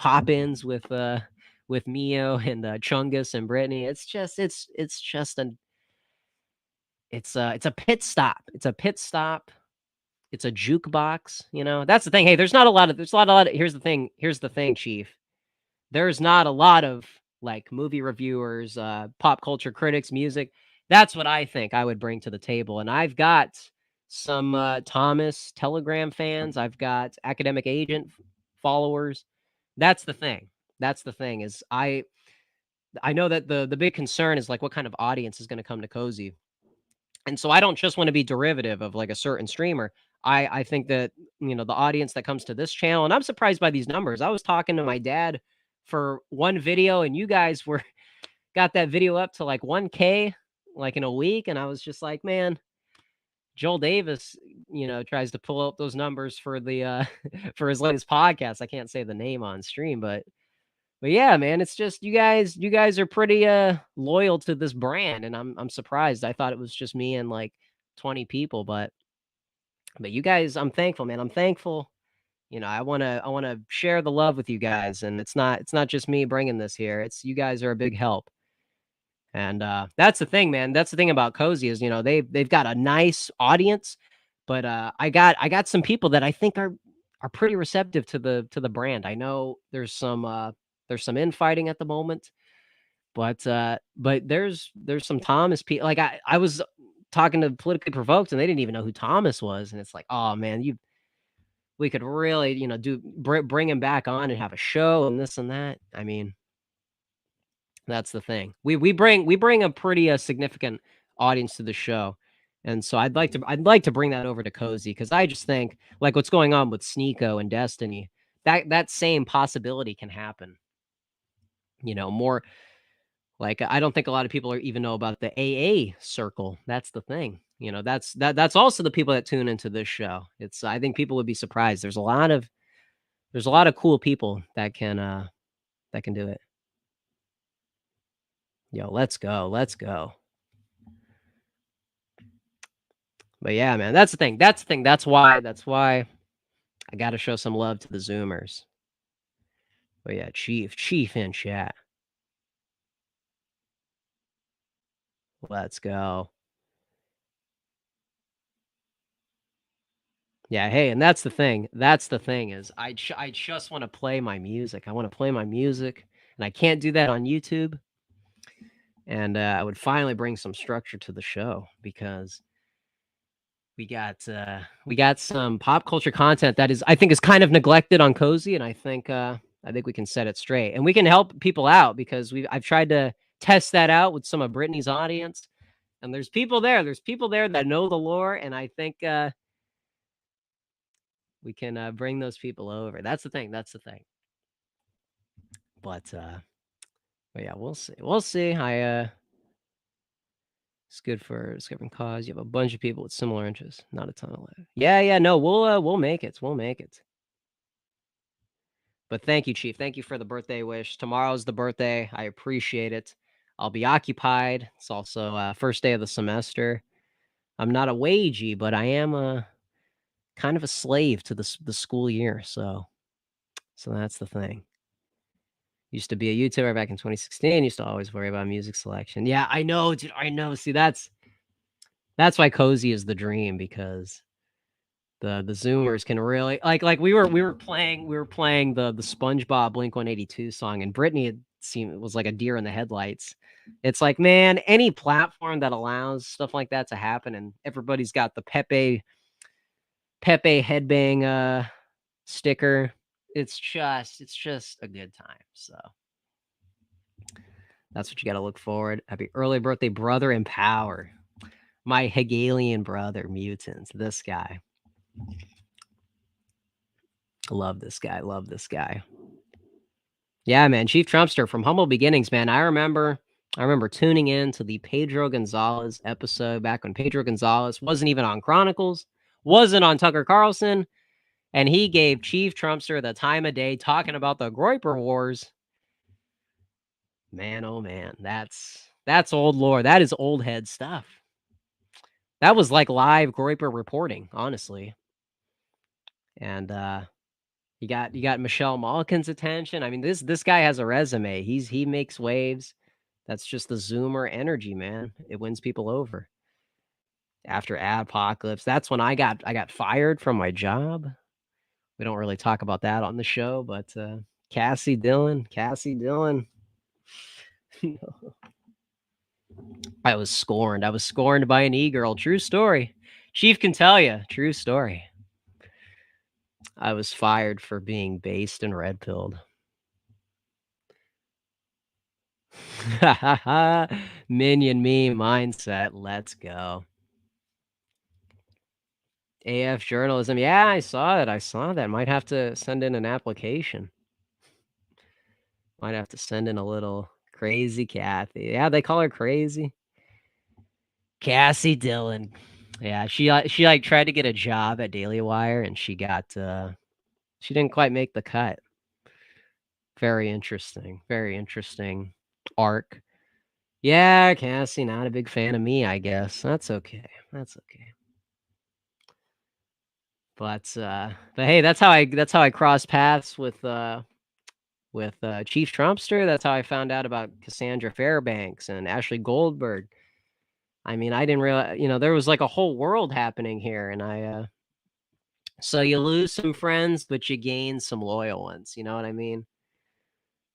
with Mio and Chungus and Brittany. It's just an it's a pit stop. It's a pit stop. It's a jukebox, That's the thing. Hey, there's not a lot of here's the thing, Chief. There's not a lot of like movie reviewers, pop culture critics, music. That's what I think I would bring to the table. And I've got some Thomas Telegram fans. I've got academic agent followers. That's the thing. That's the thing is I know that the big concern is like what kind of audience is going to come to Cozy. And so I don't just want to be derivative of like a certain streamer. I think that, the audience that comes to this channel, and I'm surprised by these numbers. I was talking to my dad for one video and you guys got that video up to like 1K like in a week. And I was just like, man, Joel Davis, tries to pull up those numbers for the for his latest podcast. I can't say the name on stream, but yeah, man, it's just you guys are pretty loyal to this brand, and I'm surprised. I thought it was just me and like 20 people, but you guys, I'm thankful, man. I'm thankful. I want to share the love with you guys, and it's not just me bringing this here. It's you guys are a big help. And that's the thing, man. That's the thing about Cozy is, they've got a nice audience, but I got some people that I think are pretty receptive to the brand. I know there's some infighting at the moment, but there's some Thomas people. Like I was talking to Politically Provoked, and they didn't even know who Thomas was, and it's like, oh man, we could really bring him back on and have a show and this and that. I mean, that's the thing. We bring a pretty significant audience to the show. And so I'd like to bring that over to Cozy because I just think like what's going on with Sneeko and Destiny, that same possibility can happen. More like I don't think a lot of people even know about the AA circle. That's the thing. That's also the people that tune into this show. I think people would be surprised. There's a lot of cool people that can do it. Yo, let's go. Let's go. But yeah, man, that's the thing. That's the thing. That's why I got to show some love to the Zoomers. But yeah, Chief in chat. Let's go. Yeah, hey, and that's the thing. That's the thing is I just want to play my music. I want to play my music, and I can't do that on YouTube. And I would finally bring some structure to the show because we got some pop culture content that I think is kind of neglected on Cozy, and I think we can set it straight, and we can help people out because I've tried to test that out with some of Brittany's audience, and there's people there. There's people there that know the lore, and I think we can bring those people over. That's the thing. That's the thing. But yeah, we'll see. We'll see. It's good for discovering cause. You have a bunch of people with similar interests, not a ton of left. Yeah. No, we'll make it. We'll make it. But thank you, Chief. Thank you for the birthday wish. Tomorrow's the birthday. I appreciate it. I'll be occupied. It's also first day of the semester. I'm not a wagey, but I am a kind of a slave to the school year. So that's the thing. Used to be a YouTuber back in 2016. Used to always worry about music selection. Yeah, I know, dude. I know. See, that's why Cozy is the dream because The Zoomers can really like we were playing the SpongeBob Blink-182 song, and Brittany had seemed it was like a deer in the headlights. It's like, man, any platform that allows stuff like that to happen, and everybody's got the Pepe headbang sticker. It's just a good time. So that's what you got to look forward. Happy early birthday, brother in power. My Hegelian brother, mutants. This guy. Love this guy. Love this guy. Yeah, man. Chief Trumpster from humble beginnings, man. I remember tuning in to the Pedro Gonzalez episode back when Pedro Gonzalez wasn't even on Chronicles, wasn't on Tucker Carlson, and he gave Chief Trumpster the time of day talking about the Groiper Wars. Man, oh man, that's old lore. That is old head stuff. That was like live Groiper reporting, honestly. And you got Michelle Malkin's attention. I mean, this guy has a resume. He makes waves. That's just the Zoomer energy, man. It wins people over. After Apocalypse, that's when I got fired from my job. We don't really talk about that on the show, but Cassie Dillon. I was scorned. I was scorned by an e-girl. True story. Chief can tell you. True story. I was fired for being based and red-pilled. Minion meme mindset. Let's go. AF journalism. Yeah, I saw that. Might have to send in an application. Might have to send in a little crazy Kathy. Yeah, they call her crazy. Cassie Dillon. Yeah, she like tried to get a job at Daily Wire, and she didn't quite make the cut. Very interesting arc. Yeah, Cassie, not a big fan of me, I guess. That's okay. But hey, that's how I crossed paths with Chief Trumpster. That's how I found out about Cassandra Fairbanks and Ashley Goldberg. I mean, I didn't realize, there was like a whole world happening here, and so you lose some friends, but you gain some loyal ones. You know what I mean?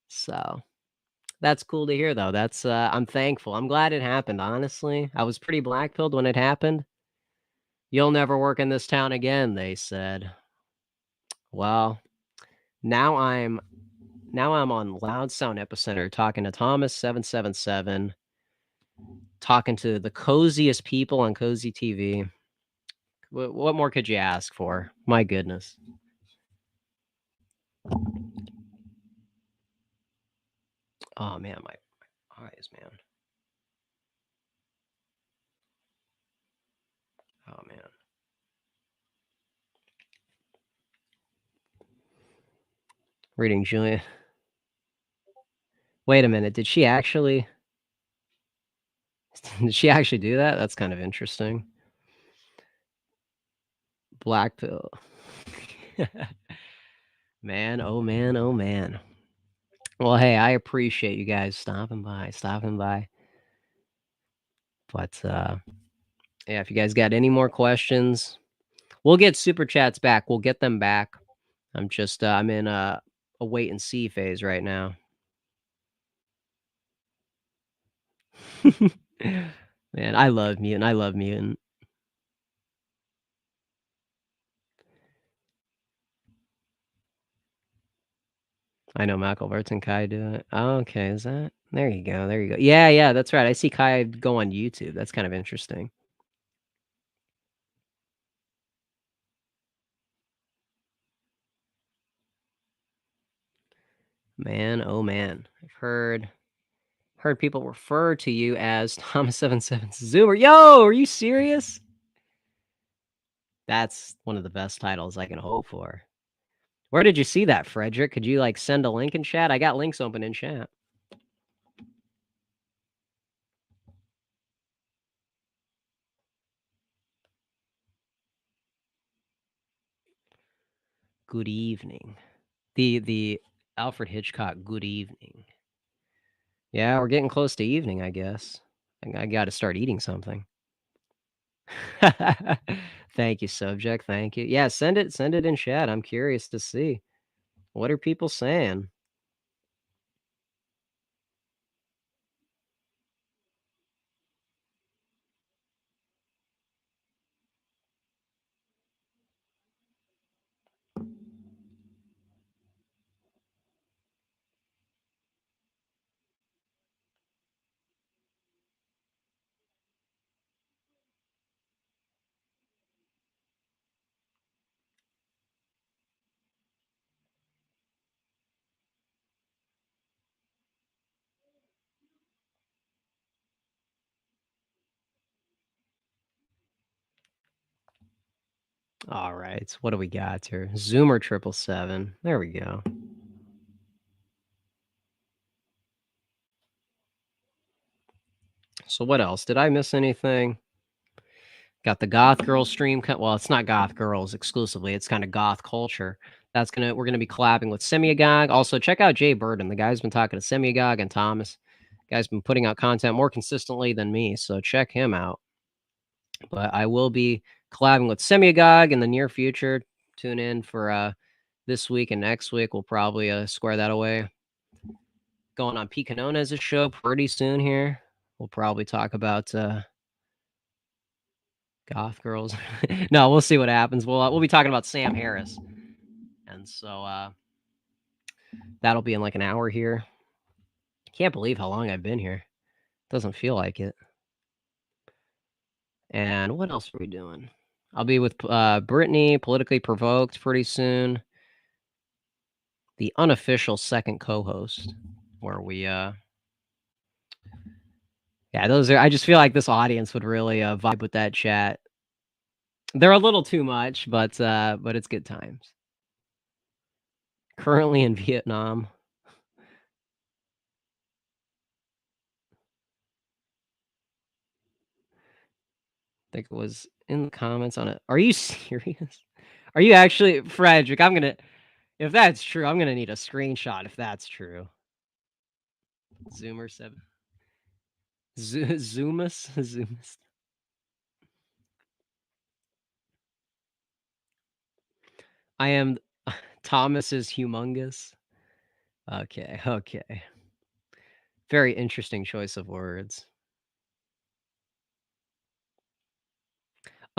So that's cool to hear, though. That's I'm thankful. I'm glad it happened. Honestly, I was pretty black-pilled when it happened. You'll never work in this town again, they said. Well, now I'm on Loud Sound Epicenter talking to Thomas 777, talking to the coziest people on Cozy TV. What more could you ask for? My goodness. Oh man, my eyes, man. Oh man. Reading Julia. Wait a minute. Did she actually do that? That's kind of interesting. Black pill. Man, oh man, oh man. Well, hey, I appreciate you guys stopping by. But yeah, if you guys got any more questions, we'll get super chats back. We'll get them back. I'm just I'm in a wait and see phase right now. Man, I love Mutant. I know Michael and Kai do it. Oh, okay, is that? There you go. Yeah, that's right. I see Kai go on YouTube. That's kind of interesting. Man, oh man. I've heard people refer to you as Thomas 77 Zoomer. Yo, are you serious? That's one of the best titles I can hope for. Where did you see that, Frederick? Could you like send a link in chat? I got links open in chat. Good evening. The Alfred Hitchcock good evening. Yeah, we're getting close to evening, I guess. I got to start eating something. Thank you, subject. Thank you. Yeah, send it in chat. I'm curious to see. What are people saying? All right. What do we got here? Zoomer 777. There we go. So what else? Did I miss anything? Got the goth girl stream. Well, it's not goth girls exclusively. It's kind of goth culture. We're gonna be collabing with Semiagog. Also, check out Jay Burden. The guy's been talking to Semiagog and Thomas. Guy's been putting out content more consistently than me, so check him out. But I will be collabing with Semiagog in the near future. Tune in for this week and next week. We'll probably square that away. Going on Pete Canona's show pretty soon here. We'll probably talk about goth girls. No, we'll see what happens. We'll be talking about Sam Harris, and so that'll be in like an hour here. Can't believe how long I've been here. Doesn't feel like it. And what else are we doing? I'll be with Brittany, Politically Provoked, pretty soon. The unofficial second co-host, where we yeah, those are. I just feel like this audience would really vibe with that chat. They're a little too much, but it's good times. Currently in Vietnam. I think it was in the comments on it. Are you serious? Are you actually, Frederick? If that's true, I'm gonna need a screenshot. If that's true, Zoomer 7, Zoomus. I am Thomas is humongous. Okay. Very interesting choice of words.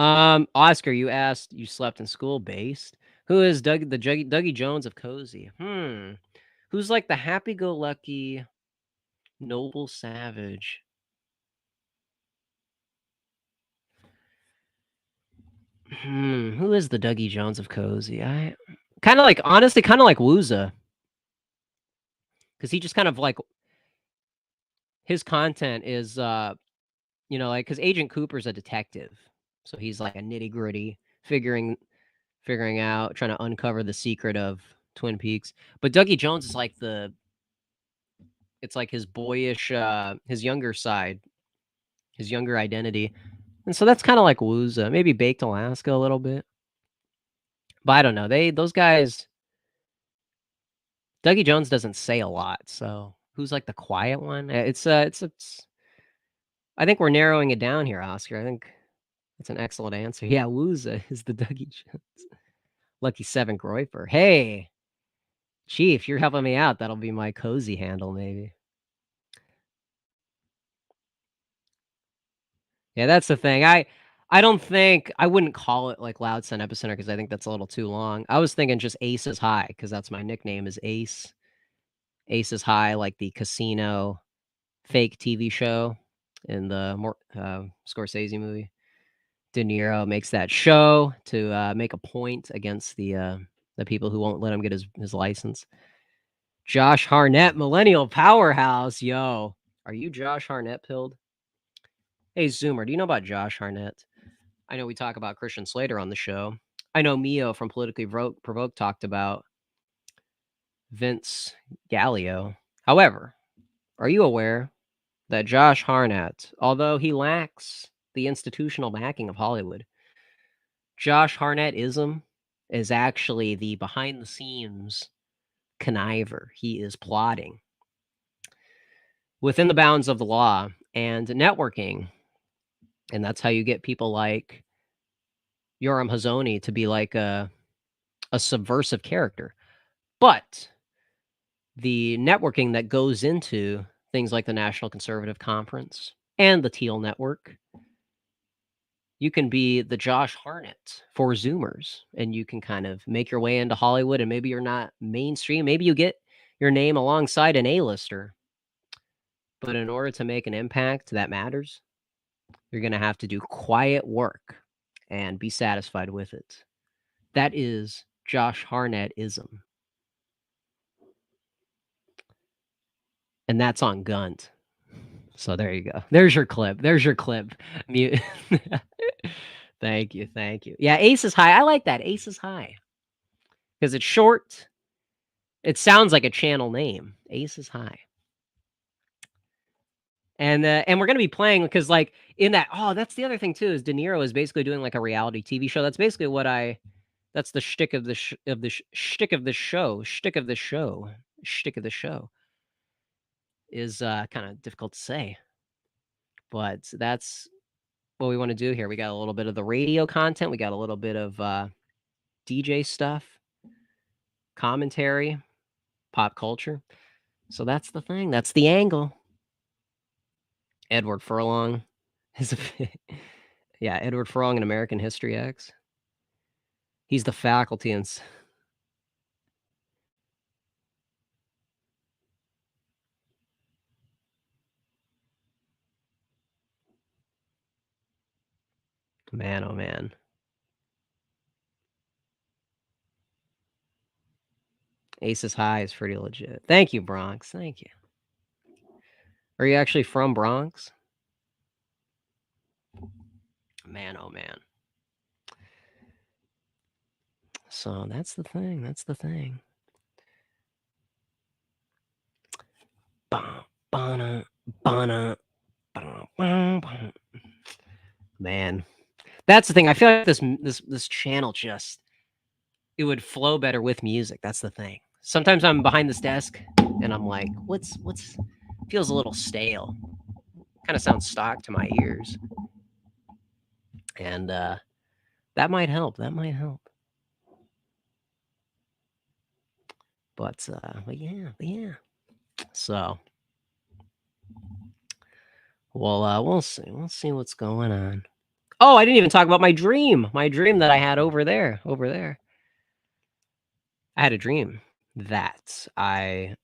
Oscar, you asked you slept in school based. Who is Dougie Jones of Cozy? Who's like the happy-go-lucky noble savage? Who is the Dougie Jones of Cozy? I kind of like, honestly, kind of like Wooza, because he just kind of like his content is like, because Agent Cooper's a detective, so he's like a nitty gritty figuring out, trying to uncover the secret of Twin Peaks. But Dougie Jones is like it's like his boyish, his younger side, his younger identity, and so that's kind of like Wooza, maybe Baked Alaska a little bit. But I don't know. Those guys. Dougie Jones doesn't say a lot, so who's like the quiet one? It's. I think we're narrowing it down here, Oscar. I think that's an excellent answer. Yeah, Wooza is the Dougie Jones. Lucky 7 Groiper. Hey, Chief, you're helping me out. That'll be my cozy handle, maybe. Yeah, that's the thing. I don't think I wouldn't call it like Loud Sun Epicenter because I think that's a little too long. I was thinking just Ace is High because that's my nickname is Ace. Ace is High, like the casino fake TV show in the Scorsese movie. De Niro makes that show to make a point against the people who won't let him get his license. Josh Harnett, Millennial Powerhouse. Yo, are you Josh Harnett pilled? Hey, Zoomer, do you know about Josh Harnett? I know we talk about Christian Slater on the show. I know Mio from Politically Provoked talked about Vince Gallio. However, are you aware that Josh Harnett, although he lacks the institutional backing of Hollywood, Josh Harnettism is actually the behind the scenes conniver. He is plotting within the bounds of the law and networking. And that's how you get people like Yoram Hazoni to be like a subversive character. But the networking that goes into things like the National Conservative Conference and the Teal Network, you can be the Josh Hartnett for Zoomers, and you can kind of make your way into Hollywood, and maybe you're not mainstream. Maybe you get your name alongside an A-lister. But in order to make an impact that matters, you're going to have to do quiet work and be satisfied with it. That is Josh Hartnettism. And that's on Gunt. So there you go. There's your clip. There's your clip. Mute. Thank you. Thank you. Yeah, Ace is High. I like that. Ace is High. Because it's short. It sounds like a channel name. Ace is High. And we're gonna be playing because like in that that's the other thing too is De Niro is basically doing like a reality TV show. That's basically what that's the shtick of the shtick of the show. Shtick of the show. Shtick of the show is kind of difficult to say. But that's what we want to do here. We got a little bit of the radio content, we got a little bit of DJ stuff, commentary, pop culture. So that's the thing. That's the angle. Edward Furlong is yeah, Edward Furlong in American History X. He's the faculty in man, oh man. Aces High is pretty legit. Thank you, Bronx. Thank you. Are you actually from Bronx? Man, oh man. So that's the thing. That's the thing. Man, that's the thing. I feel like this channel just it would flow better with music. That's the thing. Sometimes I'm behind this desk and I'm like, what's feels a little stale. Kind of sounds stock to my ears. And that might help. That might help. But yeah. So we'll see. We'll see what's going on. Oh, I didn't even talk about my dream. My dream that I had over there. Over there. I had a dream that I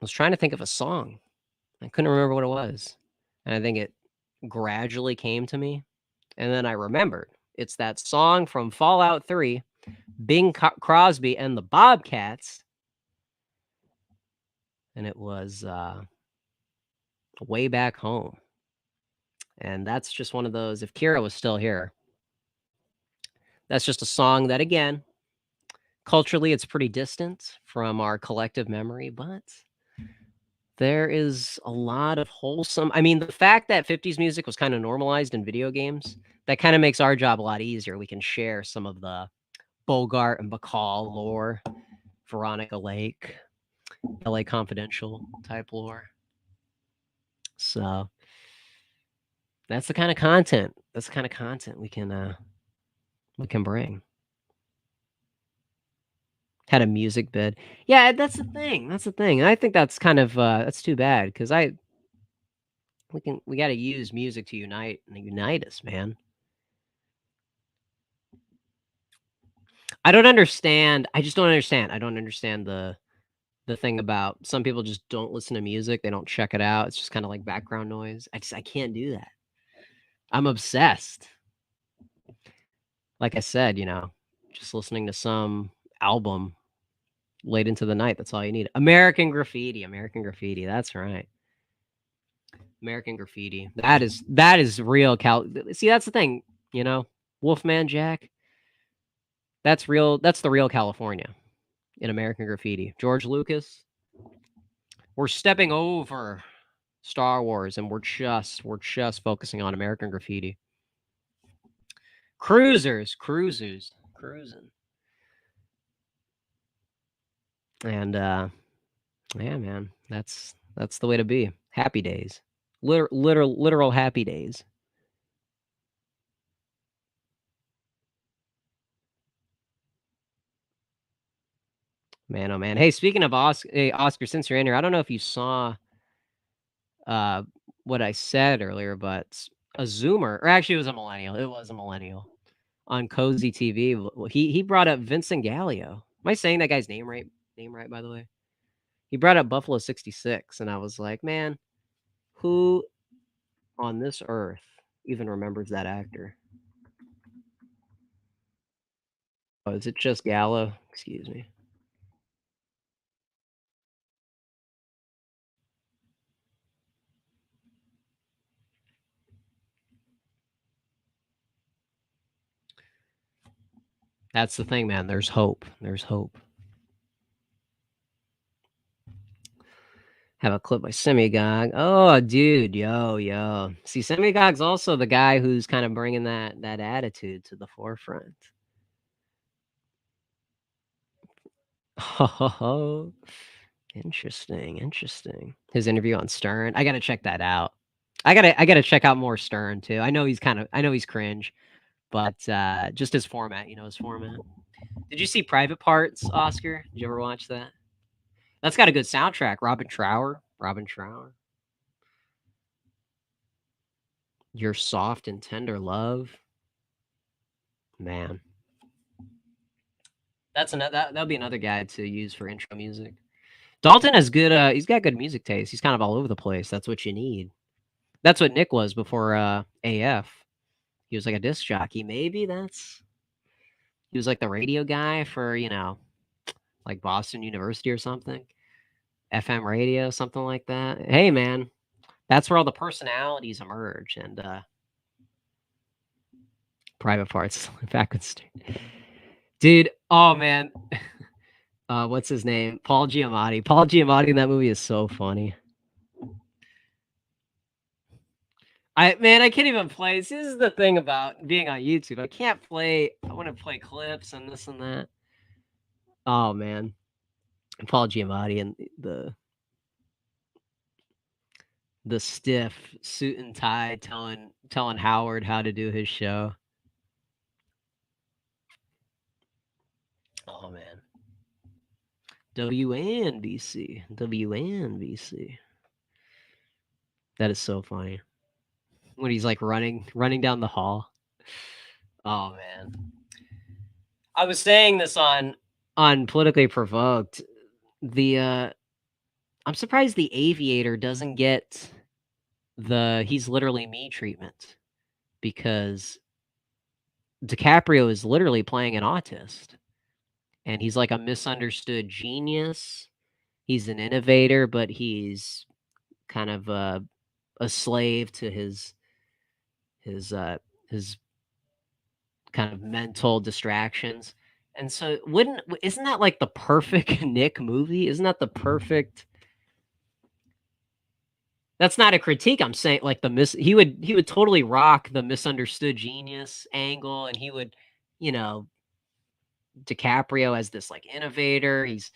was trying to think of a song. I couldn't remember what it was. And I think it gradually came to me. And then I remembered. It's that song from Fallout 3, Bing Crosby and the Bobcats. And it was Way Back Home. And that's just one of those, if Kira was still here, that's just a song that, again, culturally it's pretty distant from our collective memory, but there is a lot of wholesome. I mean, the fact that 50s music was kind of normalized in video games, that kind of makes our job a lot easier. We can share some of the Bogart and Bacall lore, Veronica Lake, LA Confidential type lore. So that's the kind of content. That's the kind of content we can bring. Had a music bed. Yeah, that's the thing. That's the thing. And I think that's kind of that's too bad because we got to use music to unite us, man. I don't understand. I just don't understand. I don't understand the thing about some people just don't listen to music. They don't check it out. It's just kind of like background noise. I can't do that. I'm obsessed. Like I said, just listening to some album late into the night. That's all you need. American Graffiti. American Graffiti. That's right. American Graffiti. That is real See, that's the thing, Wolfman Jack. That's real. That's the real California in American Graffiti. George Lucas. We're stepping over Star Wars and we're just focusing on American Graffiti. Cruising. And yeah, man, that's the way to be. Happy days. Literal happy days. Man, oh man. Hey, speaking of Oscar, since you're in here, I don't know if you saw uh what I said earlier, but a Zoomer, or actually it was a millennial. It was a millennial on Cozy TV. He brought up Vincent Gallio. Am I saying that guy's name right? Name right, by the way. He brought up Buffalo 66, and I was like, man, who on this earth even remembers that actor? Oh, is it just Gallo? Excuse me. That's the thing, man. There's hope. There's hope. Have a clip by Semigog. Oh, dude, yo. See, Semigog's also the guy who's kind of bringing that attitude to the forefront. Oh, interesting. His interview on Stern. I gotta check that out. I gotta check out more Stern too. I know he's cringe, but just his format, his format. Did you see Private Parts, Oscar? Did you ever watch that? That's got a good soundtrack. Robin Trower. Your soft and tender love. Man. That'll be another guy to use for intro music. Dalton has good he's got good music taste. He's kind of all over the place. That's what you need. That's what Nick was before AF. He was like a disc jockey. Maybe he was like the radio guy for, like Boston University or something. FM radio, something like that. Hey man, that's where all the personalities emerge and Private Parts back with dude, oh man. What's his name? Paul Giamatti. Paul Giamatti in that movie is so funny. I can't even play. This is the thing about being on YouTube. I can't play. I want to play clips and this and that. Oh man, Paul Giamatti and the stiff suit and tie telling Howard how to do his show. Oh man, WNBC. That is so funny. When he's like running down the hall. Oh man. I was saying this on Politically Provoked. I'm surprised the Aviator doesn't get the he's literally me treatment because DiCaprio is literally playing an autist and he's like a misunderstood genius. He's an innovator, but he's kind of a slave to his his kind of mental distractions. And so isn't that like the perfect Nick movie? Isn't that the perfect That's not a critique. I'm saying like he would totally rock the misunderstood genius angle and he would, DiCaprio as this like innovator. He's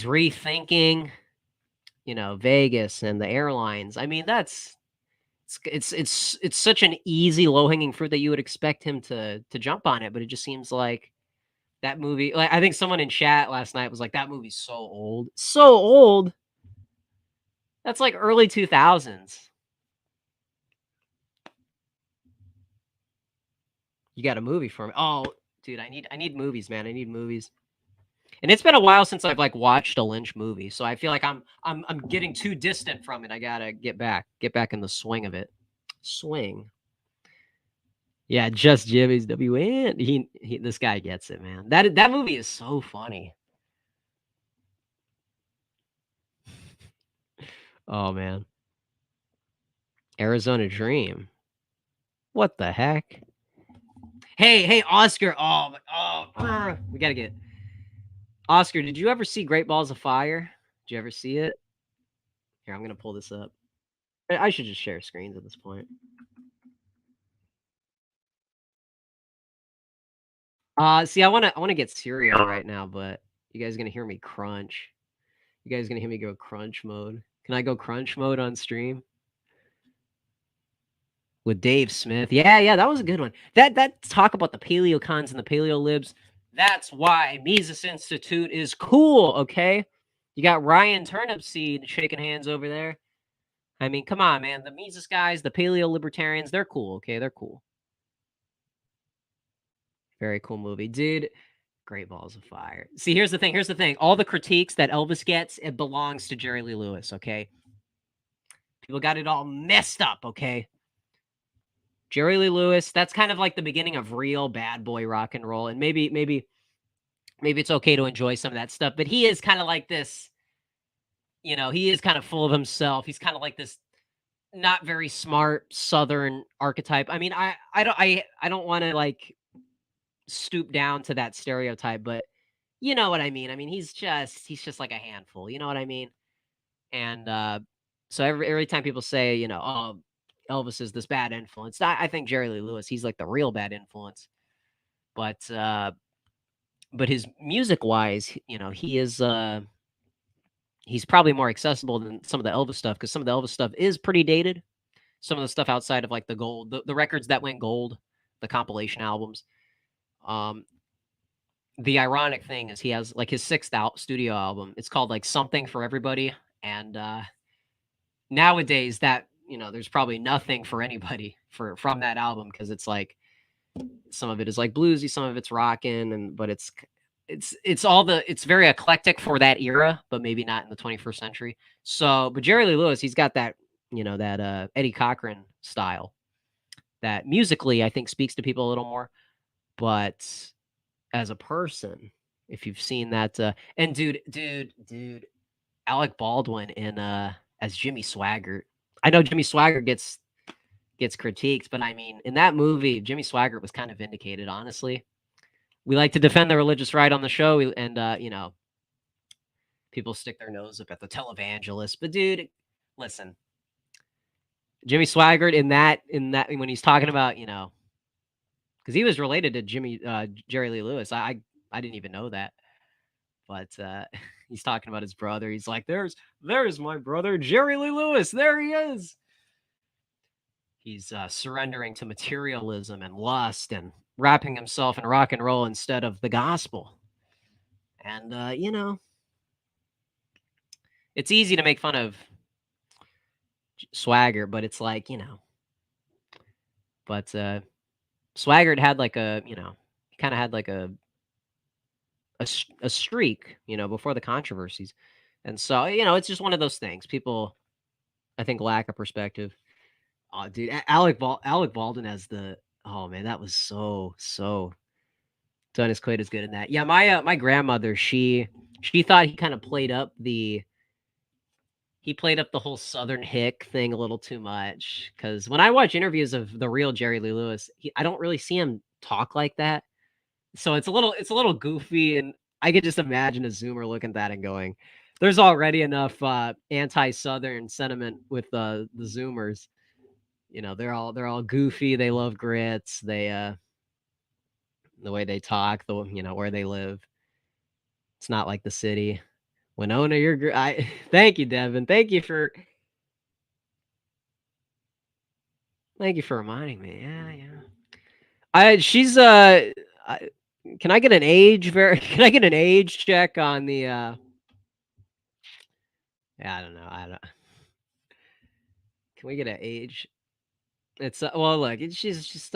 rethinking, Vegas and the airlines. I mean, it's such an easy low-hanging fruit that you would expect him to jump on it, but it just seems like that movie, like I think someone in chat last night was like, that movie's so old. So old. That's like early 2000s. You got a movie for me. Oh, dude, I need movies, man. I need movies. And it's been a while since I've like watched a Lynch movie, so I feel like I'm getting too distant from it. I gotta get back in the swing of it. Swing. Yeah, just Jimmy's WN. This guy gets it, man. That movie is so funny. Oh man. Arizona Dream. What the heck? Hey, Oscar. We gotta get Oscar. Did you ever see Great Balls of Fire? Did you ever see it? Here, I'm gonna pull this up. I should just share screens at this point. See, I wanna get cereal right now, but you guys gonna hear me crunch. You guys gonna hear me go crunch mode. Can I go crunch mode on stream? With Dave Smith. Yeah, that was a good one. That talk about the paleocons and the paleolibs, That's why Mises Institute is cool, okay? You got Ryan Turnipseed shaking hands over there. I mean, come on, man. The Mises guys, the paleo libertarians, they're cool, okay? They're cool. Very cool movie. Dude, Great Balls of Fire. See, here's the thing. Here's the thing. All the critiques that Elvis gets, it belongs to Jerry Lee Lewis, okay? People got it all messed up, okay? Jerry Lee Lewis, that's kind of like the beginning of real bad boy rock and roll. And maybe it's okay to enjoy some of that stuff, but he is kind of like this, he is kind of full of himself. He's kind of like this not very smart Southern archetype. I mean, I don't want to like stoop down to that stereotype, but you know what I mean. I mean, he's just like a handful. You know what I mean? And so every time people say, oh, Elvis is this bad influence, I think Jerry Lee Lewis, he's like the real bad influence. But his music wise, he's probably more accessible than some of the Elvis stuff, because some of the Elvis stuff is pretty dated. Some of the stuff outside of like the gold, the records that went gold, the compilation albums. Um, the ironic thing is he has like his sixth studio album. It's called like Something for Everybody, and nowadays that there's probably nothing for anybody from that album, because it's like some of it is like bluesy, some of it's rocking, but it's very eclectic for that era, but maybe not in the 21st century. So, but Jerry Lee Lewis, he's got that that Eddie Cochran style that musically I think speaks to people a little more, but as a person, if you've seen that, and dude, Alec Baldwin in as Jimmy Swaggart. I know Jimmy Swaggart gets critiques, but I mean, in that movie, Jimmy Swaggart was kind of vindicated, honestly. We like to defend the religious right on the show, and people stick their nose up at the televangelist. But dude, listen, Jimmy Swaggart in that when he's talking about because he was related to Jerry Lee Lewis. I didn't even know that, but he's talking about his brother. He's like, there's my brother Jerry Lee Lewis. There he is. He's surrendering to materialism and lust and wrapping himself in rock and roll instead of the gospel. And it's easy to make fun of Swagger, but it's like but Swaggart had like he kind of had like a streak, before the controversies, and so it's just one of those things. People, I think, lack a perspective. Oh, dude, Alec Baldwin as the oh man, that was so Dennis Quaid is good in that. Yeah, my grandmother, she thought he played up the whole Southern hick thing a little too much, because when I watch interviews of the real Jerry Lee Lewis, I don't really see him talk like that. So it's a little goofy, and I could just imagine a Zoomer looking at that and going, "There's already enough anti-Southern sentiment with the Zoomers. They're all goofy. They love grits. The way they talk, where they live. It's not like the city. Winona, thank you, Devin. Thank you for reminding me. Yeah, yeah. She's can I get an age can I get an age check on the yeah, I don't know. I don't Can we get an age? It's well, look, she's just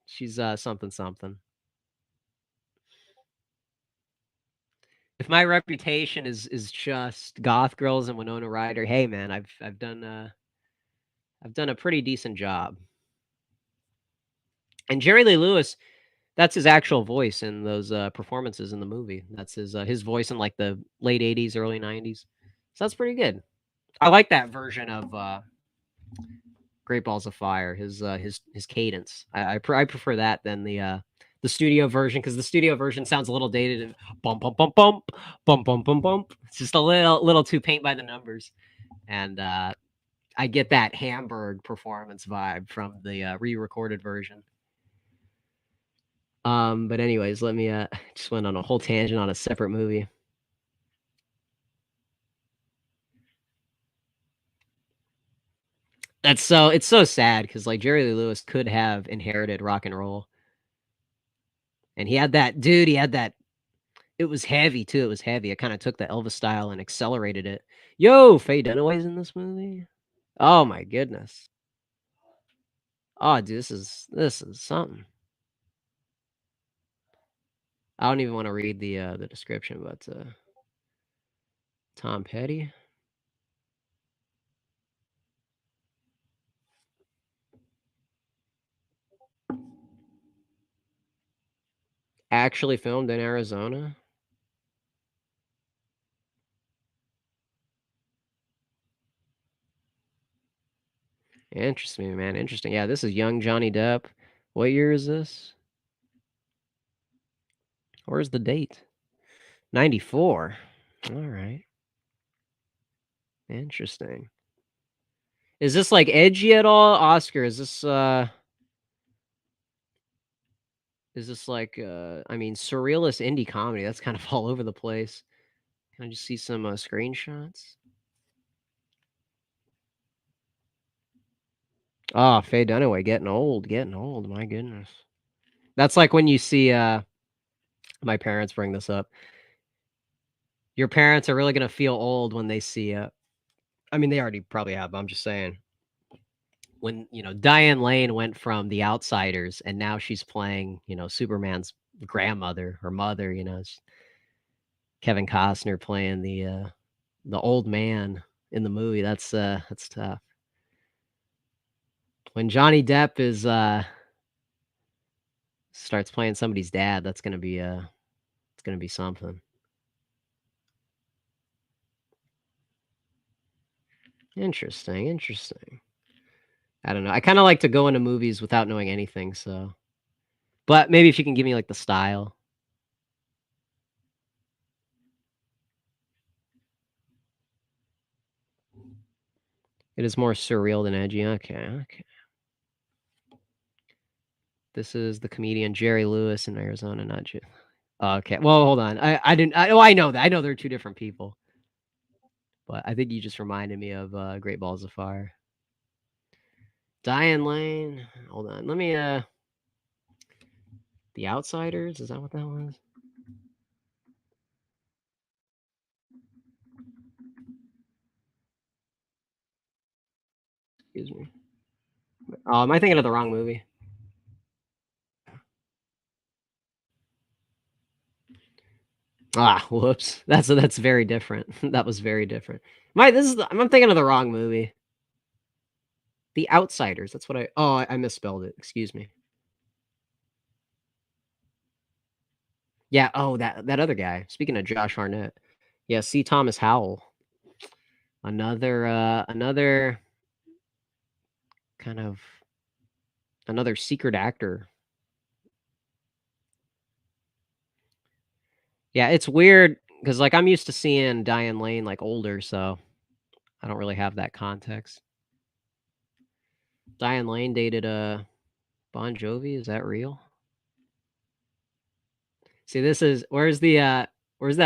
she's something something. If my reputation is just goth girls and Winona Ryder, hey man, I've done a pretty decent job. And Jerry Lee Lewis, that's his actual voice in those performances in the movie. That's his voice in like the late '80s, early '90s. So that's pretty good. I like that version of Great Balls of Fire. His cadence. I prefer that than the studio version, because the studio version sounds a little dated and bump bump bump bump bump bump bump bump. It's just a little too paint by the numbers, and I get that Hamburg performance vibe from the re-recorded version. But anyways, let me just went on a whole tangent on a separate movie. It's so sad, because like Jerry Lee Lewis could have inherited rock and roll. And he had that dude, he had that it was heavy too, it was heavy. It kinda took the Elvis style and accelerated it. Yo, Faye Dunaway's in this movie? Oh my goodness. Oh, dude, this is something. I don't even wanna read the description, but, Tom Petty? Actually filmed in Arizona? Interesting, man, interesting. Yeah, this is young Johnny Depp. What year is this? Where's the date? 94. Alright. Interesting. Is this, like, edgy at all? Oscar, is this like, I mean, surrealist indie comedy, that's kind of all over the place. Can I just see some, screenshots? Oh, Faye Dunaway getting old, my goodness. That's like when you see, my parents bring this up. Your parents are really gonna feel old when they see, I mean, they already probably have, but I'm just saying, when, Diane Lane went from The Outsiders, and now she's playing, Superman's grandmother or mother, it's Kevin Costner playing the old man in the movie, that's tough. When Johnny Depp starts playing somebody's dad, that's gonna be, it's gonna be something. Interesting, interesting. I don't know, I kinda like to go into movies without knowing anything, so but maybe if you can give me, like, the style. It is more surreal than edgy, okay, okay. This is the comedian Jerry Lewis in Arizona, not J okay, well, hold on, I didn't I know that, I know they're 2 different people, but I think you just reminded me of, Great Balls of Fire. Diane Lane, hold on, let me, The Outsiders, is that what that was? Excuse me. Oh, am I thinking of the wrong movie? Ah, whoops. That's very different. That was very different. I'm thinking of the wrong movie. The Outsiders, that's what I misspelled it, excuse me. Yeah, oh, that other guy. Speaking of Josh Hartnett. Yeah, C. Thomas Howell. Another kind of another secret actor. Yeah, it's weird because like, I'm used to seeing Diane Lane, like, older, so I don't really have that context. Diane Lane dated, Bon Jovi, is that real? See, this is where's that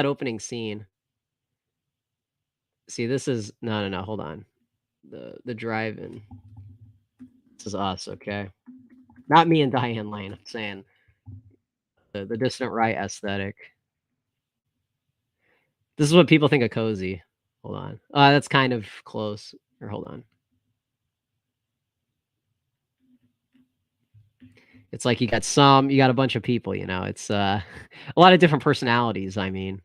opening scene? See, this is no, no, no, hold on. The drive-in. This is us, okay? Not me and Diane Lane, I'm saying the Distant Right aesthetic. This is what people think of Cozy. Hold on. That's kind of close. Or hold on. It's like you got a bunch of people, it's, a lot of different personalities, I mean.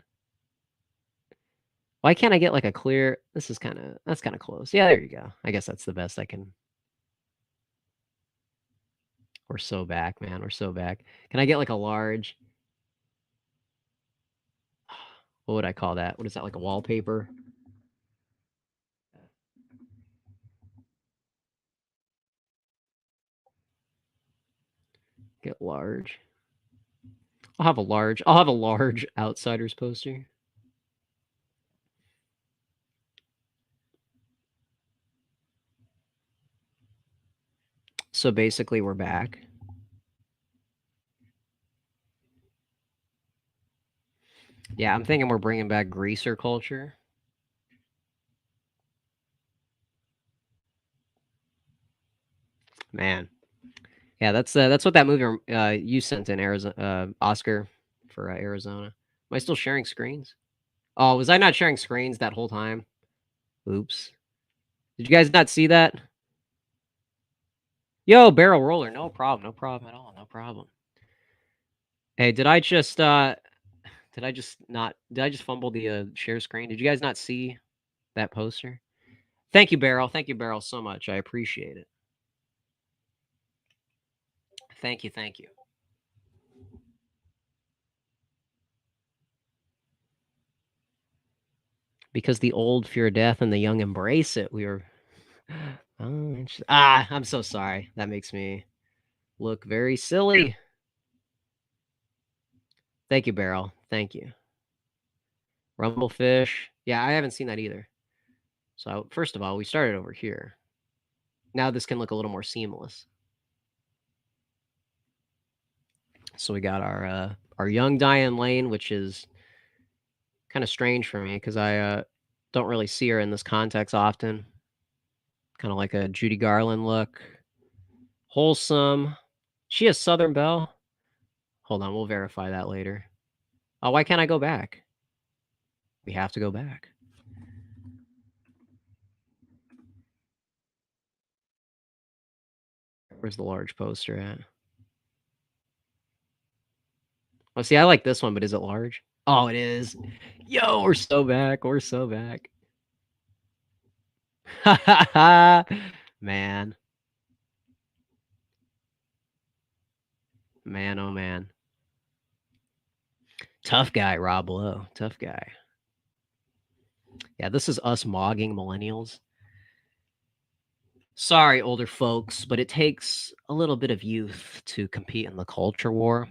Why can't I get, like, a clear that's kinda close. Yeah, there you go. I guess that's the best I can we're so back, man, we're so back. Can I get, like, a large what would I call that? What is that, like a wallpaper? Get large. I'll have a large Outsiders poster. So, basically, we're back. Yeah, I'm thinking we're bringing back greaser culture. Man. Yeah, that's what that movie you sent in Arizona Oscar for Arizona. Am I still sharing screens? Oh, was I not sharing screens that whole time? Oops. Did you guys not see that? Yo, barrel roller, no problem at all, no problem. Hey, did I just fumble the share screen? Did you guys not see that poster? Thank you, Barrel. Thank you, Barrel, so much. I appreciate it. Thank you, thank you. Because the old fear death and the young embrace it. We were I'm so sorry. That makes me look very silly. Thank you, Barrel. Thank you. Rumblefish. Yeah, I haven't seen that either. So first of all, we started over here. Now this can look a little more seamless. So we got our young Diane Lane, which is kind of strange for me because I don't really see her in this context often. Kind of like a Judy Garland look. Wholesome. She has Southern Belle. Hold on, we'll verify that later. Oh, why can't I go back? We have to go back. Where's the large poster at? Oh, see, I like this one, but is it large? Oh, it is. Yo, we're so back. We're so back. Man. Man, oh man. Tough guy, Rob Lowe. Tough guy. Yeah, this is us mogging millennials. Sorry, older folks, but it takes a little bit of youth to compete in the culture war.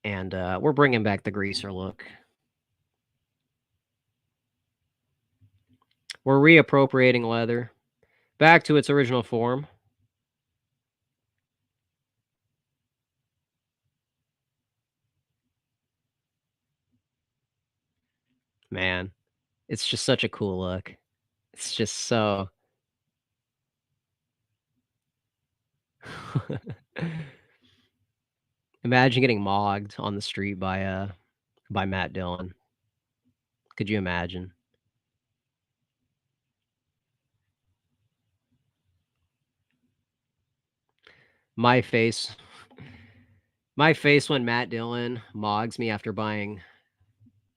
And we're bringing back the greaser look. We're reappropriating leather back to its original form. Man, it's just such a cool look. It's just so. Imagine getting mogged on the street by Matt Dillon. Could you imagine? My face my face when Matt Dillon mogs me after buying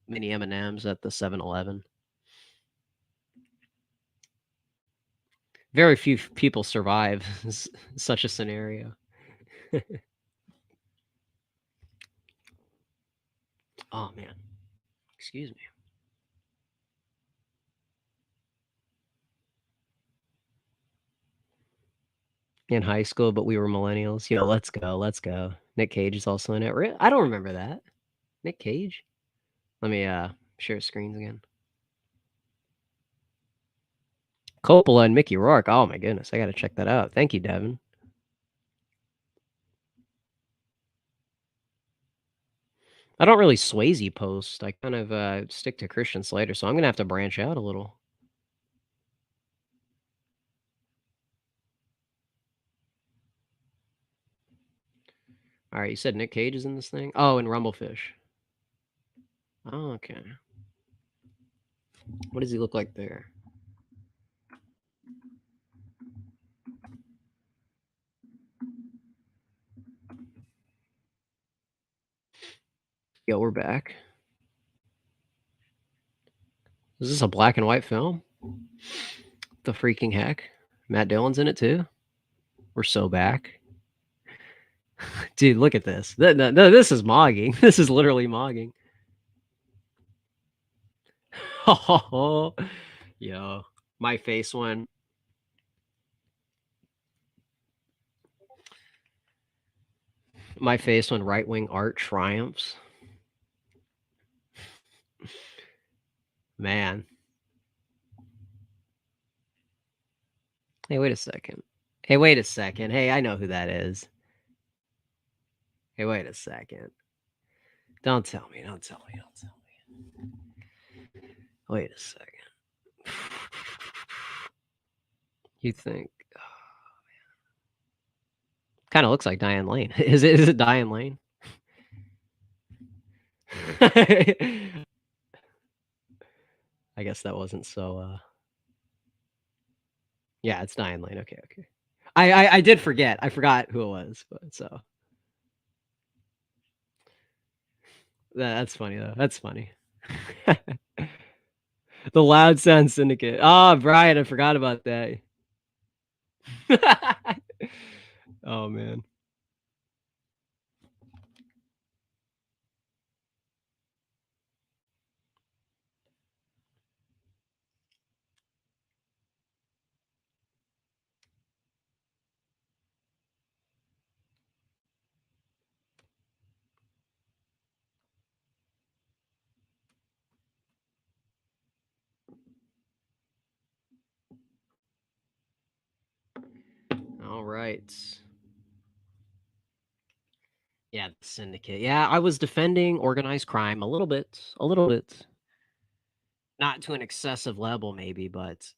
mini M&Ms at the 7-Eleven. Very few people survive such a scenario. Oh man. Excuse me. In high school, but we were millennials. Yo, let's go, let's go. Nick Cage is also in it. I don't remember that. Nick Cage? Let me share screens again. Coppola and Mickey Rourke. Oh my goodness, I got to check that out. Thank you, Devin. I don't really Swayze post. I kind of stick to Christian Slater, so I'm gonna have to branch out a little. All right, you said Nick Cage is in this thing. Oh, and Rumblefish. Oh, okay. What does he look like there? Yo, we're back. Is this a black and white film? The freaking heck! Matt Dillon's in it too. We're so back. Dude, look at this. No, this is mogging. This is literally mogging. Oh, yo, my face when right wing art triumphs. Man. Hey, wait a second. Hey, wait a second. Hey, I know who that is. Hey, wait a second. Don't tell me. Don't tell me. Don't tell me. Wait a second. You think? Kinda looks like Diane Lane. Is it Diane Lane? I guess that wasn't so, yeah, it's Diane Lane, okay, okay. I did forget, I forgot who it was, but so that's funny, though, that's funny. The Loud Sound Syndicate. Ah, Brian, I forgot about that. Oh, man. Alright. Yeah, the Syndicate. Yeah, I was defending organized crime a little bit, a little bit. Not to an excessive level maybe, but,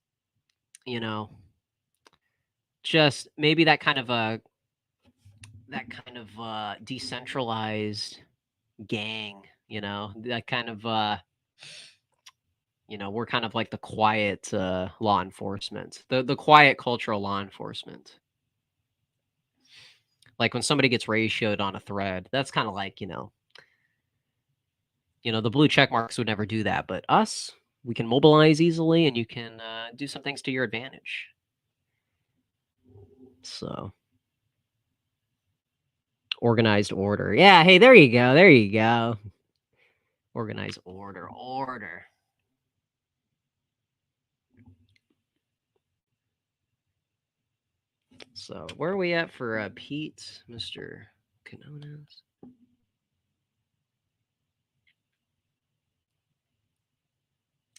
you know, just maybe that kind of decentralized gang, that kind of, we're kind of like the quiet, law enforcement, the quiet cultural law enforcement. Like when somebody gets ratioed on a thread, that's kinda like, the blue check marks would never do that, but us, we can mobilize easily and you can, do some things to your advantage. So, organized order. Yeah, hey, there you go, there you go. Organized order, order. So, where are we at for, Pete, Mr. Canonas?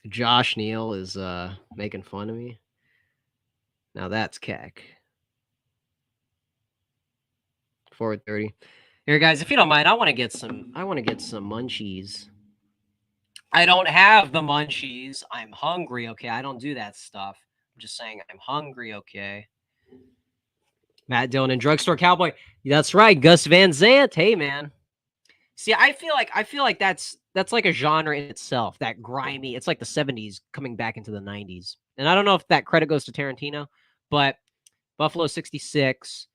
Josh Neal is, making fun of me. Now that's keck. 4:30. Here, guys, if you don't mind, I wanna get some munchies. I don't have the munchies. I'm hungry, okay? I don't do that stuff. I'm just saying I'm hungry, okay? Matt Dillon and Drugstore Cowboy. That's right, Gus Van Sant. Hey, man. See, I feel like that's like a genre in itself. That grimy. It's like the 70s coming back into the 90s. And I don't know if that credit goes to Tarantino, but Buffalo 66,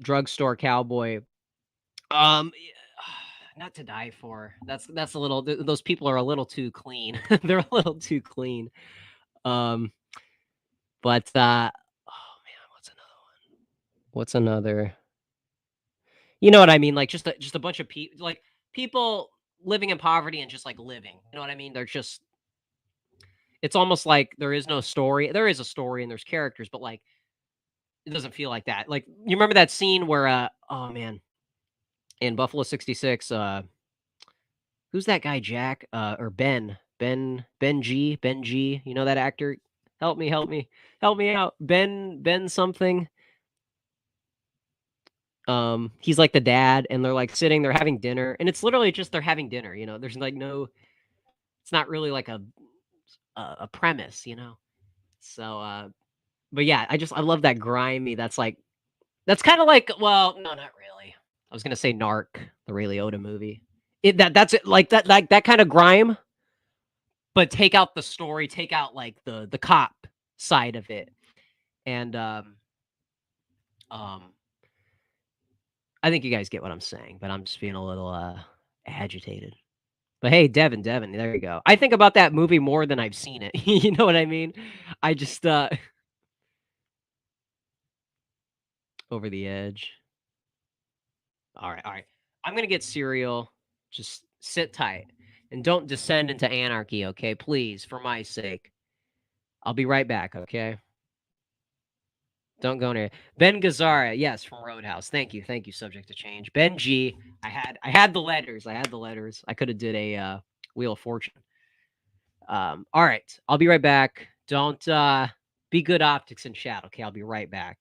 Drugstore Cowboy. Um Not to die for. That's a little those people are a little too clean. They're a little too clean. Um but oh man, what's another one? What's another? You know what I mean? Like just a bunch of people like people living in poverty and just like living. You know what I mean? They're just it's almost like there is no story. There is a story and there's characters, but like it doesn't feel like that. Like you remember that scene where oh man, in Buffalo 66, who's that guy, Jack? Or Ben G, you know that actor? Help me, help me, help me out. Ben something. He's like the dad, and they're like sitting, they're having dinner, and it's literally just they're having dinner. There's like no, it's not really like a premise. So, but yeah, I love that grimy. That's kind of like, well, no, not really. I was gonna say Narc, the Ray Liotta movie. That's it, like that kind of grime, but take out the story, take out like the cop side of it, and um, I think you guys get what I'm saying, but I'm just being a little agitated. But hey, Devin, there you go. I think about that movie more than I've seen it. You know what I mean? I just over the edge. All right, all right. I'm gonna get cereal. Just sit tight and don't descend into anarchy, okay? Please, for my sake. I'll be right back, okay? Don't go near Ben Gazzara, yes, from Roadhouse. Thank you. Subject to change. Ben G. I had the letters. I had the letters. I could have did a Wheel of Fortune. All right, I'll be right back. Don't be good optics in chat, okay? I'll be right back.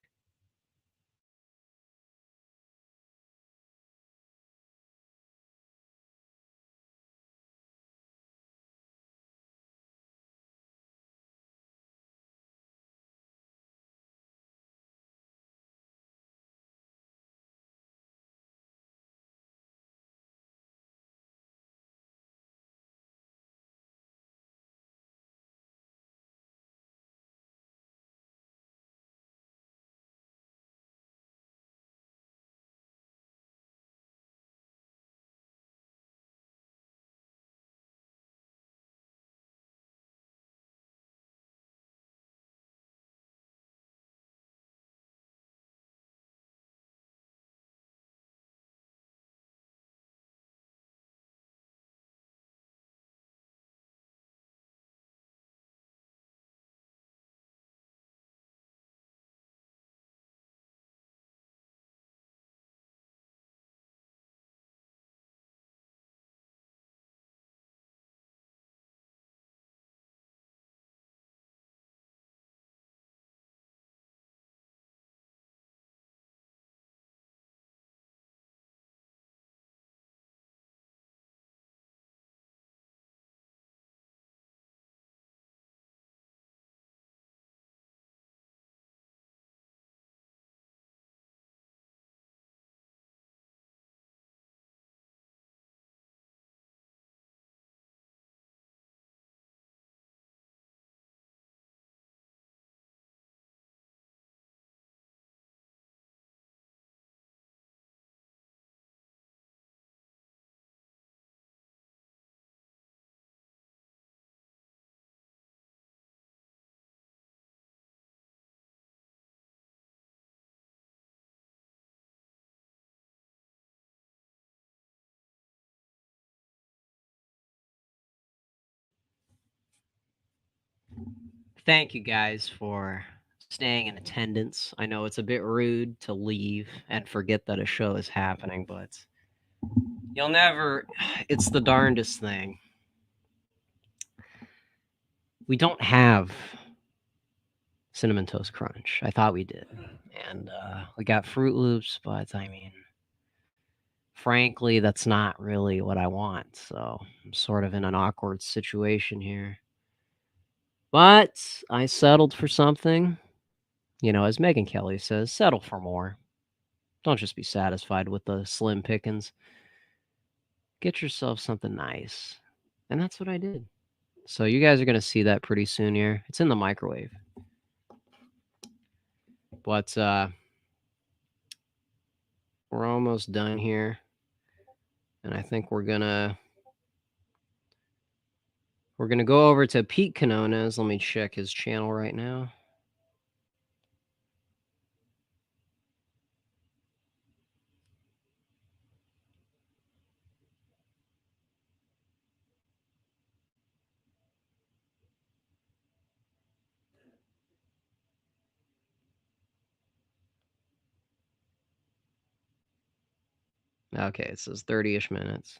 thank you guys for staying in attendance. I know it's a bit rude to leave and forget that a show is happening, but you'll never. It's the darndest thing. We don't have Cinnamon Toast Crunch. I thought we did. And we got Fruit Loops, but I mean, frankly, that's not really what I want. So I'm sort of in an awkward situation here. But I settled for something. You know, as Megan Kelly says, settle for more. Don't just be satisfied with the slim pickings. Get yourself something nice. And that's what I did. So you guys are going to see that pretty soon here. It's in the microwave. But we're almost done here. And I think we're going to go over to Pete Canones. Let me check his channel right now. Okay, it says 30-ish minutes.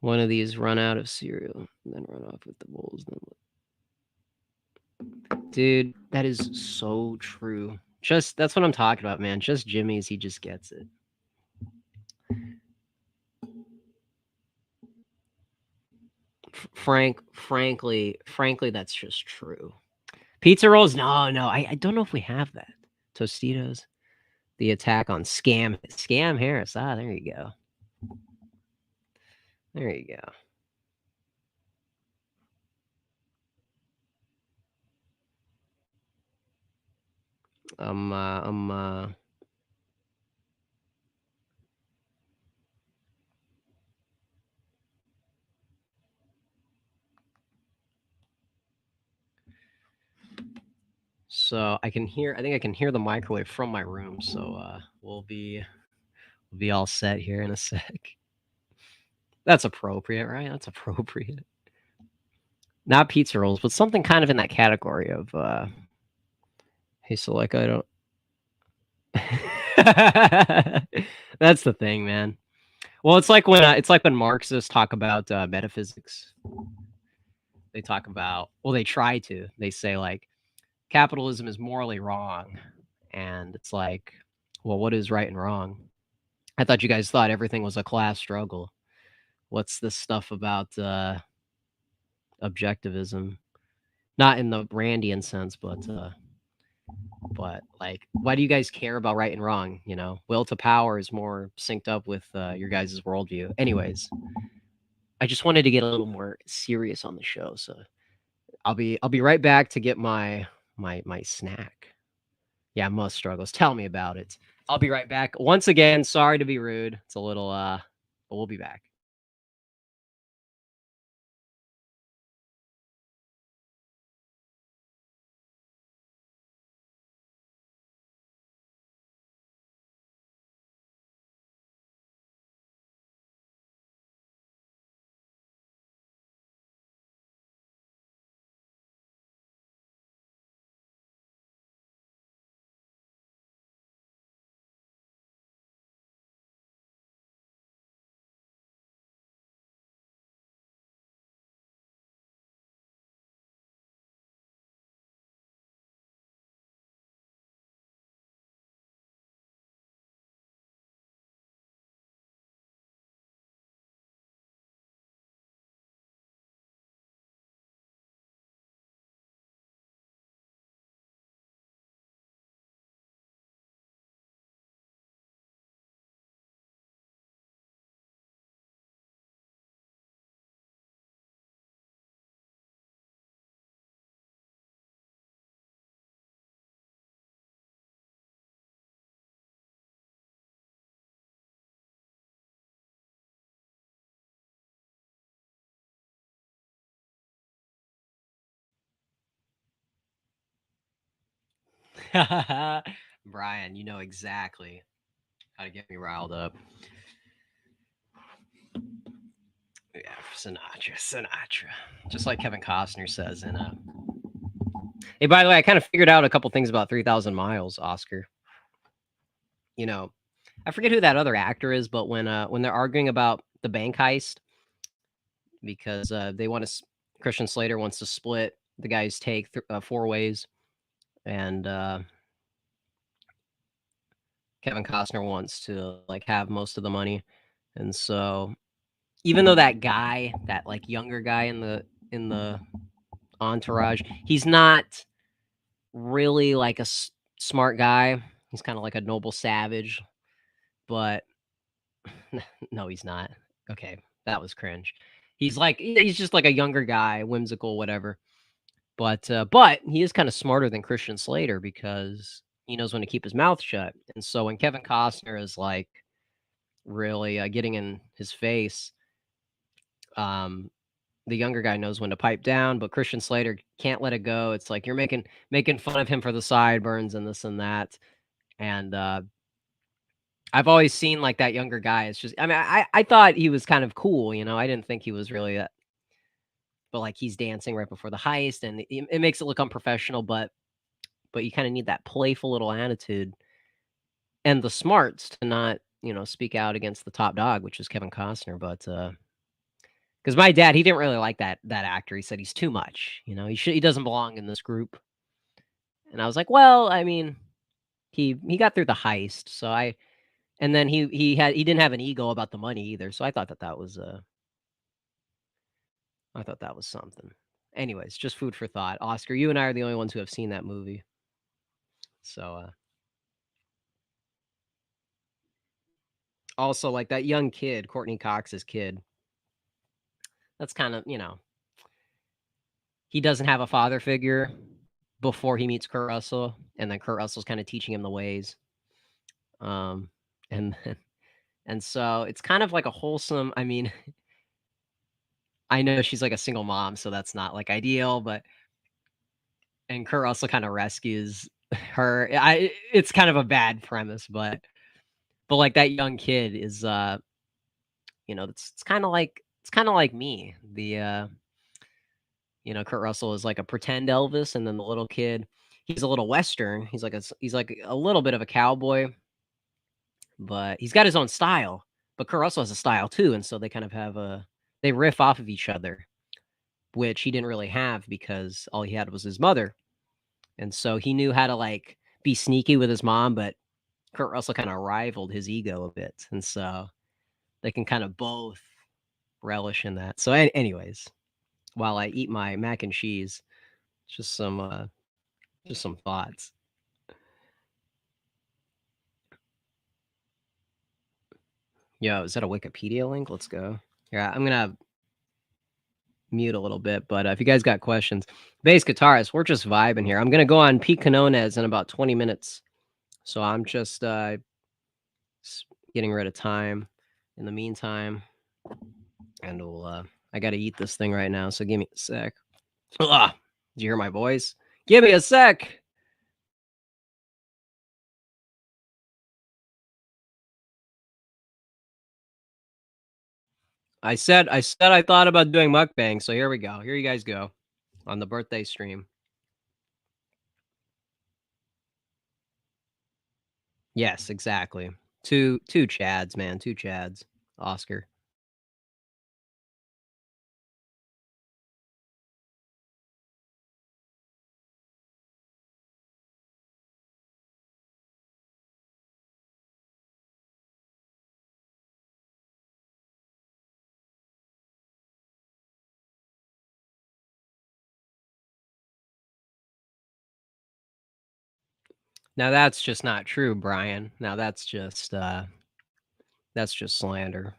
One of these run out of cereal, then run off with the bowls. Dude, that is so true. Just that's what I'm talking about, man. Just Jimmy's, he just gets it. Frankly, that's just true. Pizza rolls? No. I don't know if we have that. Tostitos. The attack on Scam Harris. Ah, there you go. There you go. So I think I can hear the microwave from my room, so we'll be all set here in a sec. That's appropriate, right? That's appropriate. Not pizza rolls, but something kind of in that category of hey, so like I don't That's the thing, man. Well, it's like when Marxists talk about metaphysics. They talk about, well, they try to. They say like capitalism is morally wrong, and it's like, well, what is right and wrong? I thought you guys thought everything was a class struggle. What's this stuff about objectivism? Not in the Randian sense, but like, why do you guys care about right and wrong? You know, will to power is more synced up with your guys' worldview. Anyways, I just wanted to get a little more serious on the show, so I'll be right back to get my snack. Yeah, most struggles. Tell me about it. I'll be right back. Once again, sorry to be rude. It's a little but we'll be back. Brian, you know exactly how to get me riled up. Yeah, Sinatra. Just like Kevin Costner says in Hey, by the way, I kind of figured out a couple things about 3,000 Miles, Oscar. You know, I forget who that other actor is, but when they're arguing about the bank heist, because they want to, Christian Slater wants to split the guy's take 4 ways, and Kevin Costner wants to like have most of the money, and so even though that guy, that like younger guy in the entourage, he's not really like a smart guy. He's kind of like a noble savage, but no, he's not. Okay, that was cringe. He's just like a younger guy, whimsical, whatever. But he is kind of smarter than Christian Slater because he knows when to keep his mouth shut. And so when Kevin Costner is like really getting in his face, um, the younger guy knows when to pipe down, but Christian Slater can't let it go. It's like you're making fun of him for the sideburns and this and that. And I've always seen like that younger guy. It's just, I mean, I thought he was kind of cool, you know. I didn't think he was really that, but like he's dancing right before the heist, and it makes it look unprofessional. But you kind of need that playful little attitude and the smarts to not, speak out against the top dog, which is Kevin Costner. But because my dad, he didn't really like that actor. He said he's too much. He doesn't belong in this group. And I was like, well, I mean, he got through the heist, so I. And then he didn't have an ego about the money either. So I thought that was something. Anyways, just food for thought. Oscar, you and I are the only ones who have seen that movie. So also like that young kid, Courtney Cox's kid. That's kind of, he doesn't have a father figure before he meets Kurt Russell, and then Kurt Russell's kind of teaching him the ways. Um, and and so it's kind of like a wholesome. I mean, I know she's like a single mom, so that's not like ideal, but and Kurt Russell kind of rescues her. It's kind of a bad premise, but like that young kid is it's kind of like me. Kurt Russell is like a pretend Elvis, and then the little kid, he's a little Western. He's like a little bit of a cowboy, but he's got his own style. But Kurt Russell has a style too, and so they kind of they riff off of each other, which he didn't really have because all he had was his mother, and so he knew how to like be sneaky with his mom, but Kurt Russell kind of rivaled his ego a bit, and so they can kind of both relish in that. So, anyways, while I eat my mac and cheese, just some thoughts. Yo, is that a Wikipedia link? Let's go. Yeah, I'm gonna mute a little bit, but if you guys got questions, bass guitarist, we're just vibing here. I'm gonna go on Pete Canones in about 20 minutes, so I'm just getting rid of time in the meantime, and I gotta eat this thing right now, so give me a sec. Did you hear my voice? Give me a sec. I said I thought about doing mukbang, so here we go. Here you guys go on the birthday stream. Yes, exactly. Two Chads, man. Two Chads. Oscar. Now that's just not true, Brian. Now that's just slander.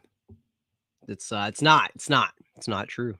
It's not true.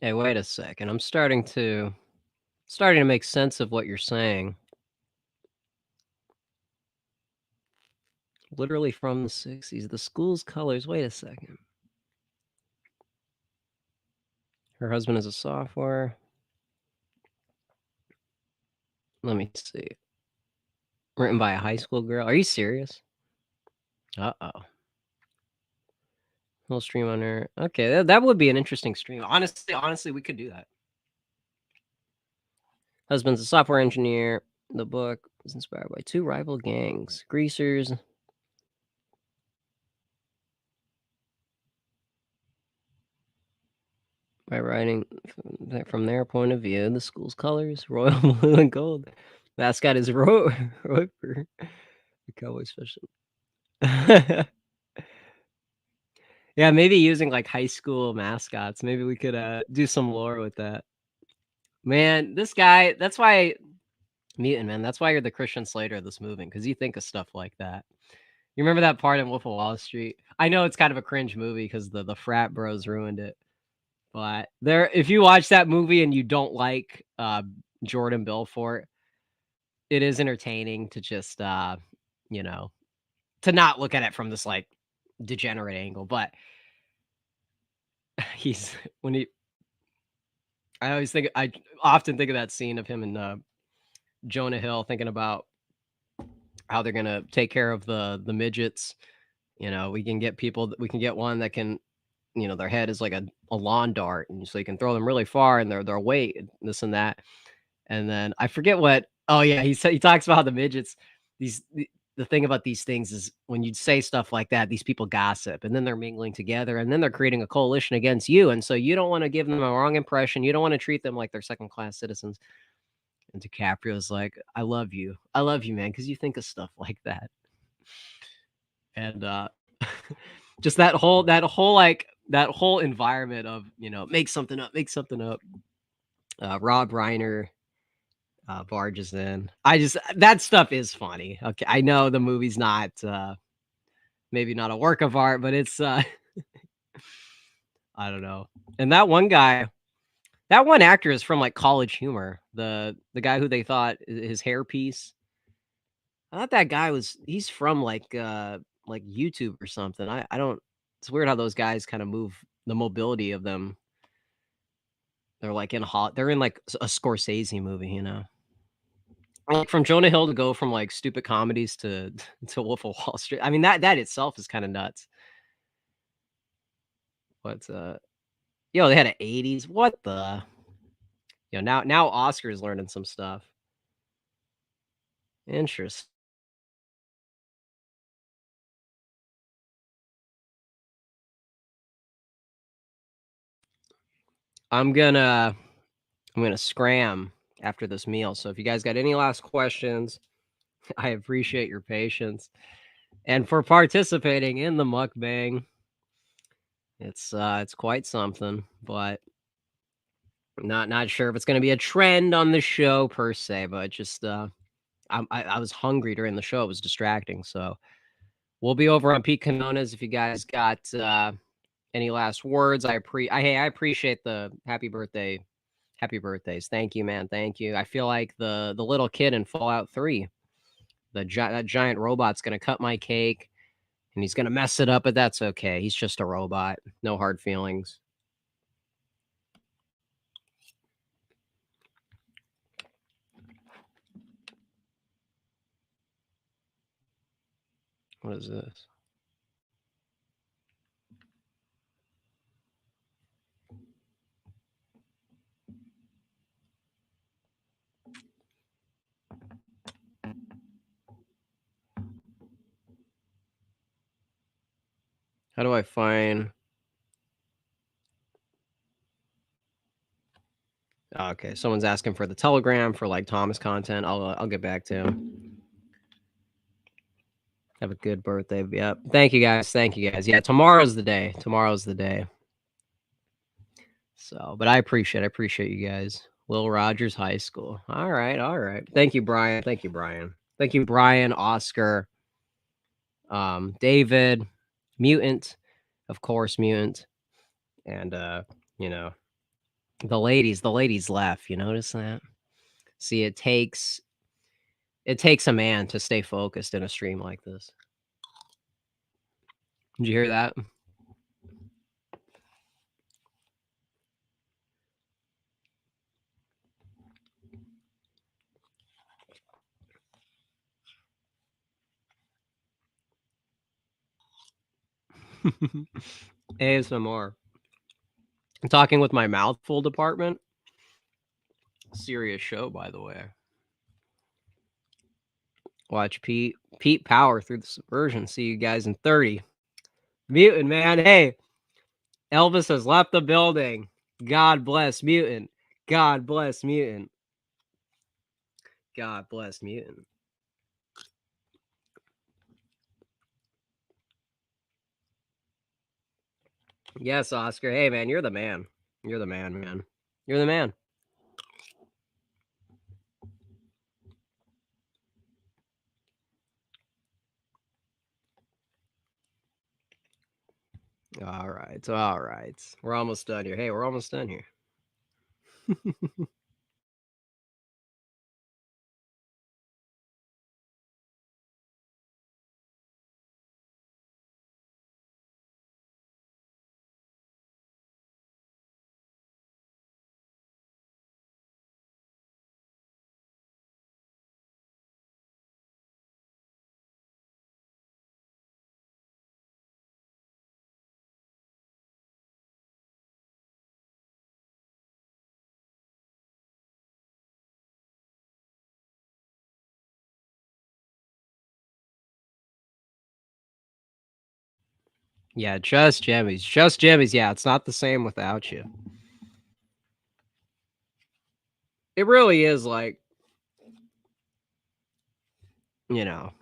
Hey, wait a second. I'm starting to make sense of what you're saying. Literally from the 60s. The school's colors. Wait a second. Her husband is a sophomore. Let me see. Written by a high school girl. Are you serious? Uh-oh. Little stream on her. Okay, that would be an interesting stream. Honestly, we could do that. Husband's a software engineer. The book was inspired by two rival gangs, greasers. By writing from their point of view, the school's colors, royal blue and gold. Mascot is Roper. The Cowboy special. Yeah, maybe using like high school mascots. Maybe we could do some lore with that. Man, this guy, that's why Mutant, man, that's why you're the Christian Slater of this movie, because you think of stuff like that. You remember that part in Wolf of Wall Street? I know it's kind of a cringe movie because the frat bros ruined it. But if you watch that movie and you don't like Jordan Belfort, it is entertaining to just you know, to not look at it from this like degenerate angle. But he's when he I often think of that scene of him and Jonah Hill thinking about how they're gonna take care of the midgets. You know, we can get one that can, you know, their head is like a lawn dart, and so you can throw them really far and their weight, this and that. And then I forget what. Oh yeah, he talks about how the midgets. The thing about these things is when you say stuff like that, these people gossip, and then they're mingling together, and then they're creating a coalition against you. And so you don't want to give them a wrong impression. You don't want to treat them like they're second class citizens. And DiCaprio's like, I love you, man, because you think of stuff like that. And just that whole environment of, you know, make something up. Rob Reiner barges in. That stuff is funny. Okay, I know the movie's not maybe not a work of art, but it's I don't know. And that one actor is from like College Humor. The guy who they thought his hairpiece. I thought that guy he's from like YouTube or something. I don't. It's weird how those guys kind of move, the mobility of them. They're like they're in like a Scorsese movie, you know. Like from Jonah Hill to go from like stupid comedies to to Wolf of Wall Street. I mean that itself is kind of nuts. But yo, they had an 80s. What the? You know, now Oscar's learning some stuff. Interesting. I'm gonna scram after this meal. So if you guys got any last questions, I appreciate your patience and for participating in the mukbang. It's quite something, but not sure if it's gonna be a trend on the show per se, but just I was hungry during the show. It was distracting, so we'll be over on Pete Canona's if you guys got any last words. I appreciate the happy birthdays. Thank you, man. Thank you. I feel like the little kid in Fallout 3. That giant robot's gonna cut my cake and he's gonna mess it up, but that's okay. He's just a robot. No hard feelings. What is this? How do I find? Oh, okay, someone's asking for the Telegram for like Thomas content. I'll get back to him. Have a good birthday. Yep. Thank you guys. Yeah, tomorrow's the day. So, but I appreciate you guys. Will Rogers High School. All right. Thank you, Brian. Thank you, Brian, Oscar, David, Mutant, of course, Mutant, and you know, The ladies left. You notice that? See, it takes a man to stay focused in a stream like this. Did you hear that? ASMR. I'm talking with my mouthful department. Serious show, by the way. Watch Pete power through the subversion. See you guys in 30. Mutant, man. Hey, Elvis has left the building. God bless Mutant. God bless Mutant. God bless Mutant. Yes, Oscar. Hey, man, you're the man. You're the man, man. You're the man. All right. All right. We're almost done here. Hey, we're almost done here. Yeah, just Jimmy's. Just Jimmy's. Yeah, it's not the same without you. It really is like, you know,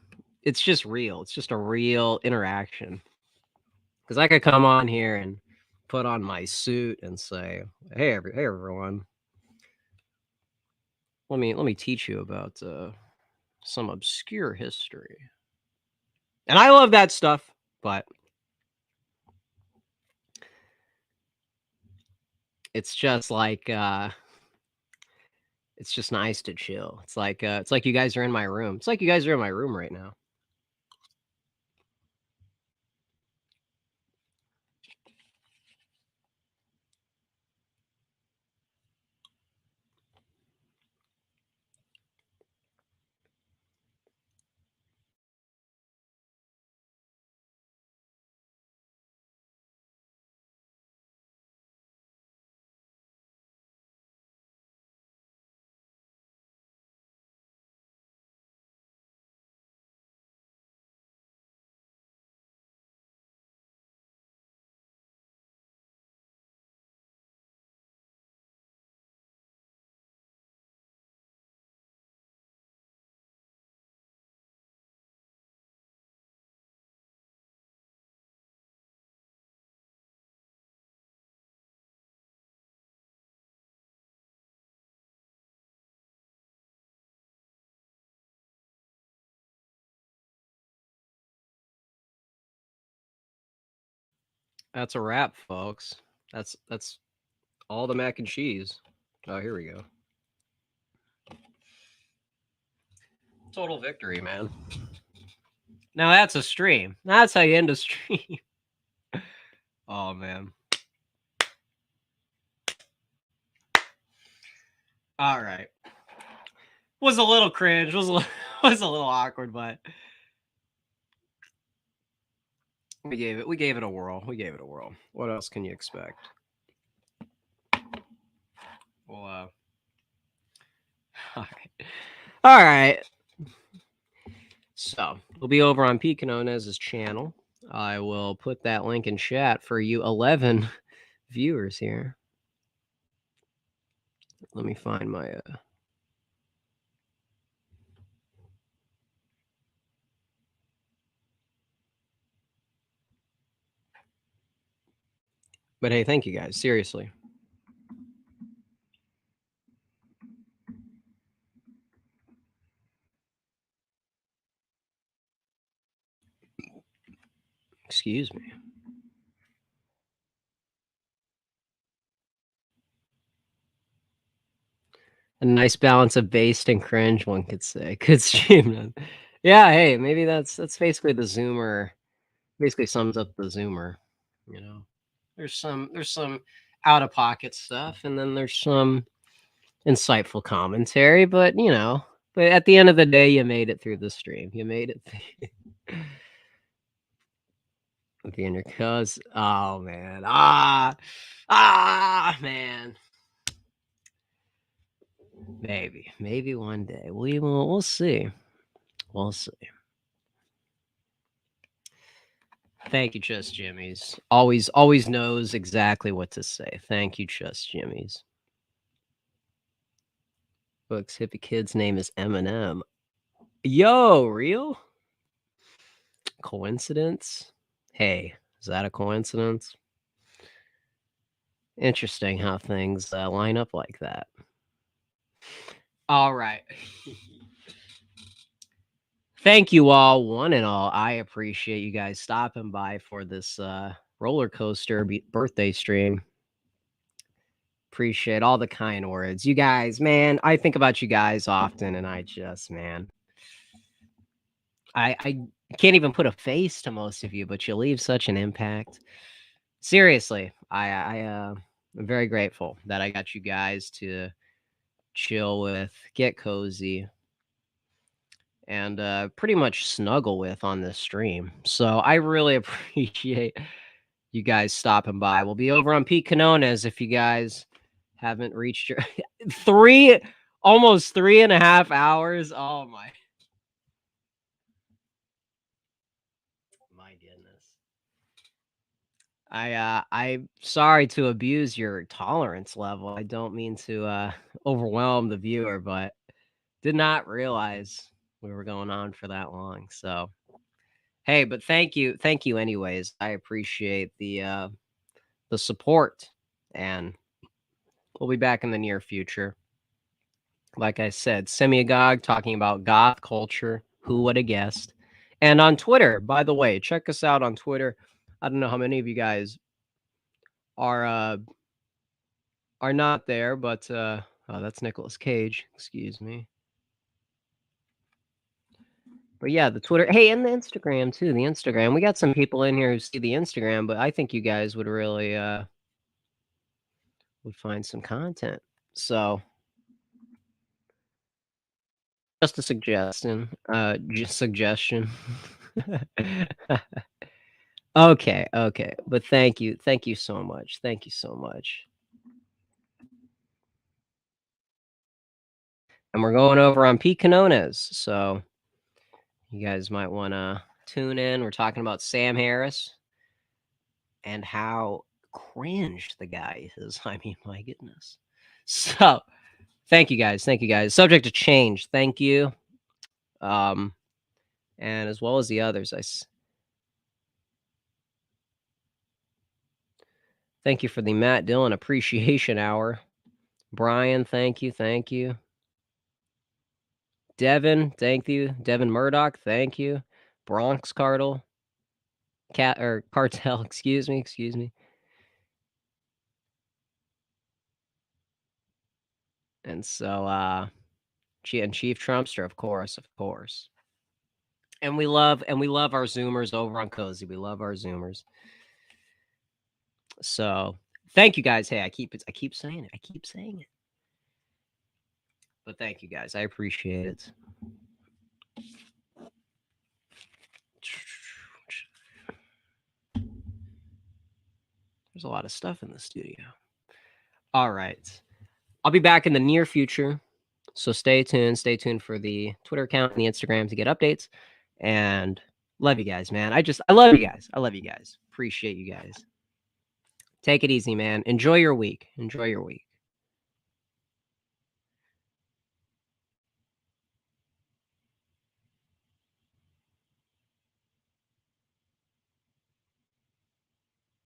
it's just real. It's just a real interaction. Because I could come on here and put on my suit and say, hey everyone, let me teach you about some obscure history." And I love that stuff, but it's just like it's just nice to chill. It's like you guys are in my room. It's like you guys are in my room right now. That's a wrap, folks. That's all the mac and cheese. Oh, here we go. Total victory, man. Now that's a stream. That's how you end a stream. Oh man. All right. Was a little cringe. Was a little awkward, but we gave it a whirl. We gave it a whirl. What else can you expect? Well, all right. All right. So we'll be over on Pete Canonez's channel. I will put that link in chat for you 11 viewers here. Let me find my But hey, thank you guys. Seriously. Excuse me. A nice balance of based and cringe, one could say. Good stream, man. Yeah, hey, maybe that's basically the Zoomer. Basically sums up the Zoomer. You know, there's some out of pocket stuff, and then there's some insightful commentary. But but at the end of the day, you made it through the stream. You made it. Being your cuz. Oh man. Man. Maybe one day we'll see. We'll see. Thank you, Just Jimmy's. Always knows exactly what to say. Thank you, Just Jimmy's. Book's hippie kid's name is Eminem. Yo, real? Coincidence? Hey, is that a coincidence? Interesting how things line up like that. All right. Thank you all, one and all. I appreciate you guys stopping by for this roller coaster birthday stream. Appreciate all the kind words. You guys, man, I think about you guys often, and I just, man, I can't even put a face to most of you, but you leave such an impact. Seriously, I'm very grateful that I got you guys to chill with, get cozy, and pretty much snuggle with on this stream. So I really appreciate you guys stopping by. We'll be over on Pete Canones if you guys haven't reached your almost 3.5 hours. Oh my goodness. I'm sorry to abuse your tolerance level. I don't mean to overwhelm the viewer, but did not realize we were going on for that long. So hey, but thank you anyways. I appreciate the support, and we'll be back in the near future. Like I said, Semiagog talking about goth culture. Who would have guessed? And on Twitter, by the way, check us out on Twitter. I don't know how many of you guys are not there, but oh, that's Nicolas Cage. Excuse me. But yeah, the Twitter. Hey, and the Instagram too. The Instagram. We got some people in here who see the Instagram, but I think you guys would really would find some content. So just a suggestion. Just suggestion. Okay. But thank you so much. Thank you so much. And we're going over on Pete Canones, so you guys might want to tune in. We're talking about Sam Harris and how cringe the guy is. I mean, my goodness. So, thank you guys. Subject to change. Thank you. And as well as the others, thank you for the Matt Dillon Appreciation Hour. Brian, thank you. Devin, thank you. Devin Murdoch, thank you. Bronx Cartel, Cartel, excuse me. And so, Chief Trumpster, of course. And we love our Zoomers over on Cozy. We love our Zoomers. So thank you guys. Hey, I keep saying it. But thank you guys. I appreciate it. There's a lot of stuff in the studio. All right. I'll be back in the near future. So stay tuned. Stay tuned for the Twitter account and the Instagram to get updates. And love you guys, man. I love you guys. Appreciate you guys. Take it easy, man. Enjoy your week.